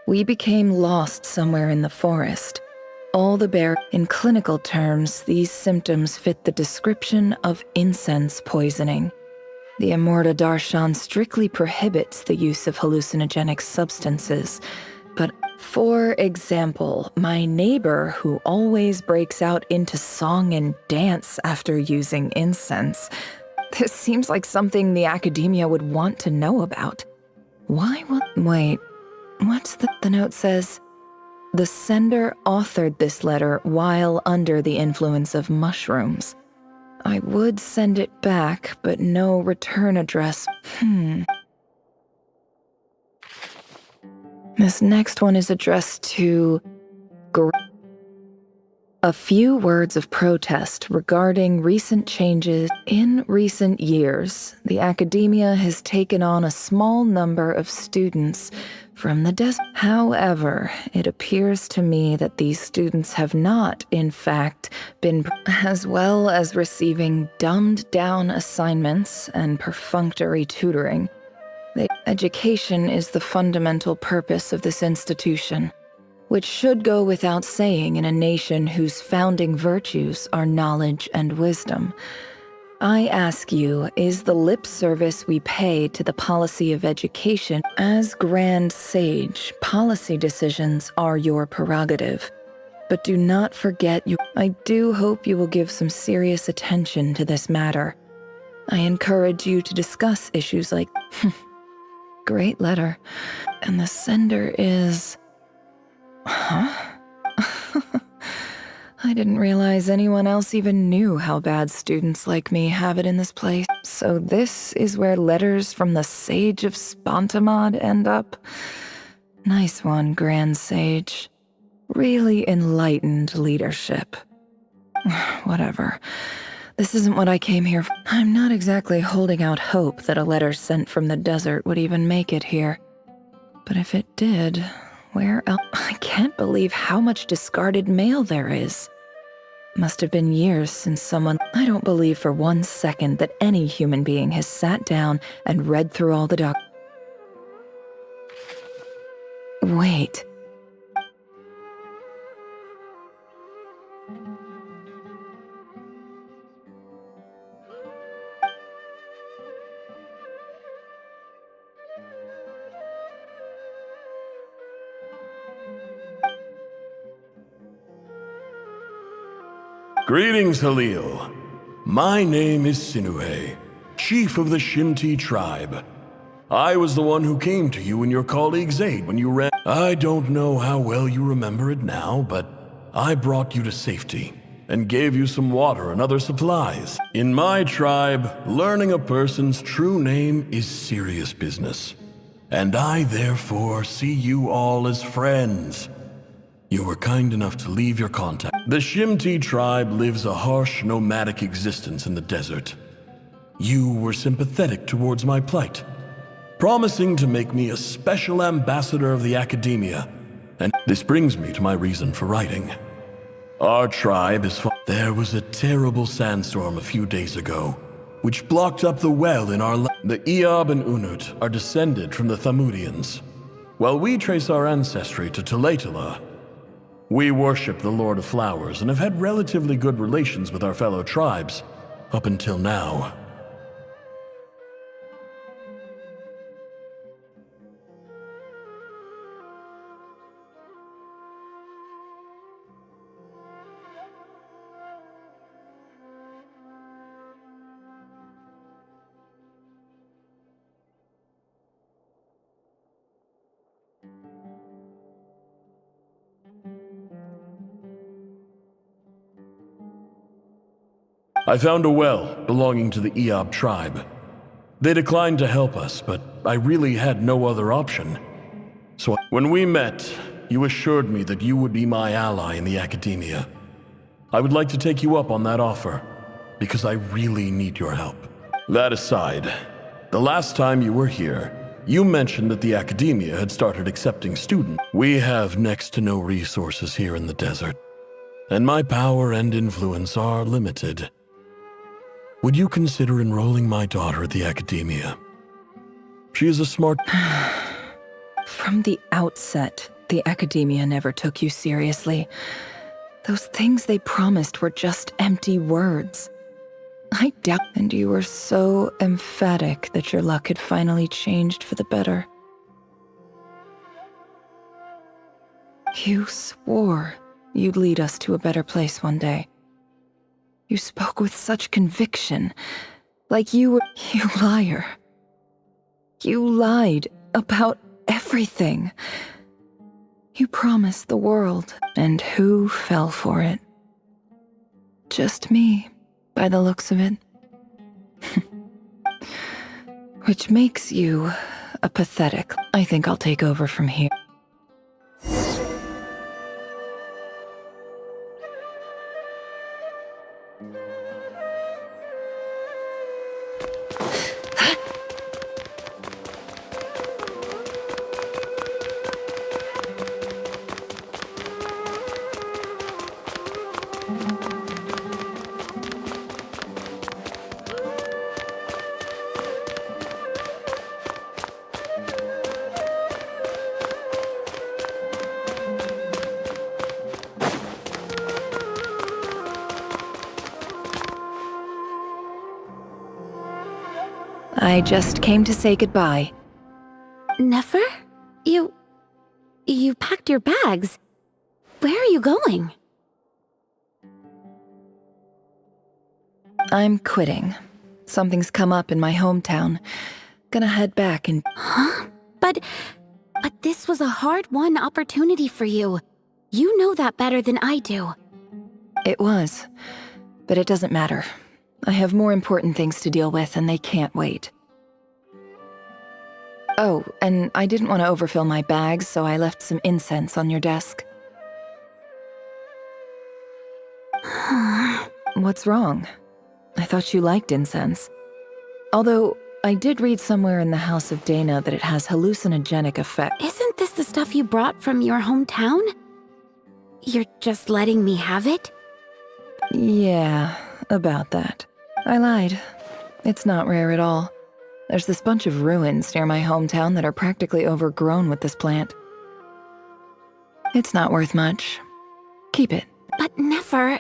we became lost somewhere in the forest. All the in clinical terms, these symptoms fit the description of incense poisoning. The Immorta Darshan strictly prohibits the use of hallucinogenic substances, but for example, my neighbor who always breaks out into song and dance after using incense. This seems like something the academia would want to know about. Why would— Wait, what's the note says? The sender authored this letter while under the influence of mushrooms. I would send it back, but no return address. This next one is addressed to a few words of protest regarding recent changes. In recent years, the academia has taken on a small number of students from the desert. However, it appears to me that these students have not, in fact, been, as well as receiving dumbed-down assignments and perfunctory tutoring. The education is the fundamental purpose of this institution, which should go without saying in a nation whose founding virtues are knowledge and wisdom. I ask you, is the lip service we pay to the policy of education? As Grand Sage, policy decisions are your prerogative. But do not forget I do hope you will give some serious attention to this matter. I encourage you to discuss issues like— Great letter. And the sender is— Huh? I didn't realize anyone else even knew how bad students like me have it in this place. So this is where letters from the Sage of Spontamod end up? Nice one, Grand Sage. Really enlightened leadership. Whatever. This isn't what I came here for. I'm not exactly holding out hope that a letter sent from the desert would even make it here. But if it did, where else? I can't believe how much discarded mail there is. Must have been years since someone— I don't believe for 1 second that any human being has sat down and read through all the Wait. Greetings, Halil. My name is Sinuhe, chief of the Shimti tribe. I was the one who came to you and your colleague's aid when you ran. I don't know how well you remember it now, but I brought you to safety and gave you some water and other supplies. In my tribe, learning a person's true name is serious business, and I therefore see you all as friends. You were kind enough to leave your contact. The Shimti tribe lives a harsh, nomadic existence in the desert. You were sympathetic towards my plight, promising to make me a special ambassador of the academia. And this brings me to my reason for writing. Our tribe is There was a terrible sandstorm a few days ago, which blocked up the well in our land. The Eob and Unut are descended from the Thamudians. While we trace our ancestry to Tulatula, we worship the Lord of Flowers and have had relatively good relations with our fellow tribes up until now. I found a well belonging to the Eob tribe. They declined to help us, but I really had no other option. So when we met, you assured me that you would be my ally in the academia. I would like to take you up on that offer, because I really need your help. That aside, the last time you were here, you mentioned that the academia had started accepting students. We have next to no resources here in the desert, and my power and influence are limited. Would you consider enrolling my daughter at the academia? She is a smart... From the outset, the academia never took you seriously. Those things they promised were just empty words. I doubt... And you were so emphatic that your luck had finally changed for the better. You swore you'd lead us to a better place one day. You spoke with such conviction, like you were... You liar. You lied about everything. You promised the world, and who fell for it? Just me, by the looks of it. Which makes you a pathetic. I think I'll take over from here. I just came to say goodbye. Nefer? You packed your bags. Where are you going? I'm quitting. Something's come up in my hometown. Gonna head back and... Huh? But this was a hard-won opportunity for you. You know that better than I do. It was. But it doesn't matter. I have more important things to deal with, and they can't wait. Oh, and I didn't want to overfill my bags, so I left some incense on your desk. What's wrong? I thought you liked incense. Although, I did read somewhere in the House of Dana that it has hallucinogenic effect. Isn't this the stuff you brought from your hometown? You're just letting me have it? Yeah, about that. I lied. It's not rare at all. There's this bunch of ruins near my hometown that are practically overgrown with this plant. It's not worth much. Keep it. But Nefer...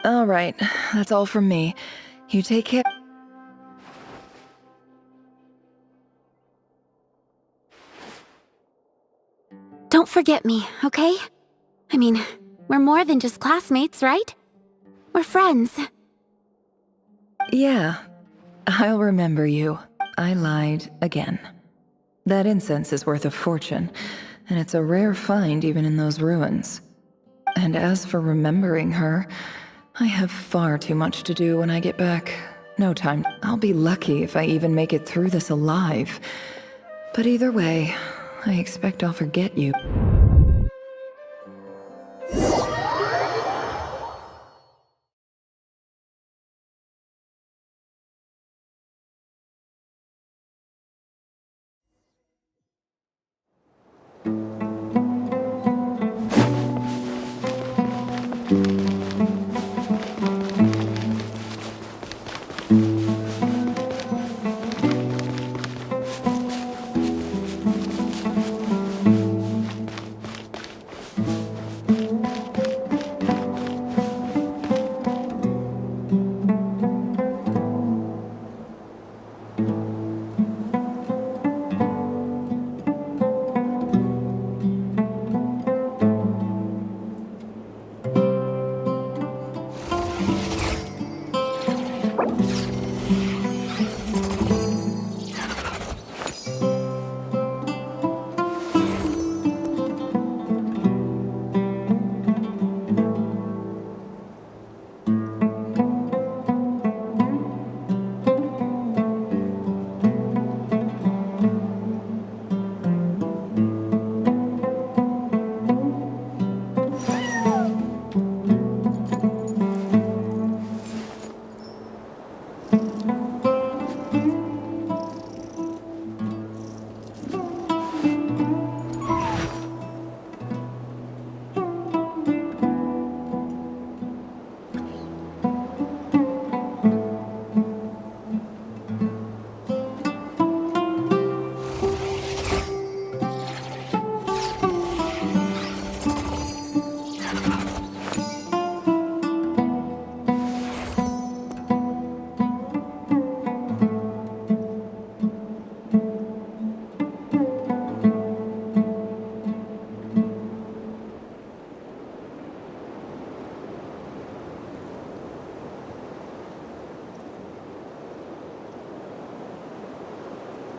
All right, that's all from me. You take care. Don't forget me, okay? I mean, we're more than just classmates, right? We're friends. Yeah, I'll remember you. I lied again. That incense is worth a fortune, and it's a rare find even in those ruins. And as for remembering her, I have far too much to do when I get back. No time. I'll be lucky if I even make it through this alive. But either way, I expect I'll forget you.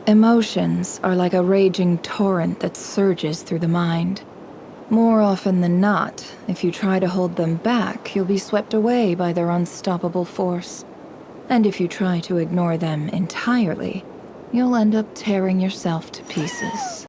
Emotions are like a raging torrent that surges through the mind. More often than not, if you try to hold them back, you'll be swept away by their unstoppable force. And if you try to ignore them entirely, you'll end up tearing yourself to pieces.